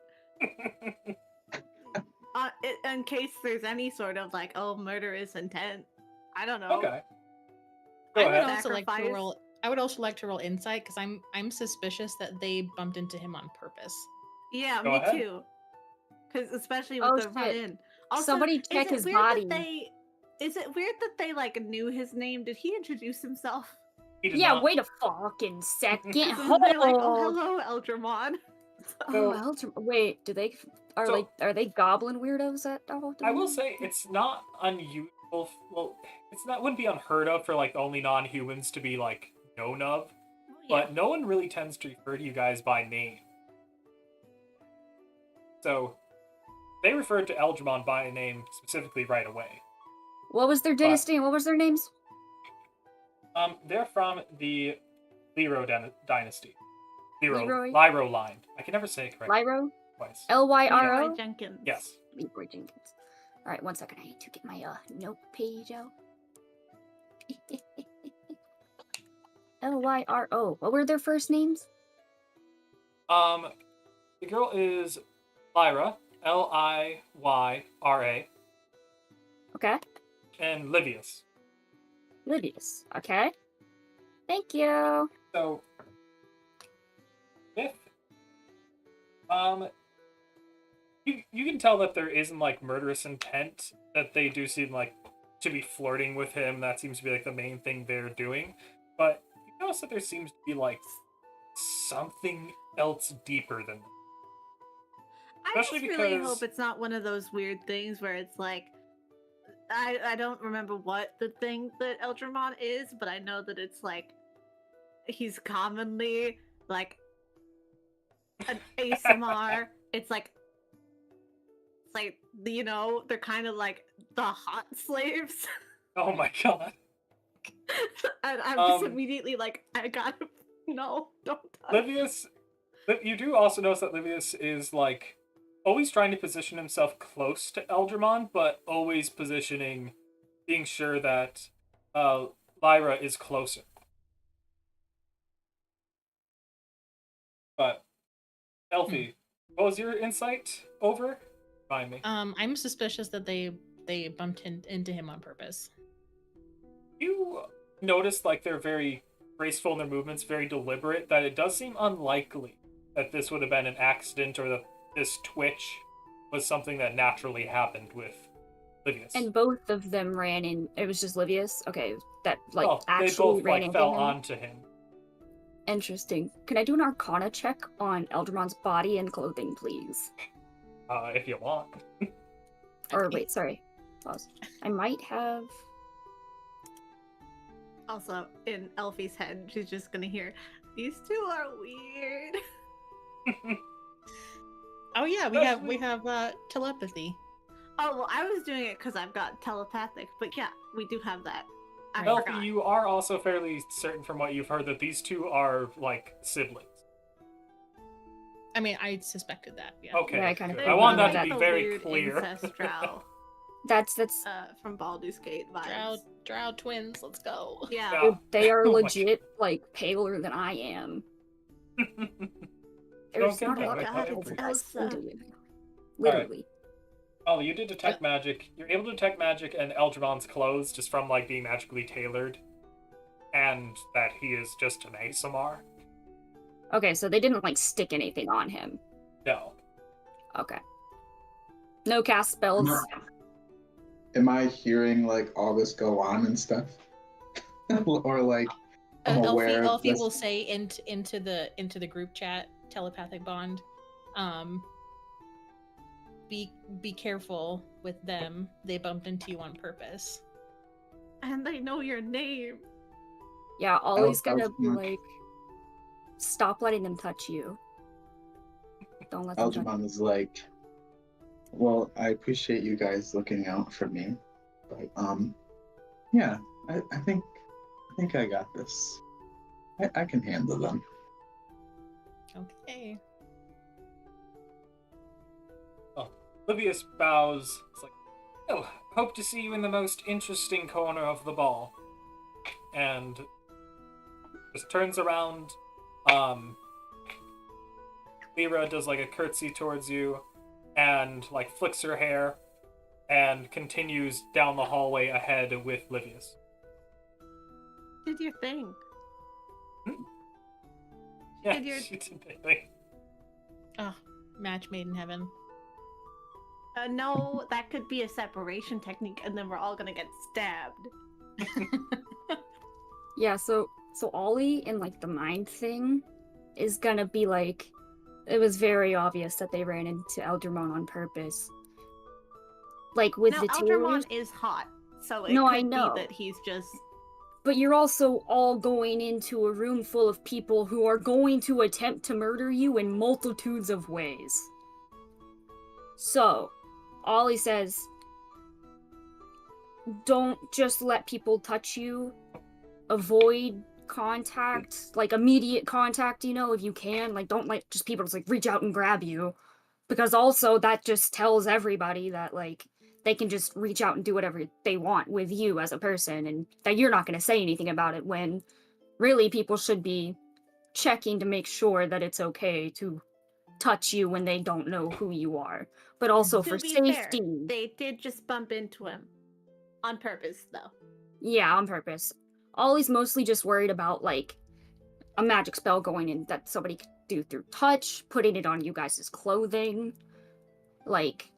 [SPEAKER 3] in case there's any sort of murderous intent, I don't know.
[SPEAKER 1] Okay. Go
[SPEAKER 2] I would
[SPEAKER 1] ahead.
[SPEAKER 2] also like to
[SPEAKER 3] Sacrifice.
[SPEAKER 2] roll. I would also like to roll insight because I'm suspicious that they bumped into him on purpose.
[SPEAKER 3] Yeah,
[SPEAKER 1] Go
[SPEAKER 3] me
[SPEAKER 1] ahead.
[SPEAKER 3] too. Because especially with
[SPEAKER 4] Oh,
[SPEAKER 3] the run
[SPEAKER 4] shit.
[SPEAKER 3] in. Also,
[SPEAKER 4] Somebody check
[SPEAKER 3] is it
[SPEAKER 4] his
[SPEAKER 3] weird
[SPEAKER 4] body.
[SPEAKER 3] Is it weird that they knew his name? Did he introduce himself?
[SPEAKER 1] He did
[SPEAKER 4] Yeah,
[SPEAKER 1] not.
[SPEAKER 4] wait a fucking second.
[SPEAKER 3] They're like, oh, hello, Eldramon.
[SPEAKER 4] Oh, wait, are they goblin weirdos at all?
[SPEAKER 1] I will say it's not unusual. Well, wouldn't be unheard of for only non-humans to be known of, but no one really tends to refer to you guys by name. So they referred to Eldramon by name specifically right away.
[SPEAKER 4] What was their dynasty and what was their names?
[SPEAKER 1] They're from the Lyro dynasty.
[SPEAKER 4] Leroy?
[SPEAKER 1] Lyro line. I can never say it correctly.
[SPEAKER 4] Lyro?
[SPEAKER 1] Twice.
[SPEAKER 4] Lyro?
[SPEAKER 3] Leroy Jenkins.
[SPEAKER 1] Yes.
[SPEAKER 4] Leroy Jenkins. Alright, one second. I need to get my note page out. Lyro. What were their first names?
[SPEAKER 1] The girl is Lyra, Liyyra,
[SPEAKER 4] Okay.
[SPEAKER 1] and Livius.
[SPEAKER 4] Livius. Okay. Thank you.
[SPEAKER 1] So, if you can tell that there isn't murderous intent, that they do seem to be flirting with him. That seems to be the main thing they're doing. But you notice that there seems to be something else deeper than that.
[SPEAKER 3] I
[SPEAKER 1] Especially
[SPEAKER 3] just really
[SPEAKER 1] because-
[SPEAKER 3] hope it's not one of those weird things where it's I don't remember what the thing that Eldramon is, but I know that it's he's commonly an ASMR. It's they're kind of like the hot slaves.
[SPEAKER 1] Oh my god.
[SPEAKER 3] And I'm just
[SPEAKER 1] Um,
[SPEAKER 3] immediately like, I gotta, no, don't touch.
[SPEAKER 1] Livius, you do also notice that Livius is like always trying to position himself close to Eldramon, but always being sure that Lyra is closer. But Elfie, what was your insight over? Remind me.
[SPEAKER 2] I'm suspicious that they bumped into him on purpose.
[SPEAKER 1] You notice like they're very graceful in their movements, very deliberate, that it does seem unlikely that this would have been an accident or that this twitch was something that naturally happened with Livius.
[SPEAKER 4] And both of them ran in. It was just Livius? Okay, that like
[SPEAKER 1] well, they
[SPEAKER 4] actually
[SPEAKER 1] both
[SPEAKER 4] ran
[SPEAKER 1] like
[SPEAKER 4] into
[SPEAKER 1] fell
[SPEAKER 4] him.
[SPEAKER 1] onto him.
[SPEAKER 4] Interesting. Can I do an Arcana check on Eldramon's body and clothing, please?
[SPEAKER 1] If you want.
[SPEAKER 4] Or wait, sorry. Pause. I might have.
[SPEAKER 3] Also, in Elfie's head, she's just gonna hear, these two are weird.
[SPEAKER 2] Oh yeah, we have telepathy.
[SPEAKER 3] Oh, well, I was doing it because I've got telepathic, but yeah, we do have that. I
[SPEAKER 2] Right.
[SPEAKER 1] Elfie,
[SPEAKER 3] forgot.
[SPEAKER 1] you are also fairly certain from what you've heard that these two are like siblings.
[SPEAKER 2] I mean, I suspected that. Yeah.
[SPEAKER 1] Okay.
[SPEAKER 4] Yeah, I kind of
[SPEAKER 1] good.
[SPEAKER 3] They're
[SPEAKER 1] I want that
[SPEAKER 4] figured
[SPEAKER 1] to
[SPEAKER 3] like
[SPEAKER 1] be
[SPEAKER 3] the
[SPEAKER 1] very
[SPEAKER 3] weird
[SPEAKER 1] clear.
[SPEAKER 3] incest drow,
[SPEAKER 4] That's
[SPEAKER 3] from Baldur's Gate vibes.
[SPEAKER 2] Drow twins. Let's go.
[SPEAKER 3] Yeah.
[SPEAKER 1] Yeah.
[SPEAKER 4] they are
[SPEAKER 1] Oh my
[SPEAKER 4] legit like paler than I am. There's
[SPEAKER 1] get
[SPEAKER 4] not a
[SPEAKER 1] that.
[SPEAKER 4] lot
[SPEAKER 1] I
[SPEAKER 4] of
[SPEAKER 1] thought
[SPEAKER 4] people
[SPEAKER 3] it's
[SPEAKER 4] who guys
[SPEAKER 3] Elsa.
[SPEAKER 4] do it. Literally.
[SPEAKER 1] Oh, you did detect magic. You're able to detect magic in Eldramon's clothes just from like being magically tailored, and that he is just an ASMR.
[SPEAKER 4] Okay, so they didn't like stick anything on him.
[SPEAKER 1] No.
[SPEAKER 4] Okay. No cast spells.
[SPEAKER 5] No. Am I hearing like all this go on and stuff? Or like I'm aware of
[SPEAKER 2] Elfie
[SPEAKER 5] this?
[SPEAKER 2] will say into the group chat telepathic bond. Be careful with them. They bumped into you on purpose.
[SPEAKER 3] And they know your name.
[SPEAKER 4] Yeah, Ollie's
[SPEAKER 5] I was
[SPEAKER 4] gonna be like, stop letting them touch you. Don't let them touch
[SPEAKER 5] Algernon is like, well, I appreciate you guys looking out for me, but yeah, I think I got this. I can handle them.
[SPEAKER 2] Okay.
[SPEAKER 1] Livius bows. It's like, oh, hope to see you in the most interesting corner of the ball. And just turns around. Lyra does like a curtsy towards you and like flicks her hair and continues down the hallway ahead with Livius.
[SPEAKER 3] Did your thing.
[SPEAKER 1] Yeah,
[SPEAKER 3] And you're-
[SPEAKER 1] she did that thing.
[SPEAKER 2] Oh, match made in heaven.
[SPEAKER 3] No, that could be a separation technique, and then we're all gonna get stabbed.
[SPEAKER 4] Yeah, so Ollie in like the mind thing is gonna be like, it was very obvious that they ran into Eldramon on purpose. Like with
[SPEAKER 3] Now,
[SPEAKER 4] the tailors,
[SPEAKER 3] Eldramon is hot, so it
[SPEAKER 4] No,
[SPEAKER 3] could
[SPEAKER 4] I know.
[SPEAKER 3] be that he's just.
[SPEAKER 4] but you're also all going into a room full of people who are going to attempt to murder you in multitudes of ways. So, Ollie says, don't just let people touch you. Avoid contact, like immediate contact, if you can. Like, don't let just people just like reach out and grab you. Because also that just tells everybody that like they can just reach out and do whatever they want with you as a person, and that you're not going to say anything about it, when really people should be checking to make sure that it's okay to touch you when they don't know who you are. But also
[SPEAKER 3] To
[SPEAKER 4] for
[SPEAKER 3] be
[SPEAKER 4] safety.
[SPEAKER 3] fair, they did just bump into him. On purpose, though.
[SPEAKER 4] Yeah, on purpose. Ollie's mostly just worried about like a magic spell going in that somebody could do through touch, putting it on you guys' clothing. Like,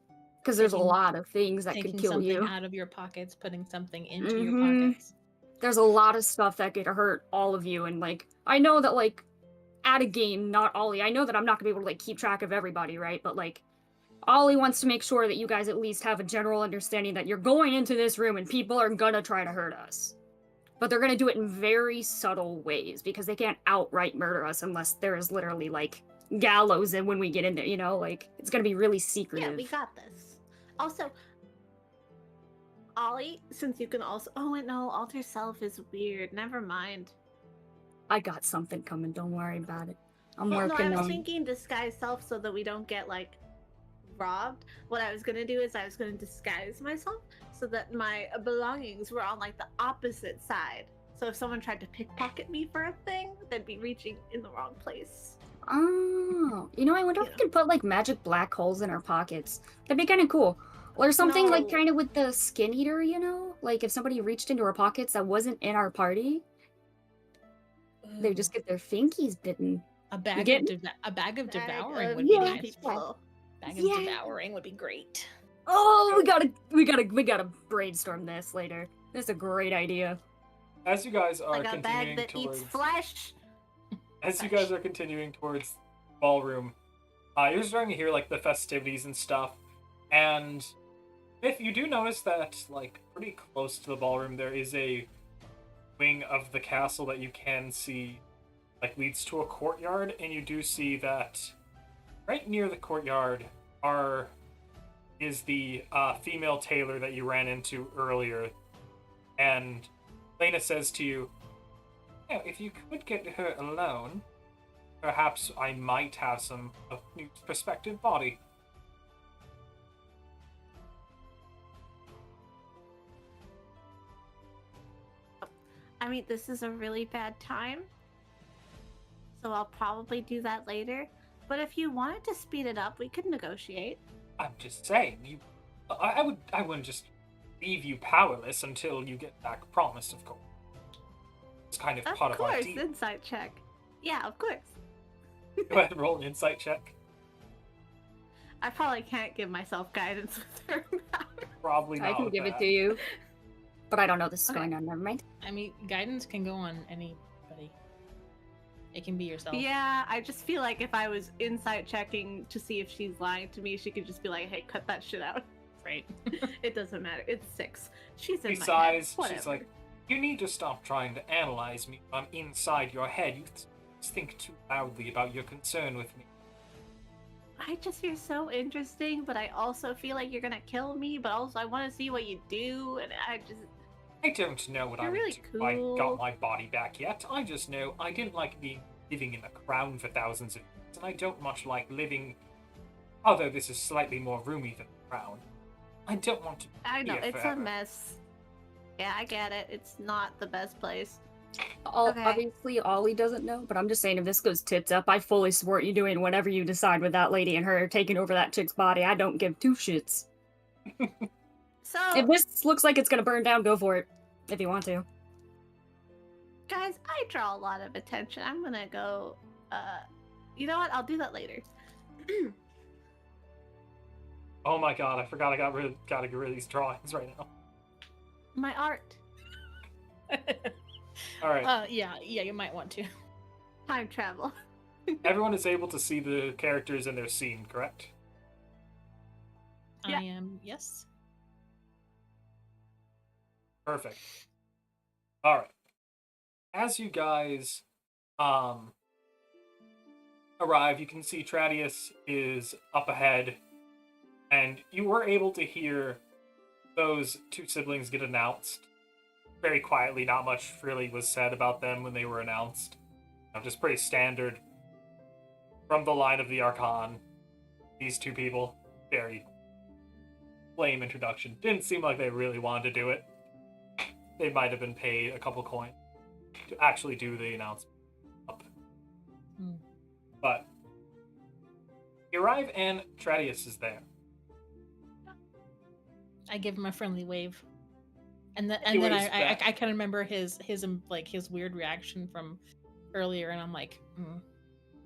[SPEAKER 4] because there's a
[SPEAKER 2] Taking-
[SPEAKER 4] lot of things that could
[SPEAKER 2] Taking
[SPEAKER 4] kill
[SPEAKER 2] something
[SPEAKER 4] you.
[SPEAKER 2] out of your pockets, putting something into your
[SPEAKER 4] Mhm.
[SPEAKER 2] pockets.
[SPEAKER 4] There's a lot of stuff that could hurt all of you, and like, I know that like, at a game, not Ollie, I know that I'm not gonna be able to like keep track of everybody, right? But like, Ollie wants to make sure that you guys at least have a general understanding that you're going into this room and people are gonna try to hurt us. But they're gonna do it in very subtle ways, because they can't outright murder us unless there is literally like gallows and when we get in there, like it's gonna be really secretive.
[SPEAKER 3] Yeah, we got this. Also, Ollie, since you can also. Oh, wait, no, alter self is weird. Never mind.
[SPEAKER 4] I got something coming. Don't worry about it. I'm
[SPEAKER 3] Well, no, I
[SPEAKER 4] working
[SPEAKER 3] was
[SPEAKER 4] on.
[SPEAKER 3] thinking disguise self so that we don't get like robbed. What I was gonna do is I was gonna disguise myself so that my belongings were on like the opposite side. So if someone tried to pickpocket me for a thing, they'd be reaching in the wrong place.
[SPEAKER 4] Oh, I wonder if
[SPEAKER 3] Yeah.
[SPEAKER 4] we could put like magic black holes in our pockets. That'd be kind of cool. Or something like
[SPEAKER 3] No.
[SPEAKER 4] kind of with the skin eater, Like if somebody reached into our pockets that wasn't in our party, they would just get their finkies bitten.
[SPEAKER 2] A bag
[SPEAKER 4] get
[SPEAKER 2] of
[SPEAKER 4] me?
[SPEAKER 2] a bag of
[SPEAKER 3] Bag
[SPEAKER 2] devouring
[SPEAKER 3] of
[SPEAKER 2] would be
[SPEAKER 4] yeah,
[SPEAKER 2] nice.
[SPEAKER 3] people.
[SPEAKER 2] Bag of
[SPEAKER 4] Yeah.
[SPEAKER 2] devouring would be great.
[SPEAKER 4] Oh, we gotta brainstorm this later. This is a great idea.
[SPEAKER 1] As you guys are
[SPEAKER 3] Like a
[SPEAKER 1] continuing
[SPEAKER 3] bag that
[SPEAKER 1] towards,
[SPEAKER 3] eats flesh.
[SPEAKER 1] as you guys are continuing towards ballroom, you're starting to hear like the festivities and stuff. And if you do notice that, like pretty close to the ballroom, there is a wing of the castle that you can see, like leads to a courtyard, and you do see that right near the courtyard is the female tailor that you ran into earlier. And Lena says to you, "Yeah, if you could get her alone, perhaps I might have some new prospective body."
[SPEAKER 3] I mean, this is a really bad time. So I'll probably do that later. But if you wanted to speed it up, we could negotiate.
[SPEAKER 1] I'm just saying, I wouldn't just leave you powerless until you get back promised, of course. It's kind of part of our
[SPEAKER 3] course,
[SPEAKER 1] deal.
[SPEAKER 3] insight check. Yeah, of course.
[SPEAKER 1] Go ahead and roll an insight check.
[SPEAKER 3] I probably can't give myself guidance with her power.
[SPEAKER 1] Probably not.
[SPEAKER 4] I can
[SPEAKER 1] with
[SPEAKER 4] give
[SPEAKER 1] that.
[SPEAKER 4] it to you. But I don't know this is
[SPEAKER 3] Okay.
[SPEAKER 4] going on. Never mind.
[SPEAKER 2] I mean, guidance can go on anybody. It can be yourself.
[SPEAKER 3] Yeah, I just feel like if I was insight checking to see if she's lying to me, she could just be like, hey, cut that shit out.
[SPEAKER 2] Right.
[SPEAKER 3] It doesn't matter. It's 6. She's in
[SPEAKER 1] She
[SPEAKER 3] my
[SPEAKER 1] sighs.
[SPEAKER 3] head.
[SPEAKER 1] She's like, "You need to stop trying to analyze me. I'm inside your head. You think too loudly about your concern with me."
[SPEAKER 3] I just you're so interesting, but I also feel like you're gonna kill me, but also I want to see what you do, and I
[SPEAKER 1] don't know what I
[SPEAKER 3] You're
[SPEAKER 1] would
[SPEAKER 3] really
[SPEAKER 1] do if I got
[SPEAKER 3] cool.
[SPEAKER 1] my body back yet. I just know I didn't like living in the crown for thousands of years, and I don't much like living, although this is slightly more roomy than the crown. I don't want to be
[SPEAKER 3] I know
[SPEAKER 1] here
[SPEAKER 3] it's
[SPEAKER 1] forever.
[SPEAKER 3] a mess. Yeah, I get it. It's not the best place. Okay.
[SPEAKER 4] Obviously, Ollie doesn't know, but I'm just saying if this goes tits up, I fully support you doing whatever you decide with that lady and her taking over that chick's body. I don't give two shits.
[SPEAKER 3] So,
[SPEAKER 4] If this looks like it's gonna burn down, go for it. If you want to.
[SPEAKER 3] guys, I draw a lot of attention. I'm gonna go. You know what? I'll do that later.
[SPEAKER 1] Oh my god! I forgot I gotta get rid of these drawings right now.
[SPEAKER 3] My art.
[SPEAKER 1] All right.
[SPEAKER 2] Yeah, you might want to.
[SPEAKER 3] Time travel.
[SPEAKER 1] Everyone is able to see the characters in their scene, correct?
[SPEAKER 3] Yeah.
[SPEAKER 2] I am, yes.
[SPEAKER 1] Perfect. All right. As you guys arrive, you can see Tradius is up ahead, and you were able to hear those two siblings get announced very quietly. Not much really was said about them when they were announced. Just pretty standard from the line of the Archon. These two people, very lame introduction. Didn't seem like they really wanted to do it. They might have been paid a couple coins to actually do the announcement.
[SPEAKER 2] Hmm.
[SPEAKER 1] But you arrive and Tradius is there.
[SPEAKER 2] I give him a friendly wave, and then
[SPEAKER 1] He waves
[SPEAKER 2] I
[SPEAKER 1] back.
[SPEAKER 2] can remember his weird reaction from earlier, and I'm like,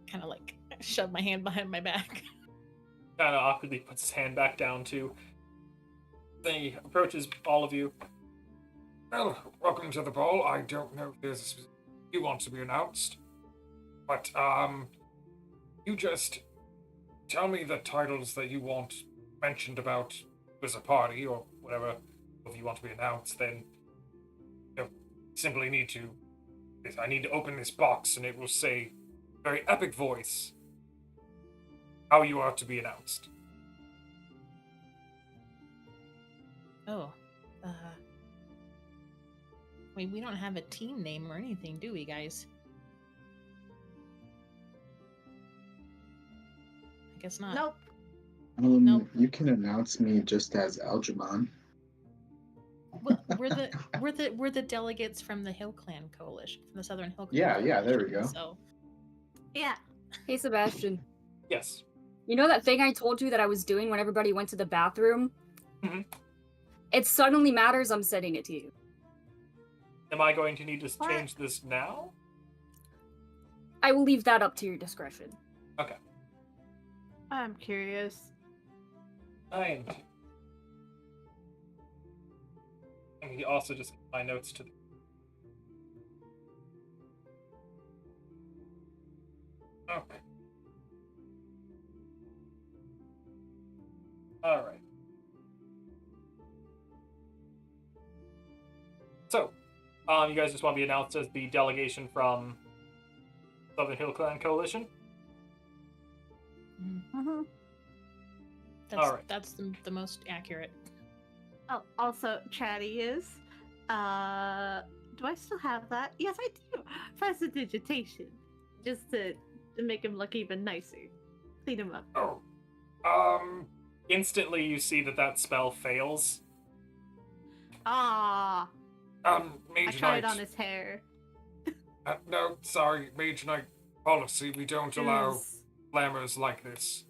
[SPEAKER 2] kind of like shove my hand behind my back.
[SPEAKER 1] Kind of awkwardly puts his hand back down too. Then he approaches all of you. "Well, welcome to the ball. I don't know if there's a specific you want to be announced, but you just tell me the titles that you want mentioned about as a party or whatever. If you want to be announced, then you simply need to. I need to open this box, and it will say, very epic voice, how you are to be announced."
[SPEAKER 2] Oh. Wait, we don't have a team name or anything, do we, guys? I guess not.
[SPEAKER 3] Nope.
[SPEAKER 2] Nope.
[SPEAKER 5] You can announce me just as Algernon.
[SPEAKER 2] Well, we're the delegates from the Hill Clan Coalition, from the Southern Hill Clan.
[SPEAKER 5] Yeah, there we
[SPEAKER 2] Coalition,
[SPEAKER 5] go.
[SPEAKER 2] So,
[SPEAKER 3] Yeah.
[SPEAKER 4] Hey, Sebastian.
[SPEAKER 1] Yes.
[SPEAKER 4] You know that thing I told you that I was doing when everybody went to the bathroom?
[SPEAKER 1] Mhm.
[SPEAKER 4] It suddenly matters. I'm sending it to you.
[SPEAKER 1] Am I going to need to
[SPEAKER 3] What?
[SPEAKER 1] change this now?
[SPEAKER 4] I will leave that up to your discretion.
[SPEAKER 1] Okay.
[SPEAKER 3] I'm curious.
[SPEAKER 1] I am. And he also just gave my notes to the. Okay. All right. So, you guys just want to be announced as the delegation from Southern Hill Clan Coalition?
[SPEAKER 3] Mm-hmm.
[SPEAKER 1] Alright.
[SPEAKER 2] That's the most accurate.
[SPEAKER 3] Oh, also, Chatty is. Do I still have that? Yes, I do. Prestidigitation, just to make him look even nicer, clean him up.
[SPEAKER 1] Oh. Instantly you see that spell fails.
[SPEAKER 3] Ah,
[SPEAKER 1] Mage
[SPEAKER 3] I tried
[SPEAKER 1] Knight.
[SPEAKER 3] on his hair.
[SPEAKER 1] No, sorry, Mage Knight policy. We don't allow
[SPEAKER 3] Is-
[SPEAKER 1] glamours like this.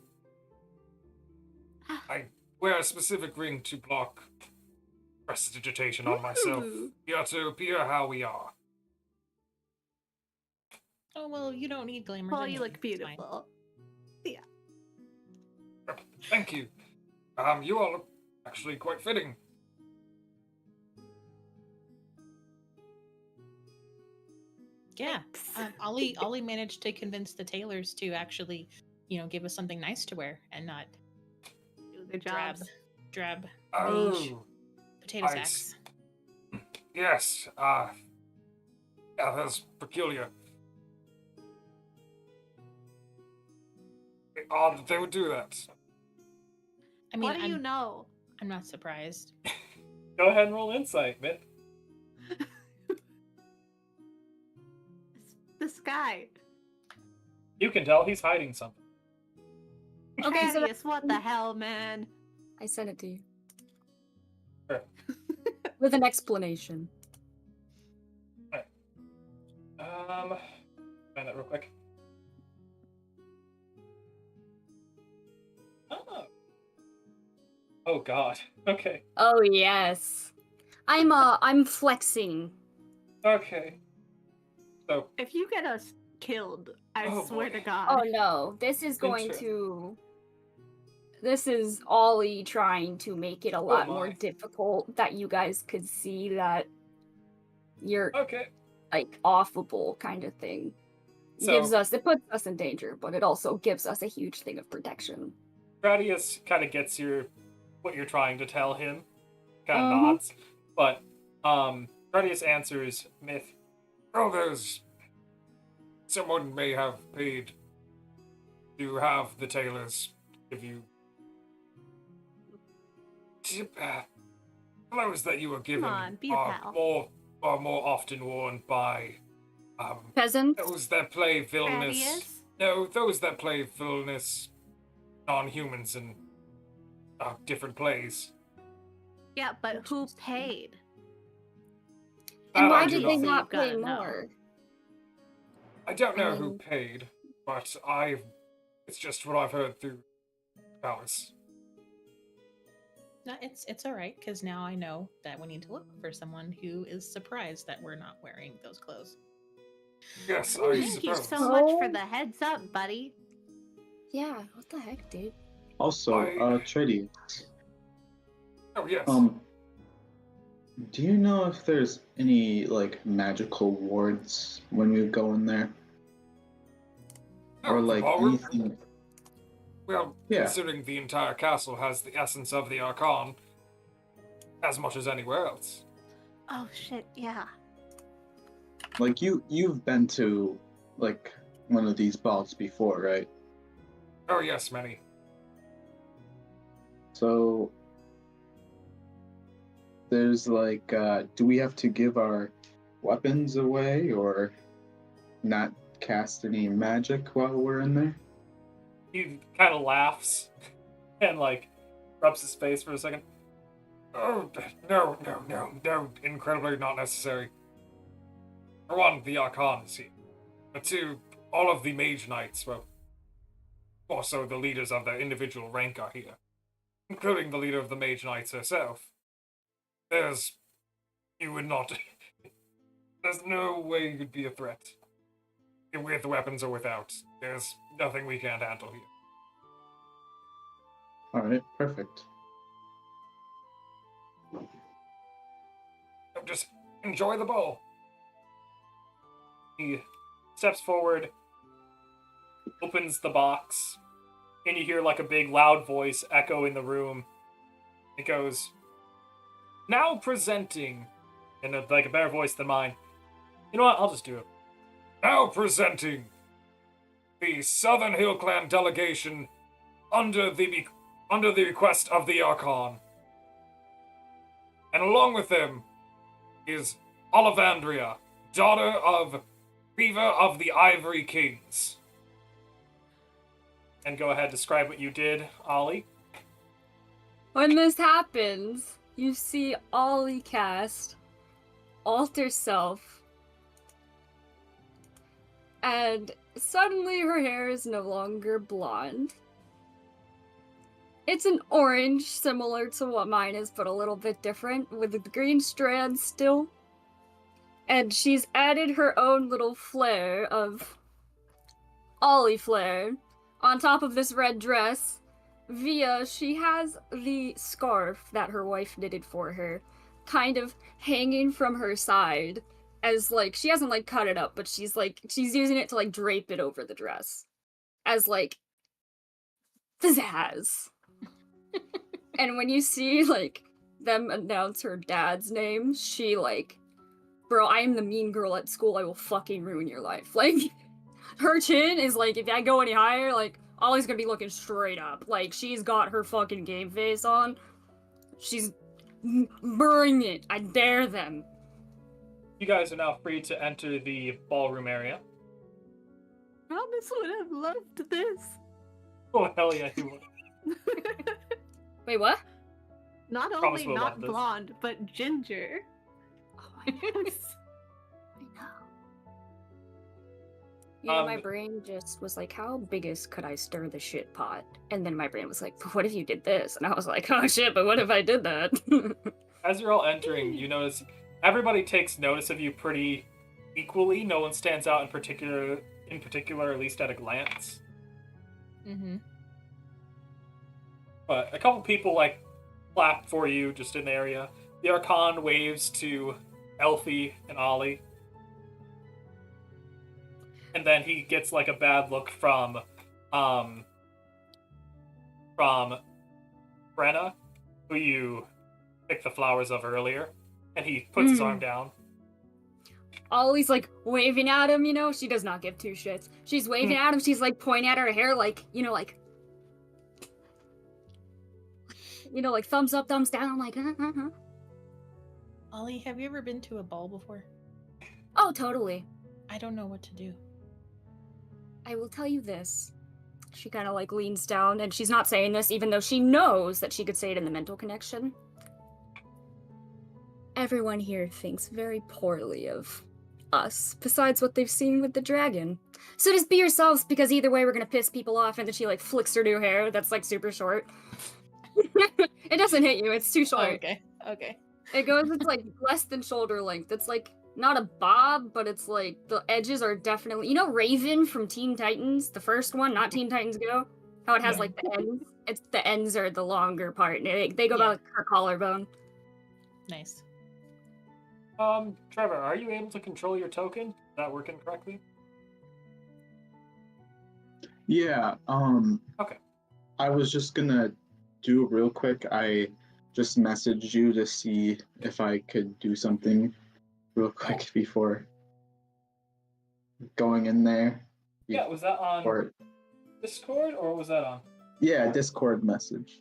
[SPEAKER 1] I wear a specific ring to block prestidigitation on myself.
[SPEAKER 3] Ooh.
[SPEAKER 1] We are to appear how we are.
[SPEAKER 2] Oh well, you don't need glamour.
[SPEAKER 3] Well, you look beautiful. Yeah.
[SPEAKER 1] Thank you. You all look actually quite fitting.
[SPEAKER 2] Yeah,
[SPEAKER 3] Thanks.
[SPEAKER 2] Ollie managed to convince the tailors to actually, give us something nice to wear and not
[SPEAKER 3] Do their
[SPEAKER 2] drab,
[SPEAKER 3] jobs.
[SPEAKER 2] drab beige
[SPEAKER 1] Oh,
[SPEAKER 2] potato
[SPEAKER 1] I
[SPEAKER 2] sacks.
[SPEAKER 1] yes. Yeah, that's peculiar. Odd that they would do that.
[SPEAKER 2] I mean,
[SPEAKER 3] What do you know?
[SPEAKER 2] I'm not surprised.
[SPEAKER 1] Go ahead and roll insight, Mitt.
[SPEAKER 3] This guy.
[SPEAKER 1] You can tell he's hiding something.
[SPEAKER 4] Okay, so
[SPEAKER 3] Thaddeus, what the hell, man?
[SPEAKER 4] I sent it to you.
[SPEAKER 1] Sure.
[SPEAKER 4] With an explanation.
[SPEAKER 1] Find that real quick. Oh. Oh God. Okay.
[SPEAKER 4] Oh yes. I'm flexing.
[SPEAKER 1] Okay. So.
[SPEAKER 3] If you get us killed, I
[SPEAKER 1] Oh,
[SPEAKER 3] swear
[SPEAKER 1] boy.
[SPEAKER 3] to God.
[SPEAKER 4] Oh no, this is going to. This is Ollie trying to make it a lot more
[SPEAKER 1] my.
[SPEAKER 4] difficult that you guys could see that you're
[SPEAKER 1] Okay.
[SPEAKER 4] like offable kind of thing.
[SPEAKER 1] So
[SPEAKER 4] It puts us in danger, but it also gives us a huge thing of protection.
[SPEAKER 1] Gradius kind of gets what you're trying to tell him. Kind of
[SPEAKER 4] Uh-huh.
[SPEAKER 1] nods, but Gradius answers Myth. Oh, there's someone may have paid to have the tailors give you clothes that you were given
[SPEAKER 3] on, be a pal.
[SPEAKER 1] more often worn by
[SPEAKER 4] Peasants?
[SPEAKER 1] those that play villainous.
[SPEAKER 3] Gradius?
[SPEAKER 1] No, those that play villainous non-humans in different plays.
[SPEAKER 3] Yeah, but who paid?
[SPEAKER 4] And
[SPEAKER 1] That
[SPEAKER 4] why
[SPEAKER 1] I do
[SPEAKER 4] did they
[SPEAKER 1] not know.
[SPEAKER 4] not pay
[SPEAKER 3] Gotta know.
[SPEAKER 4] more?
[SPEAKER 1] I don't know who
[SPEAKER 4] mean-
[SPEAKER 1] paid, but it's just what I've heard through Palace.
[SPEAKER 2] No, it's all right because now I know that we need to look for someone who is surprised that we're not wearing those clothes.
[SPEAKER 1] Yes,
[SPEAKER 3] Ooh,
[SPEAKER 1] I
[SPEAKER 3] thank you
[SPEAKER 1] suppose.
[SPEAKER 3] so much for
[SPEAKER 4] Oh.
[SPEAKER 3] the heads up, buddy.
[SPEAKER 4] Yeah, what the heck, dude?
[SPEAKER 5] Also,
[SPEAKER 1] I-
[SPEAKER 5] Trady,
[SPEAKER 1] Oh yes.
[SPEAKER 5] do you know if there's any like magical wards when we go in there, or
[SPEAKER 1] the
[SPEAKER 5] like
[SPEAKER 1] ballroom?
[SPEAKER 5] anything?
[SPEAKER 1] Well,
[SPEAKER 5] Yeah.
[SPEAKER 1] considering the entire castle has the essence of the Archon, as much as anywhere else.
[SPEAKER 3] Oh shit, yeah.
[SPEAKER 5] Like you've been to like one of these balls before, right?
[SPEAKER 1] Oh yes, many.
[SPEAKER 5] So there's like, do we have to give our weapons away or not cast any magic while we're in there?
[SPEAKER 1] He kind of laughs and like rubs his face for a second. Oh, no, incredibly not necessary. For one, the Archon is here. For two, all of the Mage Knights, well, also the leaders of their individual rank are here, including the leader of the Mage Knights herself. You would not, there's no way you'd be a threat. With weapons or without, there's nothing we can't handle here.
[SPEAKER 5] Alright, perfect.
[SPEAKER 1] Just enjoy the ball. He steps forward, opens the box, and you hear like a big loud voice echo in the room. It goes, now presenting, in like a better voice than mine. You know what? I'll just do it. Now presenting the Southern Hill Clan delegation under the request of the Archon. And along with them is Olivandria, daughter of Reaver of the Ivory Kings. And go ahead, describe what you did, Ollie.
[SPEAKER 4] When this happens, you see Ollie cast Alter Self, and suddenly her hair is no longer blonde. It's an orange, similar to what mine is, but a little bit different, with the green strands still. And she's added her own little flare of Ollie flare on top of this red dress. She has the scarf that her wife knitted for her, kind of hanging from her side, as like, she hasn't like cut it up, but she's using it to like drape it over the dress. As like, pizzazz. And when you see like them announce her dad's name, she like, bro, I am the mean girl at school, I will fucking ruin your life. Like, her chin is like, if I go any higher, like, Ollie's gonna be looking straight up. Like, she's got her fucking game face on. She's bring it. I dare them.
[SPEAKER 1] You guys are now free to enter the ballroom area.
[SPEAKER 3] Promise would have loved this.
[SPEAKER 1] Oh, hell yeah, he would.
[SPEAKER 4] Wait, what?
[SPEAKER 3] Not
[SPEAKER 1] Promise
[SPEAKER 3] only
[SPEAKER 1] we'll
[SPEAKER 3] not
[SPEAKER 1] love this.
[SPEAKER 3] blonde, but ginger.
[SPEAKER 4] Oh, I know. I know. You know, my brain just was like, how biggest could I stir the shit pot? And then my brain was like, but what if you did this? And I was like, oh shit, but what if I did that?
[SPEAKER 1] As you're all entering, you notice everybody takes notice of you pretty equally. No one stands out in particular, at least at a glance.
[SPEAKER 2] Mm-hmm.
[SPEAKER 1] But a couple people like clap for you just in the area. The Archon waves to Elfie and Ollie. And then he gets like a bad look from Brenna, who you picked the flowers of earlier. And he puts his arm down.
[SPEAKER 4] Ollie's like waving at him, you know, she does not give two shits. She's waving at him, she's like pointing at her hair like, you know, like thumbs up, thumbs down, like
[SPEAKER 2] Ollie, have you ever been to a ball before?
[SPEAKER 4] Oh, totally.
[SPEAKER 2] I don't know what to do.
[SPEAKER 4] I will tell you this. She kind of like leans down, and she's not saying this even though she knows that she could say it in the mental connection. Everyone here thinks very poorly of us, besides what they've seen with the dragon. So just be yourselves, because either way we're gonna piss people off. And then she like flicks her new hair that's like super short. It doesn't hit you, it's too short.
[SPEAKER 2] Okay.
[SPEAKER 4] It goes, it's like less than shoulder length. It's like not a bob, but it's like the edges are definitely, you know, Raven from Teen Titans, the first one, not Teen Titans Go, how it has like the ends. It's the ends are the longer part. They go about her collarbone.
[SPEAKER 2] Nice.
[SPEAKER 1] Trevor, are you able to control your token? Is that working correctly?
[SPEAKER 5] Yeah,
[SPEAKER 1] Okay.
[SPEAKER 5] I was just gonna do real quick. I just messaged you to see if I could do something real quick before going in there.
[SPEAKER 1] Yeah, was that on
[SPEAKER 5] Or,
[SPEAKER 1] Discord or was that on?
[SPEAKER 5] yeah, Discord message.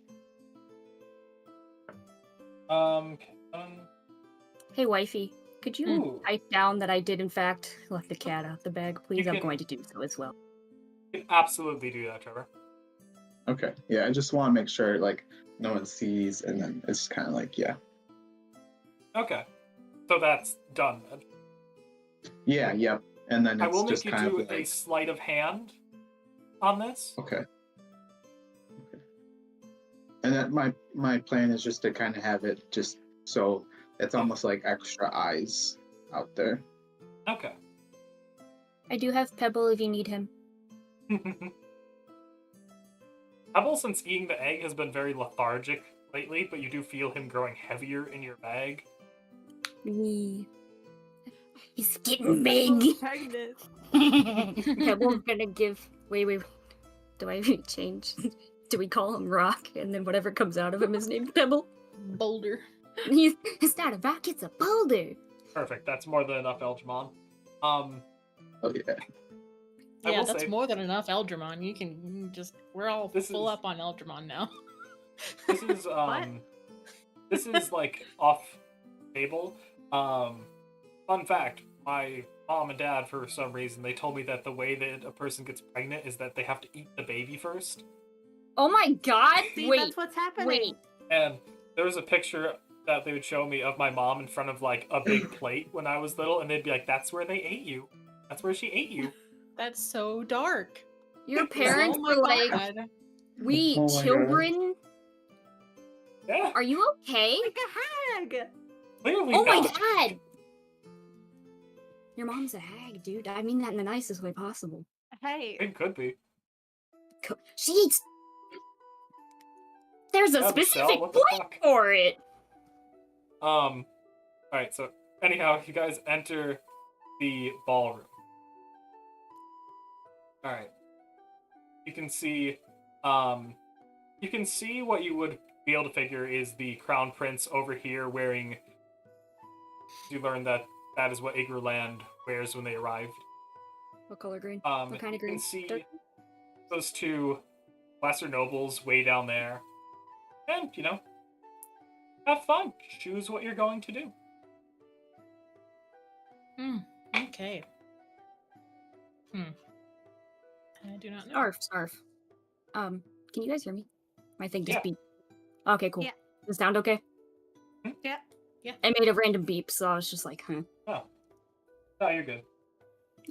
[SPEAKER 1] Let
[SPEAKER 4] Hey, wifey, could you
[SPEAKER 1] Ooh,
[SPEAKER 4] type down that I did, in fact, let the cat out the bag, please? I'm
[SPEAKER 1] can-
[SPEAKER 4] going to do so as well.
[SPEAKER 1] you can absolutely do that, Trevor.
[SPEAKER 5] Okay. Yeah, I just want to make sure like no one sees, and then it's kind of like yeah.
[SPEAKER 1] Okay. So that's done then.
[SPEAKER 5] Yeah. Yep. And then
[SPEAKER 1] I will
[SPEAKER 5] it's
[SPEAKER 1] make
[SPEAKER 5] just
[SPEAKER 1] you
[SPEAKER 5] kind
[SPEAKER 1] do
[SPEAKER 5] of
[SPEAKER 1] a
[SPEAKER 5] like
[SPEAKER 1] sleight of hand on this.
[SPEAKER 5] okay. And that my plan is just to kind of have it just so it's almost like extra eyes out there.
[SPEAKER 1] Okay.
[SPEAKER 4] I do have Pebble if you need him.
[SPEAKER 1] Pebble, since eating the egg, has been very lethargic lately, but you do feel him growing heavier in your bag.
[SPEAKER 4] Me. He's getting
[SPEAKER 3] I'm
[SPEAKER 4] big.
[SPEAKER 3] pregnant.
[SPEAKER 4] Pebble's gonna give. Wait. Do I change? Do we call him Rock, and then whatever comes out of him is named Pebble?
[SPEAKER 2] Boulder.
[SPEAKER 4] It's not a rock, it's a boulder.
[SPEAKER 1] Perfect. That's more than enough, Elgemon.
[SPEAKER 5] Oh yeah.
[SPEAKER 1] I
[SPEAKER 2] Yeah,
[SPEAKER 1] will
[SPEAKER 2] that's
[SPEAKER 1] say-
[SPEAKER 2] more than enough Eldramon. You can just we're all
[SPEAKER 1] This
[SPEAKER 2] full
[SPEAKER 1] is-
[SPEAKER 2] up on Eldramon now.
[SPEAKER 1] This is this is like off table. Fun fact: my mom and dad, for some reason, they told me that the way that a person gets pregnant is that they have to eat the baby first.
[SPEAKER 4] Oh my god!
[SPEAKER 3] See,
[SPEAKER 4] Wait,
[SPEAKER 3] that's what's happening.
[SPEAKER 4] wait.
[SPEAKER 1] And there was a picture that they would show me of my mom in front of like a big plate when I was little, and they'd be like, "That's where they ate you. That's where she ate you."
[SPEAKER 2] That's so dark.
[SPEAKER 4] Your parents
[SPEAKER 2] Oh my
[SPEAKER 4] were like,
[SPEAKER 2] God.
[SPEAKER 4] we eat
[SPEAKER 5] Oh my God.
[SPEAKER 4] children?
[SPEAKER 1] Yeah,
[SPEAKER 4] Are you okay?
[SPEAKER 3] Like a hag.
[SPEAKER 1] clearly
[SPEAKER 4] Oh my
[SPEAKER 1] not.
[SPEAKER 4] god! Your mom's a hag, dude. I mean that in the nicest way possible.
[SPEAKER 3] Hey,
[SPEAKER 1] It could be.
[SPEAKER 4] She eats. There's a
[SPEAKER 1] Yeah, Michelle,
[SPEAKER 4] specific
[SPEAKER 1] what the
[SPEAKER 4] point
[SPEAKER 1] fuck?
[SPEAKER 4] for it.
[SPEAKER 1] All right. So anyhow, you guys enter the ballroom. All right. You can see what you would be able to figure is the crown prince over here wearing. You learn that that is what Igruland wears when they arrived.
[SPEAKER 4] What color green?
[SPEAKER 1] What
[SPEAKER 4] What kind of
[SPEAKER 1] You
[SPEAKER 4] green?
[SPEAKER 1] can see
[SPEAKER 4] Dark-
[SPEAKER 1] those two lesser nobles way down there, and have fun. Choose what you're going to do.
[SPEAKER 2] Okay. I do not know.
[SPEAKER 4] Snarf. Can you guys hear me? My thing just
[SPEAKER 1] Yeah.
[SPEAKER 4] beeped. Okay, cool.
[SPEAKER 3] Yeah.
[SPEAKER 4] Does it sound okay?
[SPEAKER 3] yeah.
[SPEAKER 4] It made a random beep, so I was just like,
[SPEAKER 1] Oh, you're good.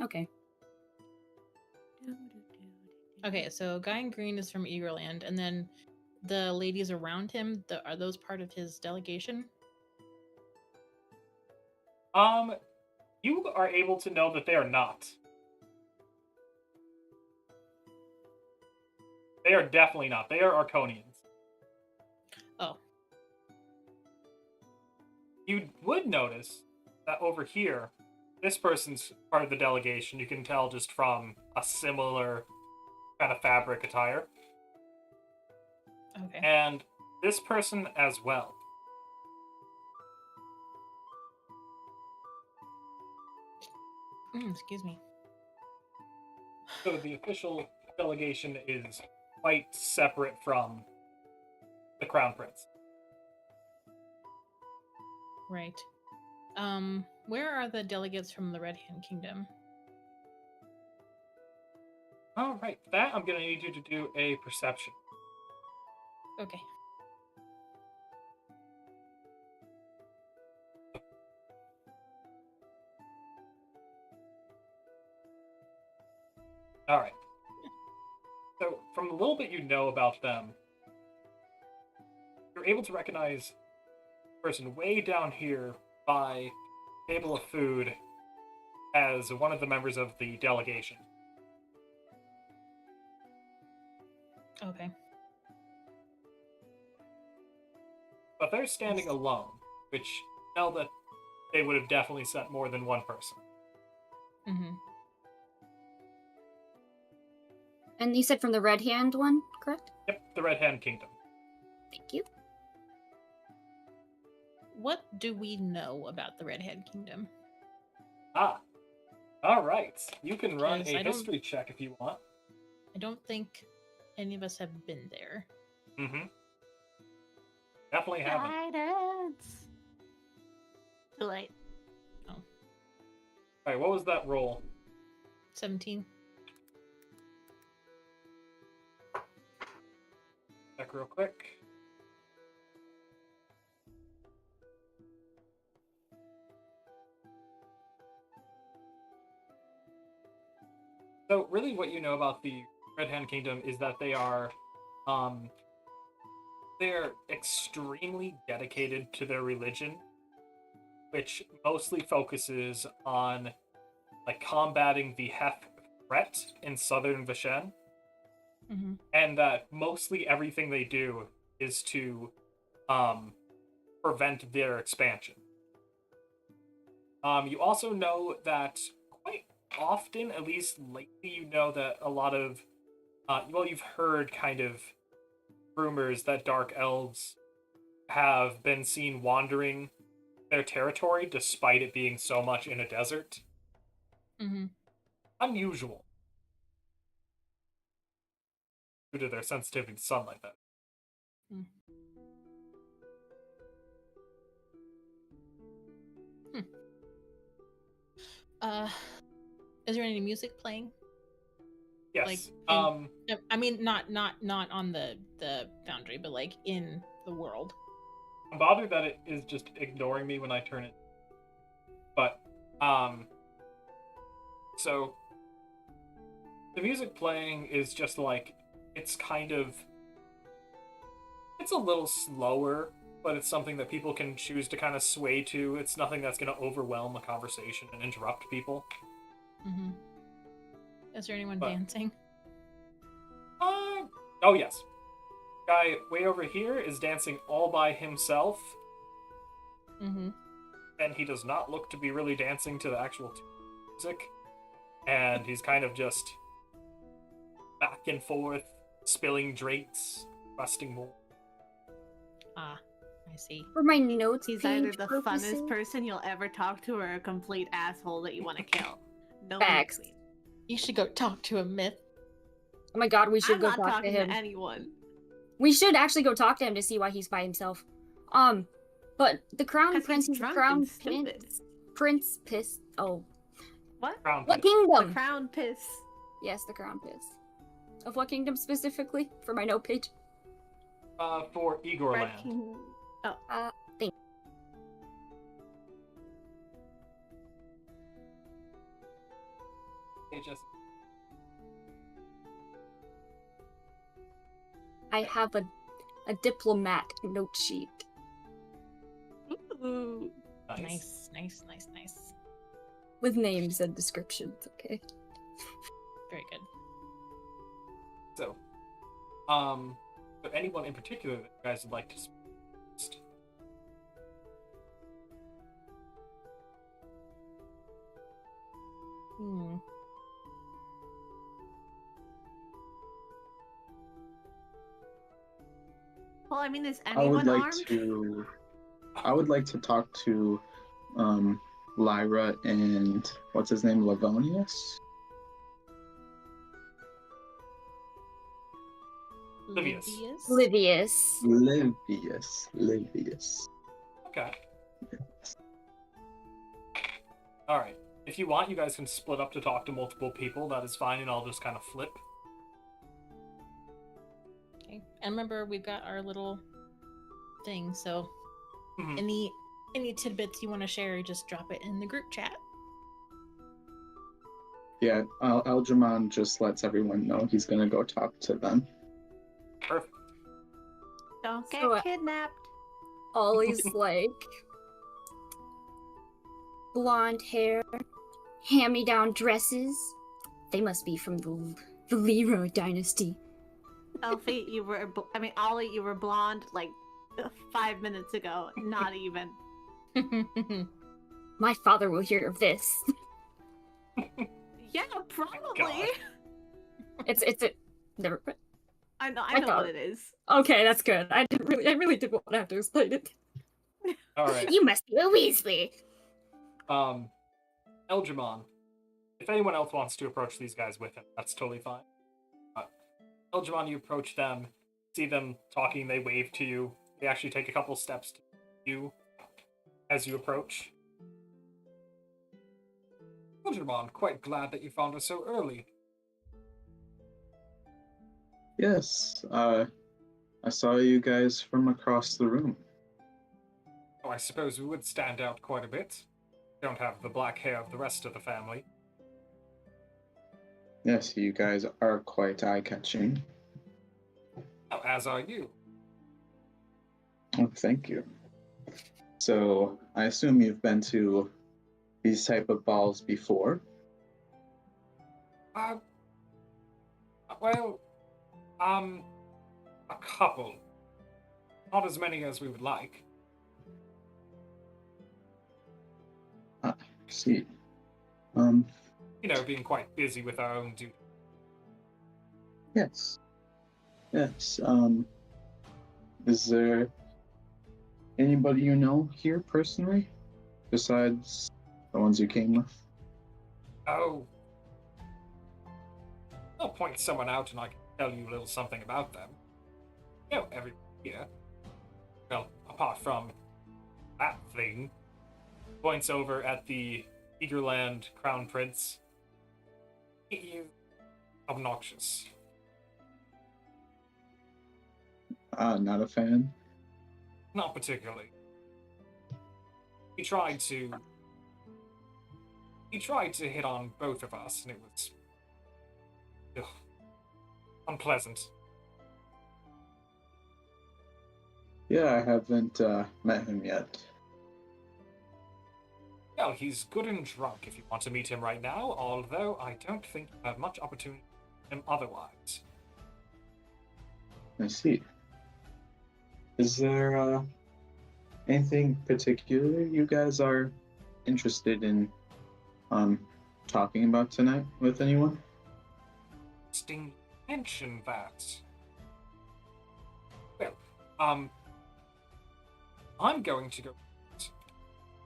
[SPEAKER 4] okay.
[SPEAKER 2] Okay, so Guy in Green is from Eagerland, and then the ladies around him, are those part of his delegation?
[SPEAKER 1] You are able to know that they are not. They are definitely not. They are Arconians.
[SPEAKER 2] Oh.
[SPEAKER 1] You would notice that over here, this person's part of the delegation. You can tell just from a similar kind of fabric attire.
[SPEAKER 2] Okay.
[SPEAKER 1] And this person as well.
[SPEAKER 2] Excuse me.
[SPEAKER 1] So the official delegation is quite separate from the Crown Prince.
[SPEAKER 2] Right. Where are the delegates from the Red Hand Kingdom?
[SPEAKER 1] All right, that I'm going to need you to do a perception.
[SPEAKER 2] Okay.
[SPEAKER 1] All right. So, from the little bit you know about them, you're able to recognize the person way down here by table of food as one of the members of the delegation.
[SPEAKER 2] Okay.
[SPEAKER 1] But they're standing alone, which tell that they would have definitely sent more than one person.
[SPEAKER 2] Mm-hmm.
[SPEAKER 4] And you said from the Red Hand one, correct?
[SPEAKER 1] Yep, the Red Hand Kingdom.
[SPEAKER 4] Thank you.
[SPEAKER 2] What do we know about the Red Hand Kingdom?
[SPEAKER 1] Ah. All right. You can run
[SPEAKER 2] Yes,
[SPEAKER 1] a
[SPEAKER 2] I don't-
[SPEAKER 1] history check if you want.
[SPEAKER 2] I don't think any of us have been there.
[SPEAKER 1] Mm-hmm. Definitely haven't.
[SPEAKER 3] Guidance. Too late.
[SPEAKER 1] All right, what was that roll?
[SPEAKER 2] 17.
[SPEAKER 1] Check real quick. So really what you know about the Red Hand Kingdom is that they're extremely dedicated to their religion, which mostly focuses on like combating the Heth threat in southern Vishen,
[SPEAKER 2] Mm-hmm.
[SPEAKER 1] and that mostly everything they do is to prevent their expansion. You also know that quite often, at least lately, you know that a lot of, you've heard kind of rumors that dark elves have been seen wandering their territory despite it being so much in a desert.
[SPEAKER 2] Mm-hmm.
[SPEAKER 1] Unusual due to their sensitivity to sunlight, that.
[SPEAKER 2] Hmm. Is there any music playing?
[SPEAKER 1] Yes.
[SPEAKER 2] Like I mean, not on the foundry, but like in the world.
[SPEAKER 1] I'm bothered that it is just ignoring me when I turn it. But so the music playing is just like, it's a little slower, but it's something that people can choose to kind of sway to. It's nothing that's going to overwhelm a conversation and interrupt people.
[SPEAKER 2] Mm-hmm. Is there anyone
[SPEAKER 1] But-
[SPEAKER 2] dancing?
[SPEAKER 1] Oh yes. Guy way over here is dancing all by himself,
[SPEAKER 2] Mm-hmm.
[SPEAKER 1] and he does not look to be really dancing to the actual music. And he's kind of just back and forth, spilling drinks, requesting more.
[SPEAKER 2] Ah, I see.
[SPEAKER 4] For my notes,
[SPEAKER 3] He's
[SPEAKER 4] page
[SPEAKER 3] either the
[SPEAKER 4] purposes,
[SPEAKER 3] funnest person you'll ever talk to or a complete asshole that you want to kill. No
[SPEAKER 4] Facts.
[SPEAKER 3] in between.
[SPEAKER 2] You should go talk to a myth.
[SPEAKER 4] Oh my god, we should
[SPEAKER 3] I'm
[SPEAKER 4] go
[SPEAKER 3] not
[SPEAKER 4] talk to
[SPEAKER 3] talking
[SPEAKER 4] him.
[SPEAKER 3] to anyone.
[SPEAKER 4] We should actually go talk to him to see why he's by himself. But the crown
[SPEAKER 3] 'Cause
[SPEAKER 4] prince
[SPEAKER 3] he's
[SPEAKER 4] is the
[SPEAKER 3] drunk
[SPEAKER 4] crown
[SPEAKER 3] and stupid.
[SPEAKER 4] prince piss. Oh,
[SPEAKER 3] What?
[SPEAKER 1] Crown
[SPEAKER 4] what
[SPEAKER 1] Prince.
[SPEAKER 3] The
[SPEAKER 4] kingdom?
[SPEAKER 3] crown piss.
[SPEAKER 4] Yes, the crown piss. Of what kingdom specifically? For my note page.
[SPEAKER 1] For
[SPEAKER 3] Red
[SPEAKER 1] Igorland.
[SPEAKER 3] King. Oh,
[SPEAKER 1] Hey, Jesse.
[SPEAKER 4] I have a diplomat note sheet.
[SPEAKER 3] ooh.
[SPEAKER 2] Nice.
[SPEAKER 4] With names and descriptions, okay?
[SPEAKER 2] Very good.
[SPEAKER 1] So, anyone in particular that you guys would like to speak first?
[SPEAKER 2] Hmm.
[SPEAKER 3] Well, I mean, is
[SPEAKER 5] I
[SPEAKER 3] anyone
[SPEAKER 5] would like
[SPEAKER 3] armed?
[SPEAKER 5] to. I would like to talk to, Lyra and what's his name, Livonius.
[SPEAKER 1] Livius.
[SPEAKER 5] Livius.
[SPEAKER 1] Okay. Alright. If you want, you guys can split up to talk to multiple people. That is fine, and I'll just kind of flip.
[SPEAKER 2] Okay. And remember, we've got our little thing, so
[SPEAKER 1] Mhm.
[SPEAKER 2] any tidbits you want to share, just drop it in the group chat.
[SPEAKER 5] Yeah, Algernon just lets everyone know he's gonna go talk to them.
[SPEAKER 1] Perfect.
[SPEAKER 3] Don't get
[SPEAKER 4] So,
[SPEAKER 3] kidnapped.
[SPEAKER 4] Ollie's like blonde hair, hand-me-down dresses. They must be from the Leroy dynasty.
[SPEAKER 3] Elfie, Ollie, you were blonde like 5 minutes ago. Not even.
[SPEAKER 4] My father will hear of this.
[SPEAKER 3] Yeah, probably.
[SPEAKER 1] God.
[SPEAKER 4] It's a never.
[SPEAKER 3] I know
[SPEAKER 4] thought-
[SPEAKER 3] what it is.
[SPEAKER 4] Okay, that's good. I really did want to have to explain it.
[SPEAKER 1] Alright.
[SPEAKER 4] You must be a Weasley.
[SPEAKER 1] Eldramon. If anyone else wants to approach these guys with him, that's totally fine. Eldramon, you approach them, see them talking, they wave to you. They actually take a couple steps to you as you approach. Algernon, quite glad that you found us so early.
[SPEAKER 5] Yes, I saw you guys from across the room.
[SPEAKER 1] Oh, I suppose we would stand out quite a bit. Don't have the black hair of the rest of the family.
[SPEAKER 5] Yes, you guys are quite eye-catching.
[SPEAKER 1] Oh, as are you.
[SPEAKER 5] Oh, thank you. So, I assume you've been to these type of balls before?
[SPEAKER 1] Uh, well, a couple. Not as many as we would like.
[SPEAKER 5] I see. Um,
[SPEAKER 1] You know, being quite busy with our own duty.
[SPEAKER 5] yes. Yes. Is there anybody you know here personally, besides the ones you came with?
[SPEAKER 1] Oh, I'll point someone out and I can tell you a little something about them. You know, every year. Well, apart from that thing. Points over at the Eagerland Crown Prince. He is obnoxious.
[SPEAKER 5] Not a fan.
[SPEAKER 1] Not particularly. He tried to. He tried to hit on both of us, and it was. Ugh, unpleasant.
[SPEAKER 5] Yeah, I haven't met him yet.
[SPEAKER 1] Well, he's good and drunk if you want to meet him right now, although I don't think you have much opportunity to meet him otherwise.
[SPEAKER 5] I see. Is there anything particular you guys are interested in um talking about tonight with anyone?
[SPEAKER 1] Interesting you mention that. Well, um, I'm going to go.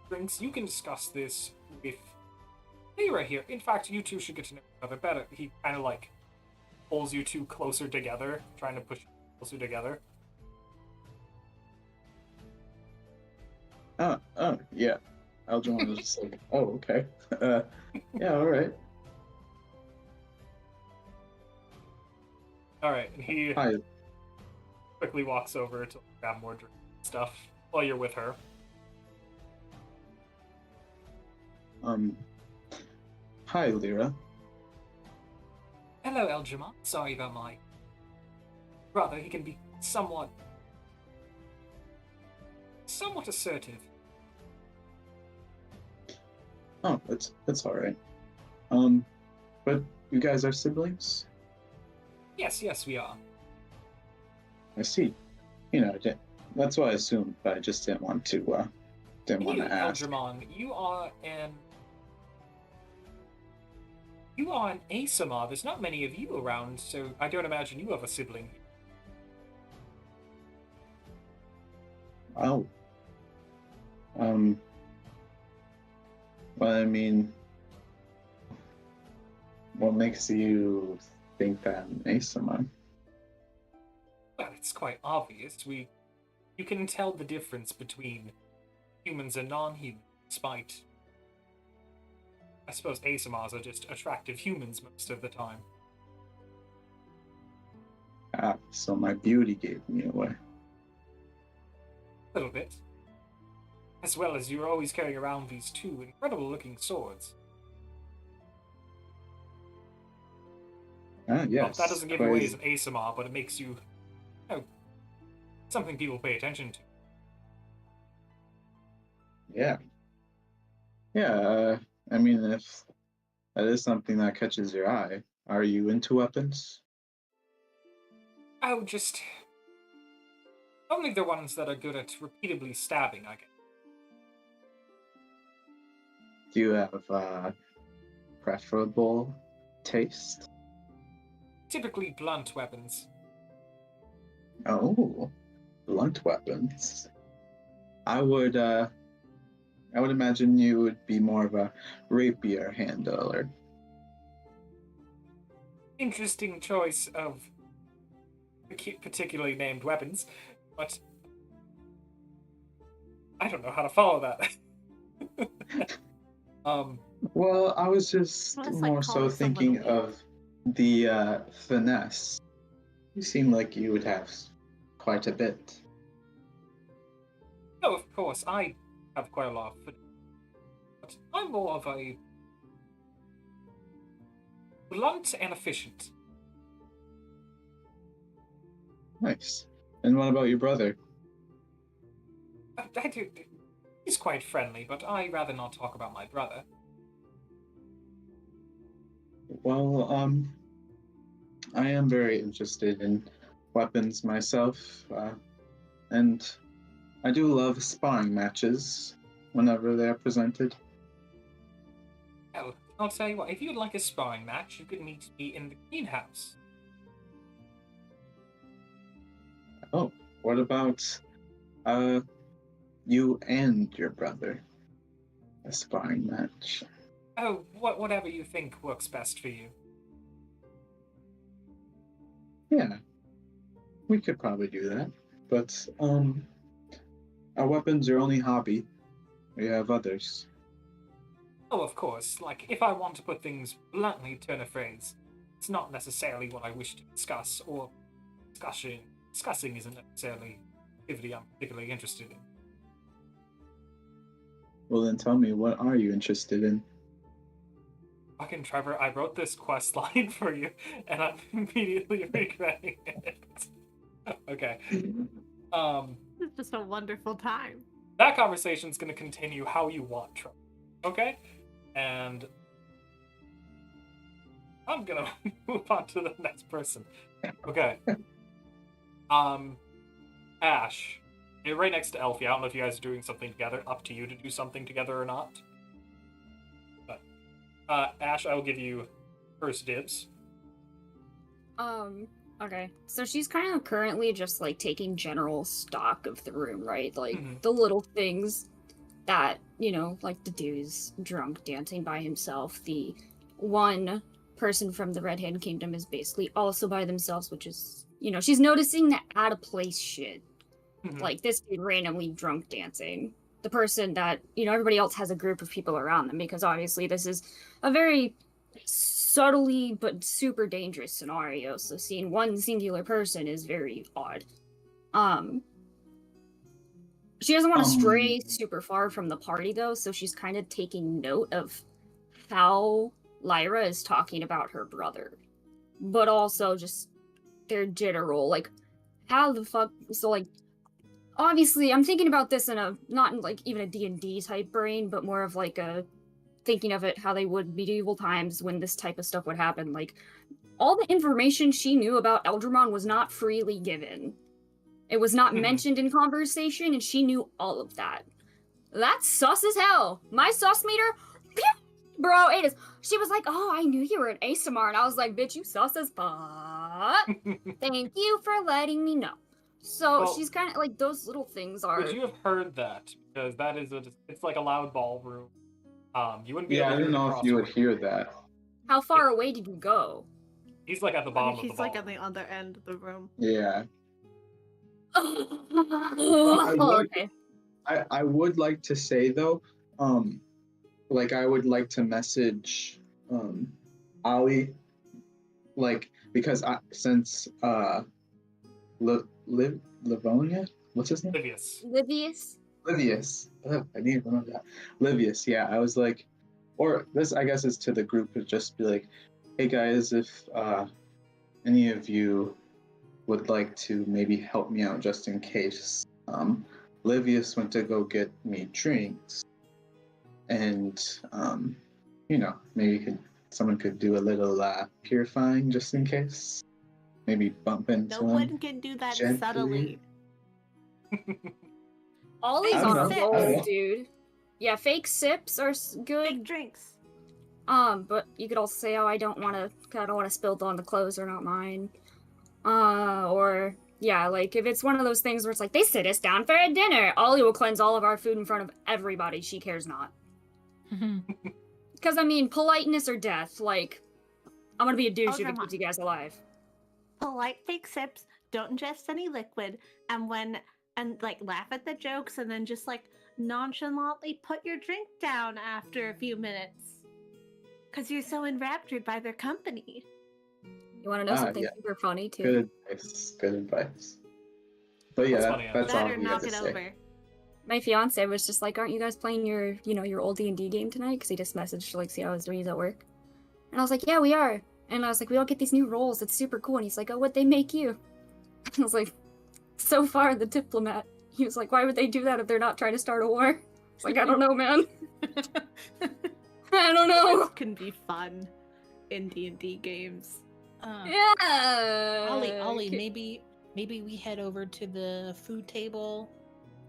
[SPEAKER 1] Drinks, you can discuss this with Lyra here. In fact, you two should get to know each other better. He kind of like pulls you two closer together, trying to push you closer together.
[SPEAKER 5] Oh, yeah. Algernon was just like, oh, okay. Yeah, all right.
[SPEAKER 1] All right, and he
[SPEAKER 5] Hi.
[SPEAKER 1] quickly walks over to grab more drink stuff while you're with her.
[SPEAKER 5] Um, Hi, Lyra.
[SPEAKER 1] Hello, Eljamon. Sorry about my brother. He can be somewhat assertive.
[SPEAKER 5] Oh, that's all right. But you guys are siblings?
[SPEAKER 1] Yes, we are.
[SPEAKER 5] I see. You know, that's what I assumed, but I just didn't want to
[SPEAKER 1] And you,
[SPEAKER 5] ask.
[SPEAKER 1] Eljamon, you are an Asama. There's not many of you around, so I don't imagine you have a sibling.
[SPEAKER 5] Oh. Um. Well, I mean, what makes you think that I'm Asama?
[SPEAKER 1] Well, it's quite obvious. You can tell the difference between humans and non-humans, despite. I suppose Asamas are just attractive humans most of the time.
[SPEAKER 5] Ah, so my beauty gave me away.
[SPEAKER 1] A little bit. As well as you're always carrying around these two incredible-looking swords.
[SPEAKER 5] Ah, yes.
[SPEAKER 1] Well, that doesn't give you away as an Asama, but it makes you, something people pay attention to.
[SPEAKER 5] Yeah. Yeah. I mean, if that is something that catches your eye, are you into weapons?
[SPEAKER 1] Oh, just only the ones that are good at repeatedly stabbing, I guess.
[SPEAKER 5] Do you have preferable taste?
[SPEAKER 1] Typically blunt weapons.
[SPEAKER 5] Oh, blunt weapons. I would imagine you would be more of a rapier handler.
[SPEAKER 1] Interesting choice of particularly named weapons, but I don't know how to follow that.
[SPEAKER 5] Well, I was just
[SPEAKER 3] Well, it's like
[SPEAKER 5] more so
[SPEAKER 3] calling someone
[SPEAKER 5] thinking
[SPEAKER 3] weak.
[SPEAKER 5] of the finesse. You seem like you would have quite a bit.
[SPEAKER 1] Oh, of course, I have quite a lot of finesse, but I'm more of a blunt and efficient.
[SPEAKER 5] Nice. And what about your brother?
[SPEAKER 1] I do. He's quite friendly, but I rather not talk about my brother.
[SPEAKER 5] Well, I am very interested in weapons myself, and I do love sparring matches whenever they are presented.
[SPEAKER 1] Well, I'll tell you what, if you'd like a sparring match, you could meet me in the greenhouse.
[SPEAKER 5] Oh, what about you and your brother? A sparring match.
[SPEAKER 1] Oh, whatever you think works best for you.
[SPEAKER 5] Yeah, we could probably do that. But our weapon's your only hobby. We have others.
[SPEAKER 1] Oh, of course, like, if I want to put things bluntly, turn a phrase, it's not necessarily what I wish to discuss, or discussing isn't necessarily activity I'm particularly interested in.
[SPEAKER 5] Well, then tell me, what are you interested in?
[SPEAKER 1] Fucking Trevor, I wrote this quest line for you, and I'm immediately regretting it. Okay.
[SPEAKER 3] It's just a wonderful time.
[SPEAKER 1] That conversation's gonna continue how you want, Trevor. Okay? And I'm gonna move on to the next person. Okay. Ash. You're right next to Elfie. I don't know if you guys are doing something together. Up to you to do something together or not. But Ash, I will give you first dibs.
[SPEAKER 4] Okay. So she's kind of currently just like taking general stock of the room, right? Like
[SPEAKER 1] Mhm.
[SPEAKER 4] the little things that, like the dude's drunk dancing by himself. The one person from the Red Hand Kingdom is basically also by themselves, which is, she's noticing that out of place shit.
[SPEAKER 1] Mhm.
[SPEAKER 4] Like this dude randomly drunk dancing. The person that, everybody else has a group of people around them because obviously this is a very subtly but super dangerous scenario. So seeing one singular person is very odd. She doesn't want to stray super far from the party though, so she's kind of taking note of how Lyra is talking about her brother. But also just their general, like, how the fuck, so like, obviously I'm thinking about this in a, not in like even a D&D type brain, but more of like a, thinking of it how they would medieval times when this type of stuff would happen. Like, all the information she knew about Eldramon was not freely given. It was not mentioned in conversation, and she knew all of that. That's sus as hell. My sus meter, pew, bro, it is. She was like, "Oh, I knew you were an ASMR," and I was like, "Bitch, you sus as fuck." Thank you for letting me know. So
[SPEAKER 1] Well,
[SPEAKER 4] she's kind of like those little things are.
[SPEAKER 1] Would you have heard that? Because that is it's like a loud ballroom. You wouldn't be
[SPEAKER 5] Yeah,
[SPEAKER 1] able
[SPEAKER 5] I
[SPEAKER 1] to hear
[SPEAKER 5] don't
[SPEAKER 1] it
[SPEAKER 5] know if
[SPEAKER 1] across
[SPEAKER 5] you
[SPEAKER 1] the
[SPEAKER 5] would
[SPEAKER 1] room.
[SPEAKER 5] hear that.
[SPEAKER 4] How far away did you go?
[SPEAKER 1] He's like at the bottom of the
[SPEAKER 3] He's like
[SPEAKER 1] ballroom.
[SPEAKER 3] on the other end of the room.
[SPEAKER 5] Yeah.
[SPEAKER 4] Oh, okay.
[SPEAKER 5] I would like to say though, like I would like to message Ali, like because since Livonia, what's his name?
[SPEAKER 1] Livius.
[SPEAKER 4] Livius?
[SPEAKER 5] Livius. Ugh, I need to remember that. Livius, yeah. I was like, or this I guess is to the group to just be like, hey guys, if any of you would like to maybe help me out just in case. Livius went to go get me drinks, and maybe someone could do a little purifying just in case. Maybe bump into
[SPEAKER 3] No
[SPEAKER 5] him
[SPEAKER 3] one can do that
[SPEAKER 5] gently.
[SPEAKER 3] subtly.
[SPEAKER 4] Ollie's
[SPEAKER 5] I
[SPEAKER 4] on
[SPEAKER 5] don't
[SPEAKER 4] a
[SPEAKER 5] know.
[SPEAKER 4] roll, dude. Yeah, fake sips are
[SPEAKER 3] Big
[SPEAKER 4] good.
[SPEAKER 3] drinks.
[SPEAKER 4] But you could also say, "Oh, I don't want to spill on the clothes, are not mine." Or yeah, like if it's one of those things where it's like they sit us down for a dinner, Ollie will cleanse all of our food in front of everybody. She cares not. Because I mean, politeness or death. Like, I'm gonna be a douche if it keeps you guys alive.
[SPEAKER 3] Polite fake sips. Don't ingest any liquid, and like laugh at the jokes, and then just like nonchalantly put your drink down after a few minutes. Because you're so enraptured by their company.
[SPEAKER 4] You want to know something
[SPEAKER 5] yeah.
[SPEAKER 4] super funny too?
[SPEAKER 5] Good advice. Good advice. But yeah,
[SPEAKER 1] That's funny,
[SPEAKER 5] that's all
[SPEAKER 3] Better
[SPEAKER 5] he had
[SPEAKER 3] knock
[SPEAKER 5] to
[SPEAKER 3] it
[SPEAKER 5] say.
[SPEAKER 3] over.
[SPEAKER 4] My fiance was just like, "Aren't you guys playing your, your old D&D game tonight?" Because he just messaged to like see how I was doing. He's at work, and I was like, "Yeah, we are." And I was like, "We all get these new roles. It's super cool." And he's like, "Oh, what'd they make you?" I was like, "So far, the diplomat." He was like, "Why would they do that if they're not trying to start a war?" It's like, I don't know, man. I don't know.
[SPEAKER 3] This can be fun in D&D games.
[SPEAKER 4] Yeah.
[SPEAKER 2] Ollie,
[SPEAKER 4] Okay.
[SPEAKER 2] maybe we head over to the food table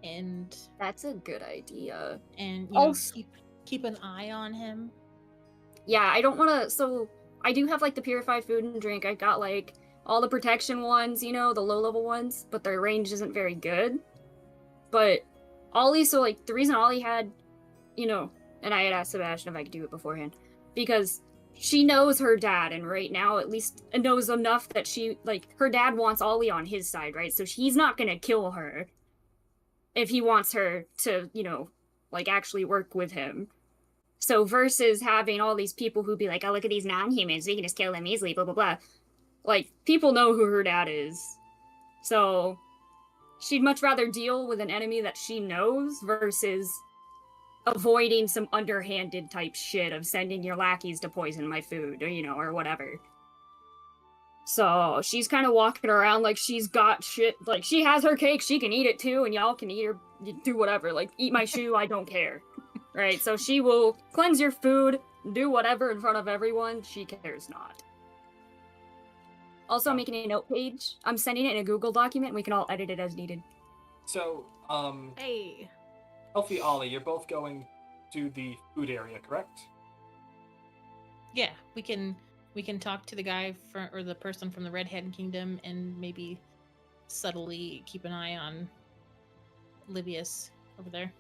[SPEAKER 2] and
[SPEAKER 4] That's a good idea.
[SPEAKER 2] you
[SPEAKER 4] Also-
[SPEAKER 2] know keep an eye on him.
[SPEAKER 4] Yeah, I don't want to. So I do have like the purified food and drink. I got like all the protection ones, the low level ones, but their range isn't very good. But Ollie, so like the reason Ollie had, and I had asked Sebastian if I could do it beforehand, because she knows her dad, and right now at least knows enough that her dad wants Ollie on his side, right? So he's not gonna kill her if he wants her to, actually work with him. So versus having all these people who be like, oh, look at these non-humans, we can just kill them easily, blah, blah, blah. Like, people know who her dad is. So she'd much rather deal with an enemy that she knows versus avoiding some underhanded type shit of sending your lackeys to poison my food, or whatever. So she's kind of walking around like she's got shit. Like, she has her cake, she can eat it too, and y'all can eat her, do whatever. Like, eat my shoe, I don't care. Right? So she will cleanse your food, do whatever in front of everyone, she cares not. Also, I'm making a note page. I'm sending it in a Google document, and we can all edit it as needed.
[SPEAKER 1] So,
[SPEAKER 3] Hey.
[SPEAKER 1] Elfie, Ollie, you're both going to the food area, correct?
[SPEAKER 2] Yeah, we can talk to the guy or the person from the Redhead Kingdom and maybe subtly keep an eye on Livius over there.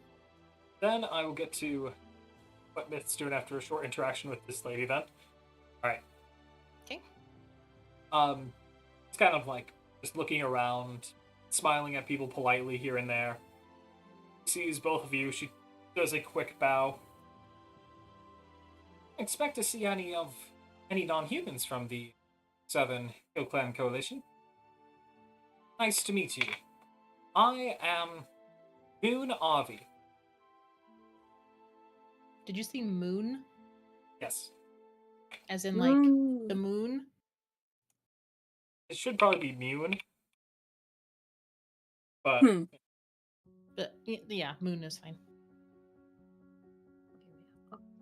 [SPEAKER 1] Then I will get to what Myth's doing after a short interaction with this lady then. Alright.
[SPEAKER 2] Okay.
[SPEAKER 1] It's kind of like just looking around, smiling at people politely here and there. Sees both of you, she does a quick bow. Expect to see any non-humans from the Southern Hill Clan Coalition. Nice to meet you. I am Moon Avi.
[SPEAKER 2] Did you see moon?
[SPEAKER 1] Yes.
[SPEAKER 2] As in like the moon?
[SPEAKER 1] It should probably be Moon. But
[SPEAKER 2] But yeah, moon is fine.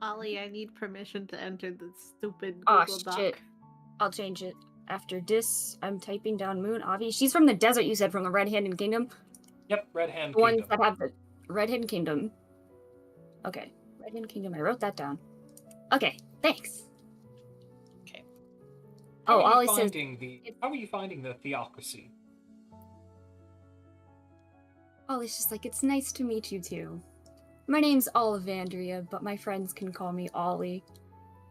[SPEAKER 3] Ollie, I need permission to enter the stupid
[SPEAKER 4] Oh,
[SPEAKER 3] Google Doc.
[SPEAKER 4] shit. I'll change it. After this, I'm typing down Moon Avi. She's from the desert, you said, from the Red Hand Kingdom?
[SPEAKER 1] Yep, Red Hand
[SPEAKER 4] The ones
[SPEAKER 1] Kingdom.
[SPEAKER 4] that have the Red Hand Kingdom. Okay, Red Hand Kingdom, I wrote that down. Okay, thanks.
[SPEAKER 2] Okay.
[SPEAKER 1] How are
[SPEAKER 4] Ollie
[SPEAKER 1] you
[SPEAKER 4] says...
[SPEAKER 1] How are you finding the theocracy?
[SPEAKER 4] Ollie's just like, it's nice to meet you too. My name's Olivandria, but my friends can call me Ollie.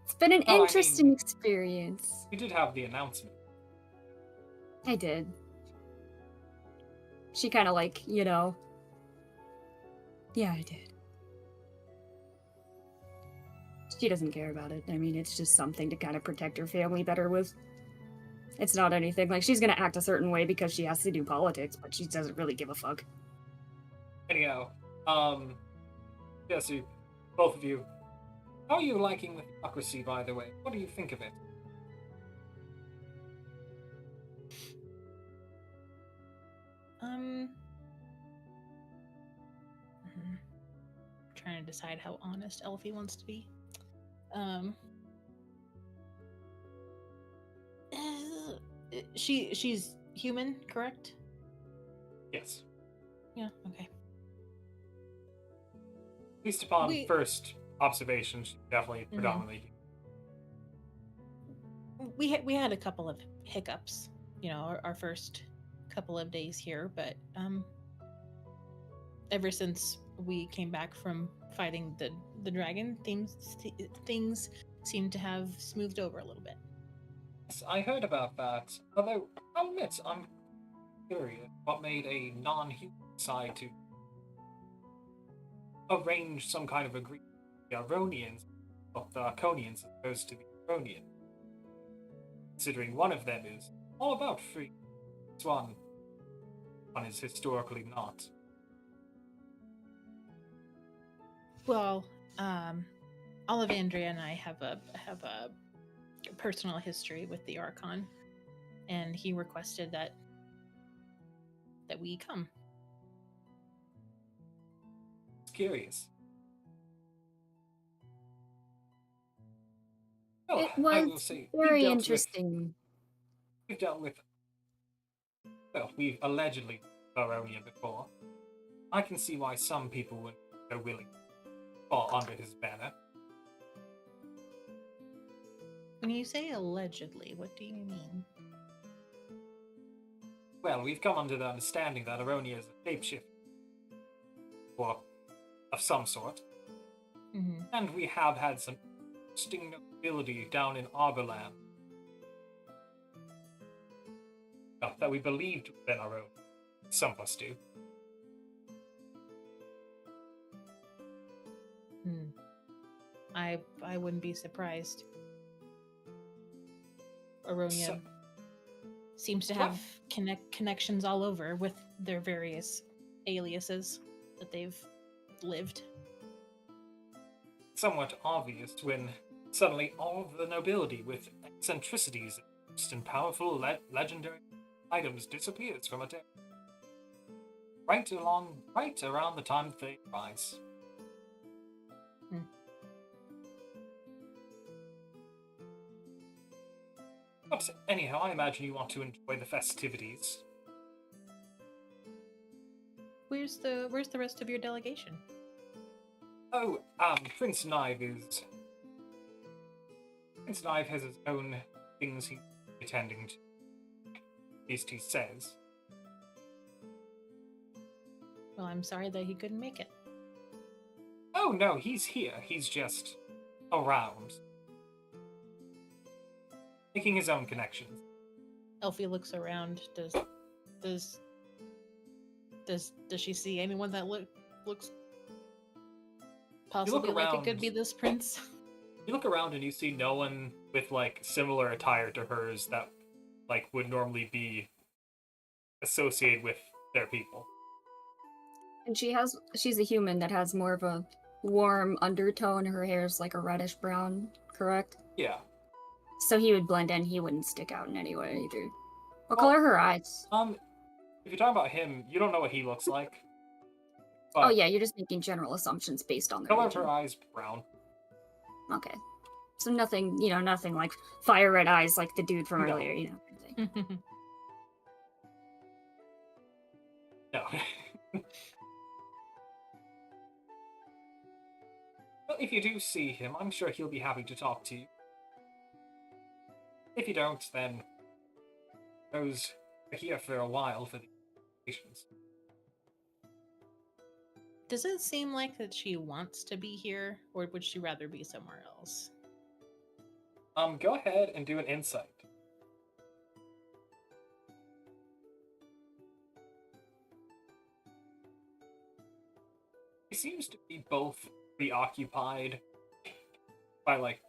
[SPEAKER 4] It's been an interesting experience.
[SPEAKER 1] We did have the announcement.
[SPEAKER 4] I did. She kind of like, Yeah, I did. She doesn't care about it. I mean, it's just something to kind of protect her family better with. It's not anything. Like, she's gonna act a certain way because she has to do politics, but she doesn't really give a fuck.
[SPEAKER 1] Anyhow, yes, both of you. How are you liking the theocracy, by the way? What do you think of it?
[SPEAKER 2] Trying to decide how honest Elfie wants to be. She's human, correct?
[SPEAKER 1] Yes.
[SPEAKER 2] Yeah, okay.
[SPEAKER 1] At least upon first observation, she's definitely predominantly
[SPEAKER 2] human. We had a couple of hiccups, our first couple of days here, but ever since we came back from fighting the dragon, things seem to have smoothed over a little bit.
[SPEAKER 1] Yes, I heard about that. Although, I'll admit, I'm curious what made a non-human decide to arrange some kind of agreement with the Aronians of the Arconians as opposed to the Aronian, considering one of them is all about free. This one is historically not.
[SPEAKER 2] Well, Olivandria and I have a personal history with the Archon, and he requested that we come.
[SPEAKER 1] It's curious. Oh,
[SPEAKER 4] It
[SPEAKER 1] I will
[SPEAKER 4] was
[SPEAKER 1] say,
[SPEAKER 4] very interesting.
[SPEAKER 1] We've dealt with. Well, we've allegedly Baronian before. I can see why some people would go willing to fall under his banner.
[SPEAKER 2] When you say allegedly, what do you mean?
[SPEAKER 1] Well, we've come under the understanding that Aronia is a shapeshifter, or of some sort,
[SPEAKER 2] Mm-hmm.
[SPEAKER 1] and we have had some interesting nobility down in Arborland that we believed to have been our own. Some of us do.
[SPEAKER 2] Hmm. I wouldn't be surprised. Aronia
[SPEAKER 1] So-
[SPEAKER 2] seems to have connections all over with their various aliases that they've lived.
[SPEAKER 1] Somewhat obvious when suddenly all of the nobility with eccentricities and powerful legendary items disappears from a day. Right around the time that they rise. But anyhow, I imagine you want to enjoy the festivities.
[SPEAKER 2] Where's the rest of your delegation?
[SPEAKER 1] Oh, Prince Nive has his own things he's attending to. At least he says.
[SPEAKER 2] Well, I'm sorry that he couldn't make it.
[SPEAKER 1] Oh no, he's here. He's just around. Making his own connections.
[SPEAKER 2] Elfie looks around. Does she see anyone that looks possibly like it could
[SPEAKER 1] around-
[SPEAKER 2] be this prince?
[SPEAKER 1] You look around and you see no one with like similar attire to hers that like would normally be associated with their people.
[SPEAKER 4] And she's a human that has more of a warm undertone. Her hair's like a reddish brown, correct?
[SPEAKER 1] Yeah.
[SPEAKER 4] So he would blend in, he wouldn't stick out in any way either. What
[SPEAKER 1] Well,
[SPEAKER 4] color are her eyes?
[SPEAKER 1] If you're talking about him, you don't know what he looks like.
[SPEAKER 4] Oh
[SPEAKER 1] But
[SPEAKER 4] yeah, you're just making general assumptions based on the
[SPEAKER 1] color of
[SPEAKER 4] region.
[SPEAKER 1] her eyes brown.
[SPEAKER 4] Okay. So nothing, nothing like fire red eyes like the dude from
[SPEAKER 1] No.
[SPEAKER 4] earlier, kind of thing.
[SPEAKER 1] No. Well, if you do see him, I'm sure he'll be happy to talk to you. If you don't, then those are here for a while for the patients.
[SPEAKER 2] Does it seem like that she wants to be here, or would she rather be somewhere else?
[SPEAKER 1] Go ahead and do an insight. She seems to be both preoccupied by like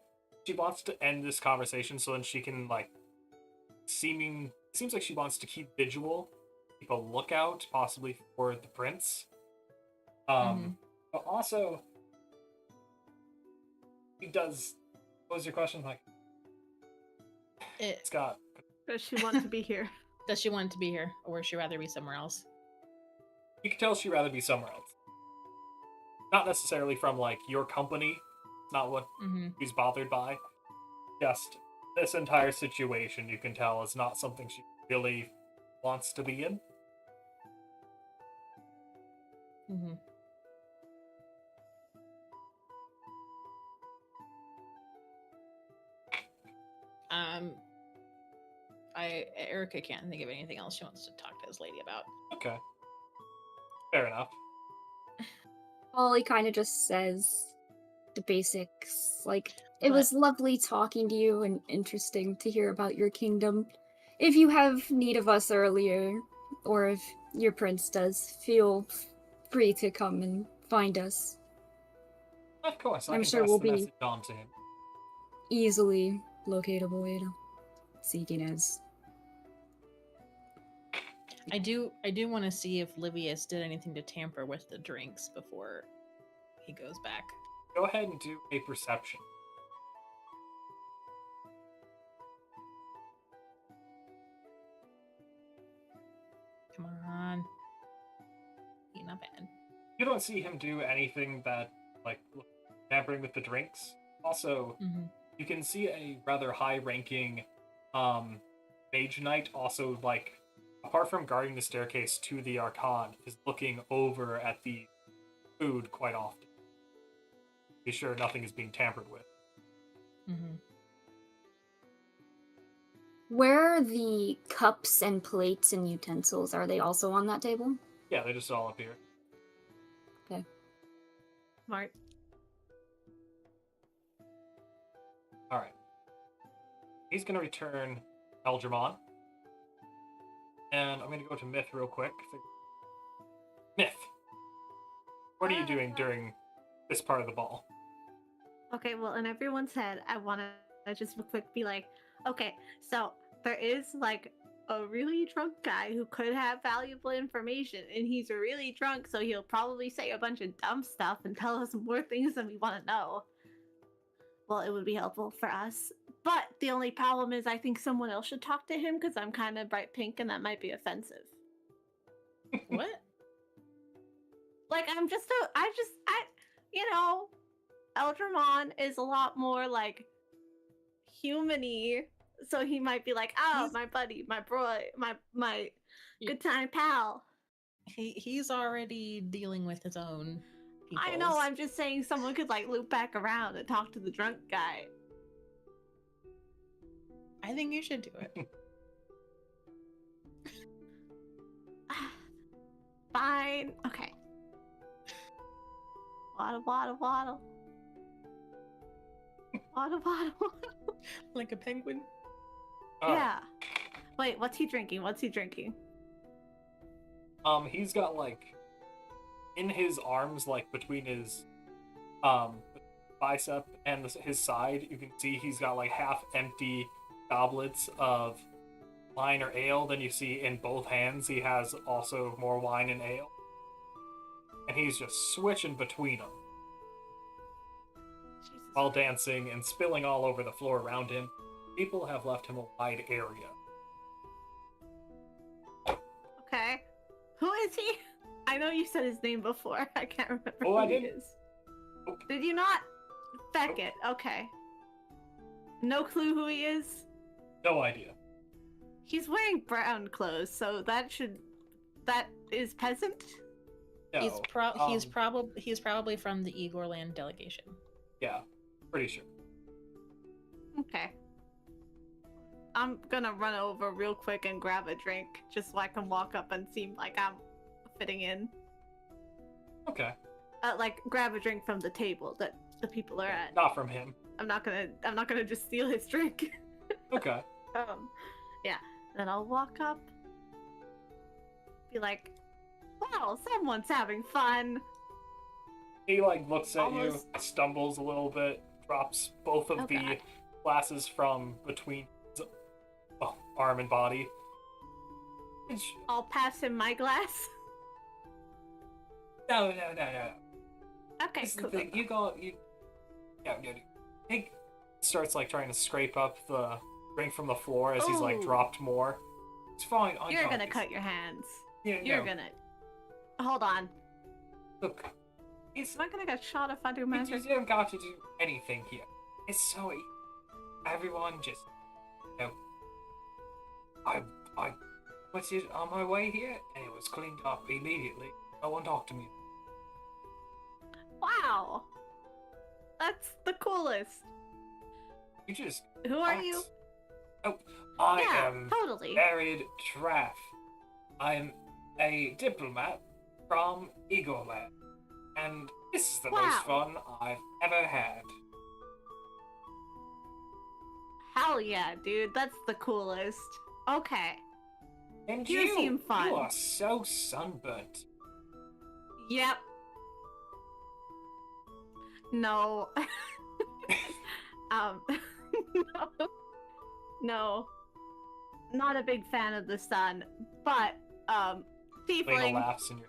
[SPEAKER 1] she wants to end this conversation so then she can like seems like she wants to keep vigil, keep a lookout, possibly for the prince. But also he does. What was your question? Like, Scott.
[SPEAKER 3] Does she want to be here?
[SPEAKER 2] Does she want to be here, or would she rather be somewhere else?
[SPEAKER 1] You can tell she'd rather be somewhere else. Not necessarily from like your company. Not what she's bothered by. Just this entire situation, you can tell, is not something she really wants to be in.
[SPEAKER 2] Erica can't think of anything else she wants to talk to this lady about.
[SPEAKER 1] Okay. Fair enough.
[SPEAKER 4] Ollie kind of just says the basics. Like, it
[SPEAKER 2] But-
[SPEAKER 4] was lovely talking to you and interesting to hear about your kingdom. If you have need of us earlier, or if your prince does, feel free to come and find us.
[SPEAKER 1] Of course, I
[SPEAKER 4] I'm
[SPEAKER 1] can
[SPEAKER 4] sure
[SPEAKER 1] pass
[SPEAKER 4] we'll
[SPEAKER 1] the
[SPEAKER 4] be
[SPEAKER 1] message on to him.
[SPEAKER 4] easily locatable, seeking as.
[SPEAKER 2] I do want to see if Livius did anything to tamper with the drinks before he goes back.
[SPEAKER 1] Go ahead and do a perception.
[SPEAKER 2] Come on. You're not bad.
[SPEAKER 1] You don't see him do anything that, like, tampering with the drinks. Also,
[SPEAKER 2] Mm-hmm.
[SPEAKER 1] you can see a rather high-ranking mage knight also, like, apart from guarding the staircase to the Archon, is looking over at the food quite often. Be sure nothing is being tampered with.
[SPEAKER 2] Mm-hmm.
[SPEAKER 4] Where are the cups and plates and utensils? Are they also on that table?
[SPEAKER 1] Yeah, they're just all up here.
[SPEAKER 4] Okay.
[SPEAKER 3] Smart.
[SPEAKER 1] Alright. He's going to return Eldramon. And I'm going to go to Myth real quick. Myth, what are you doing during this part of the ball?
[SPEAKER 3] Okay, well, in everyone's head, I want to just real quick be like, okay, so there is like a really drunk guy who could have valuable information, and he's really drunk, so he'll probably say a bunch of dumb stuff and tell us more things than we want to know. Well, it would be helpful for us. But the only problem is I think someone else should talk to him because I'm kind of bright pink and that might be offensive.
[SPEAKER 2] What?
[SPEAKER 3] Like, you know, Eldramon is a lot more like human-y, so he might be like, oh,
[SPEAKER 2] He's-
[SPEAKER 3] my buddy, my bro, my
[SPEAKER 2] Yeah.
[SPEAKER 3] good time pal.
[SPEAKER 2] He's already dealing with his own people.
[SPEAKER 3] I know, I'm just saying someone could like loop back around and talk to the drunk guy.
[SPEAKER 2] I think you should do it.
[SPEAKER 3] Fine. Okay. Waddle, waddle, waddle. Waddle, waddle, waddle.
[SPEAKER 2] Like a penguin.
[SPEAKER 1] Alright.
[SPEAKER 3] Yeah. Wait, what's he drinking? What's he drinking?
[SPEAKER 1] He's got, like, in his arms, like, between his, bicep and his side, you can see he's got, like, half-empty goblets of wine or ale. Then you see in both hands he has also more wine and ale. And he's just switching between them
[SPEAKER 3] Jesus.
[SPEAKER 1] while dancing and spilling all over the floor around him. People have left him a wide area.
[SPEAKER 3] Okay. Who is he? I know you said his name before. I can't remember
[SPEAKER 1] Oh,
[SPEAKER 3] who
[SPEAKER 1] I
[SPEAKER 3] he
[SPEAKER 1] didn't.
[SPEAKER 3] is.
[SPEAKER 1] Nope.
[SPEAKER 3] Did you not? Feck it. Okay. No clue who he is?
[SPEAKER 1] No idea.
[SPEAKER 3] He's wearing brown clothes, so that is peasant?
[SPEAKER 1] No.
[SPEAKER 2] He's probably from the Igorland delegation.
[SPEAKER 1] Yeah, pretty sure.
[SPEAKER 3] Okay. I'm gonna run over real quick and grab a drink just so I can walk up and seem like I'm fitting in.
[SPEAKER 1] Okay.
[SPEAKER 3] Like grab a drink from the table that the people are at.
[SPEAKER 1] Not from him.
[SPEAKER 3] I'm not gonna just steal his drink.
[SPEAKER 1] Okay.
[SPEAKER 3] Yeah. Then I'll walk up. Be like, wow, someone's having fun.
[SPEAKER 1] He, like, looks at
[SPEAKER 3] Almost-
[SPEAKER 1] you, stumbles a little bit, drops both of the
[SPEAKER 3] Okay.
[SPEAKER 1] glasses from between his arm and body.
[SPEAKER 3] I'll pass him my glass.
[SPEAKER 1] No.
[SPEAKER 3] Okay,
[SPEAKER 1] This is the
[SPEAKER 3] cool.
[SPEAKER 1] thing. No. He starts, like, trying to scrape up the drink from the floor as he's, like,
[SPEAKER 3] Ooh.
[SPEAKER 1] dropped more. It's fine. I
[SPEAKER 3] You're
[SPEAKER 1] got
[SPEAKER 3] gonna
[SPEAKER 1] this.
[SPEAKER 3] cut your hands.
[SPEAKER 1] Yeah,
[SPEAKER 3] You're
[SPEAKER 1] no.
[SPEAKER 3] gonna. Hold on.
[SPEAKER 1] Look, it's
[SPEAKER 3] Am I gonna get shot if I do
[SPEAKER 1] you
[SPEAKER 3] magic?
[SPEAKER 1] don't got to do anything here. It's so easy. Everyone just, you know, I was just on my way here and it was cleaned up immediately. No one talked to me.
[SPEAKER 3] Wow. That's the coolest.
[SPEAKER 1] You just.
[SPEAKER 3] Who are
[SPEAKER 1] what?
[SPEAKER 3] you?
[SPEAKER 1] Oh, I
[SPEAKER 3] Yeah,
[SPEAKER 1] am
[SPEAKER 3] totally.
[SPEAKER 1] Jared Traff. I'm a diplomat from Igorland, and this is the most
[SPEAKER 3] Wow.
[SPEAKER 1] fun I've ever had.
[SPEAKER 3] Hell yeah, dude. That's the coolest. Okay.
[SPEAKER 1] And
[SPEAKER 3] You seem fun.
[SPEAKER 1] You are so sunburnt.
[SPEAKER 3] Yep. No. um, no. No. Not a big fan of the sun, but
[SPEAKER 1] Lena
[SPEAKER 3] tiefling.
[SPEAKER 1] laughs in your.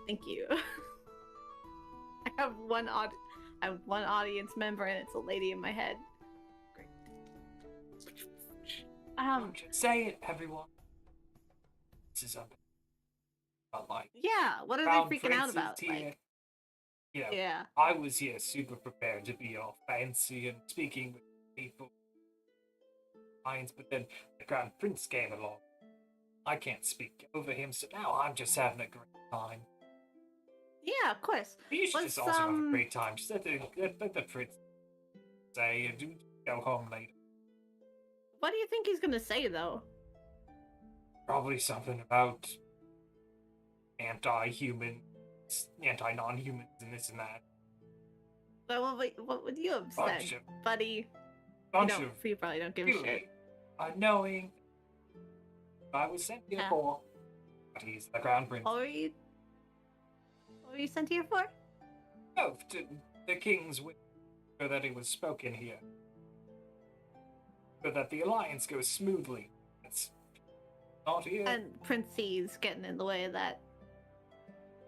[SPEAKER 3] Thank you. I have one audience member, and it's a lady in my head. Great.
[SPEAKER 1] Say it, everyone. This is like
[SPEAKER 3] Yeah. What are
[SPEAKER 1] Crown
[SPEAKER 3] they freaking out
[SPEAKER 1] Prince is
[SPEAKER 3] about?
[SPEAKER 1] here.
[SPEAKER 3] Like,
[SPEAKER 1] You know,
[SPEAKER 3] yeah.
[SPEAKER 1] I was here super prepared to be all fancy and speaking with people, but then the Crown Prince came along. I can't speak over him, so now I'm just having a great time.
[SPEAKER 3] Yeah, of course.
[SPEAKER 1] You should just also have a great time. Just let the prince say and go home later.
[SPEAKER 3] What do you think he's gonna say, though?
[SPEAKER 1] Probably something about anti-human, anti-non-humans, and this and that.
[SPEAKER 3] What would you have said, buddy? You probably don't give a shit.
[SPEAKER 1] Unknowing. I was sent here for. But he's the Crown Prince.
[SPEAKER 3] What were you sent here for?
[SPEAKER 1] Oh, to the king's wish, so that it was spoken here. So that the alliance goes smoothly. It's not here.
[SPEAKER 3] And Prince C's getting in the way of that.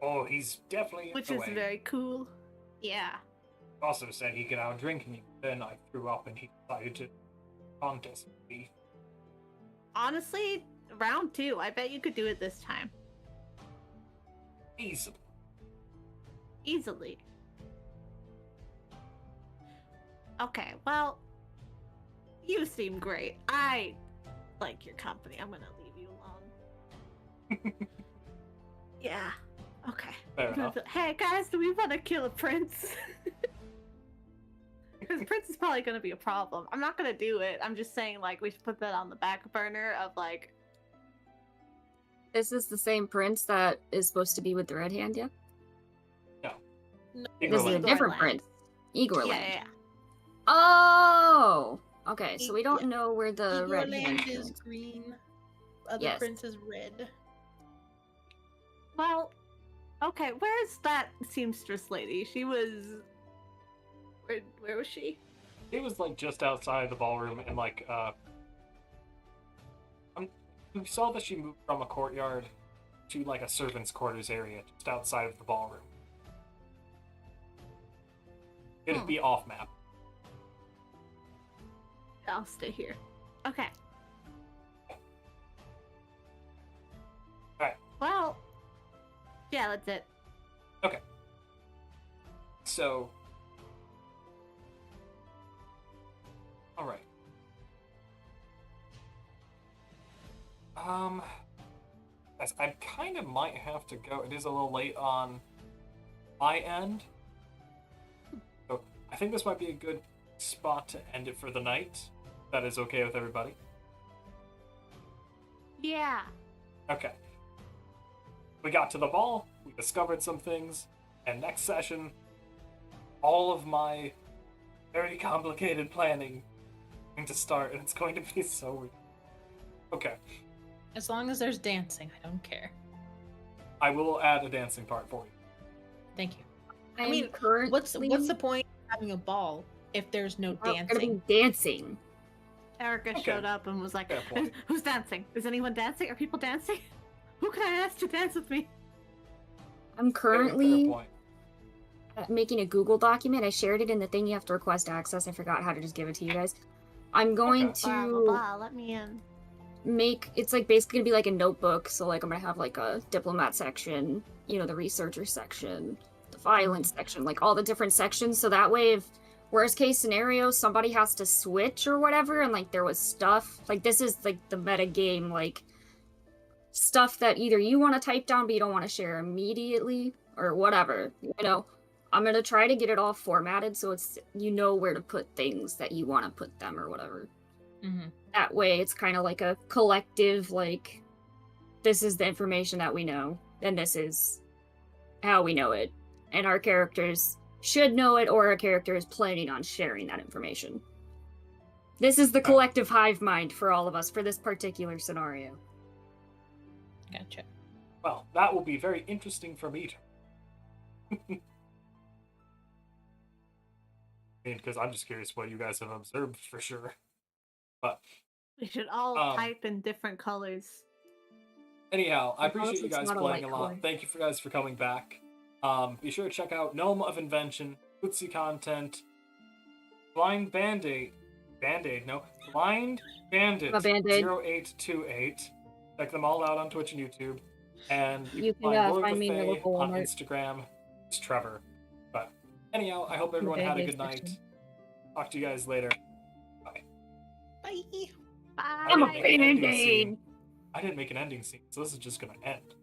[SPEAKER 1] Oh, he's definitely in
[SPEAKER 3] Which
[SPEAKER 1] the
[SPEAKER 3] is
[SPEAKER 1] way.
[SPEAKER 3] very cool. Yeah.
[SPEAKER 1] Also said he could outdrink me. Then I threw up and he decided to contest me.
[SPEAKER 3] Honestly, round 2. I bet you could do it this time. Easily. Okay, well, you seem great. I like your company. I'm gonna leave you alone. Yeah. Okay.
[SPEAKER 1] Fair enough.
[SPEAKER 3] Hey guys, do we want to kill a prince? Because Prince is probably gonna be a problem. I'm not gonna do it. I'm just saying, like, we should put that on the back burner of, like...
[SPEAKER 4] This is the same prince that is supposed to be with the red hand, yeah?
[SPEAKER 1] No.
[SPEAKER 4] This is a different prince. Igorland.
[SPEAKER 3] Yeah.
[SPEAKER 4] Oh! Okay, so we don't know where the red hand
[SPEAKER 2] Igorland is green. Other
[SPEAKER 4] Yes.
[SPEAKER 2] prince is red.
[SPEAKER 3] Well, okay, where's that seamstress lady? She was... Where was she?
[SPEAKER 1] It was like just outside the ballroom and like we saw that she moved from a courtyard to like a servants' quarters area just outside of the ballroom. It'd be off map.
[SPEAKER 3] I'll stay here. Okay.
[SPEAKER 1] Alright.
[SPEAKER 3] Well, yeah, that's it.
[SPEAKER 1] Okay. So alright. As I kind of might have to go. It is a little late on my end. So I think this might be a good spot to end it for the night. That is okay with everybody.
[SPEAKER 3] Yeah.
[SPEAKER 1] Okay. We got to the ball, we discovered some things, and next session, all of my very complicated planning is going to start, and it's going to be so weird. Okay.
[SPEAKER 2] As long as there's dancing, I don't care.
[SPEAKER 1] I will add a dancing part for you.
[SPEAKER 2] Thank you.
[SPEAKER 4] I
[SPEAKER 2] I mean,
[SPEAKER 4] currently...
[SPEAKER 2] what's the point of having a ball if there's no
[SPEAKER 4] Gonna
[SPEAKER 2] dancing?
[SPEAKER 4] be dancing.
[SPEAKER 3] Erica showed up and was like,
[SPEAKER 1] Fair point.
[SPEAKER 3] who's dancing? Is anyone dancing? Are people dancing? Who can I ask to dance with me?
[SPEAKER 4] I'm
[SPEAKER 1] Fair
[SPEAKER 4] currently
[SPEAKER 1] point.
[SPEAKER 4] making a Google document. I shared it in the thing you have to request access. I forgot how to just give it to you guys. I'm going
[SPEAKER 1] Okay.
[SPEAKER 4] to
[SPEAKER 3] Blah, blah, blah. Let me in.
[SPEAKER 4] it's like basically gonna be like a notebook. So like I'm gonna have like a diplomat section, you know, the researcher section, the violence section, like all the different sections. So that way, if worst case scenario, somebody has to switch or whatever, and like there was stuff like this is like the meta game, like stuff that either you want to type down but you don't want to share immediately or whatever, you know. I'm gonna try to get it all formatted so it's you know where to put things that you want to put them or whatever.
[SPEAKER 2] Mm-hmm.
[SPEAKER 4] That way it's kind of like a collective, like, this is the information that we know, and this is how we know it. And our characters should know it, or our character is planning on sharing that information. This is the collective hive mind for all of us for this particular scenario.
[SPEAKER 2] Gotcha.
[SPEAKER 1] Well, that will be very interesting for me to I mean, because I'm just curious what you guys have observed for sure. But
[SPEAKER 3] We should all
[SPEAKER 1] Um,
[SPEAKER 3] type in different colors.
[SPEAKER 1] anyhow, I
[SPEAKER 2] As long as
[SPEAKER 1] appreciate you
[SPEAKER 2] it's
[SPEAKER 1] guys
[SPEAKER 2] not a
[SPEAKER 1] playing
[SPEAKER 2] light
[SPEAKER 1] a lot.
[SPEAKER 2] color.
[SPEAKER 1] Thank you for guys for coming back. Be sure to check out Gnome of Invention, Footsie Content, Blind Band-Aid, no, Blind Bandit
[SPEAKER 4] A Band-Aid.
[SPEAKER 1] 0828. Check them all out on Twitch and YouTube. And you
[SPEAKER 4] You
[SPEAKER 1] can
[SPEAKER 4] can
[SPEAKER 1] find Lord of
[SPEAKER 4] find
[SPEAKER 1] the
[SPEAKER 4] me in your
[SPEAKER 1] Fae
[SPEAKER 4] local
[SPEAKER 1] on
[SPEAKER 4] Walmart.
[SPEAKER 1] Instagram. It's Trevor. But anyhow, I hope
[SPEAKER 2] The
[SPEAKER 1] everyone had a
[SPEAKER 2] Band-Aid
[SPEAKER 1] good night.
[SPEAKER 2] section.
[SPEAKER 1] Talk to you guys later. Bye.
[SPEAKER 2] Bye.
[SPEAKER 3] Bye.
[SPEAKER 1] I'm a
[SPEAKER 4] Band-Aid.
[SPEAKER 1] I didn't make an ending scene, so this is just gonna end.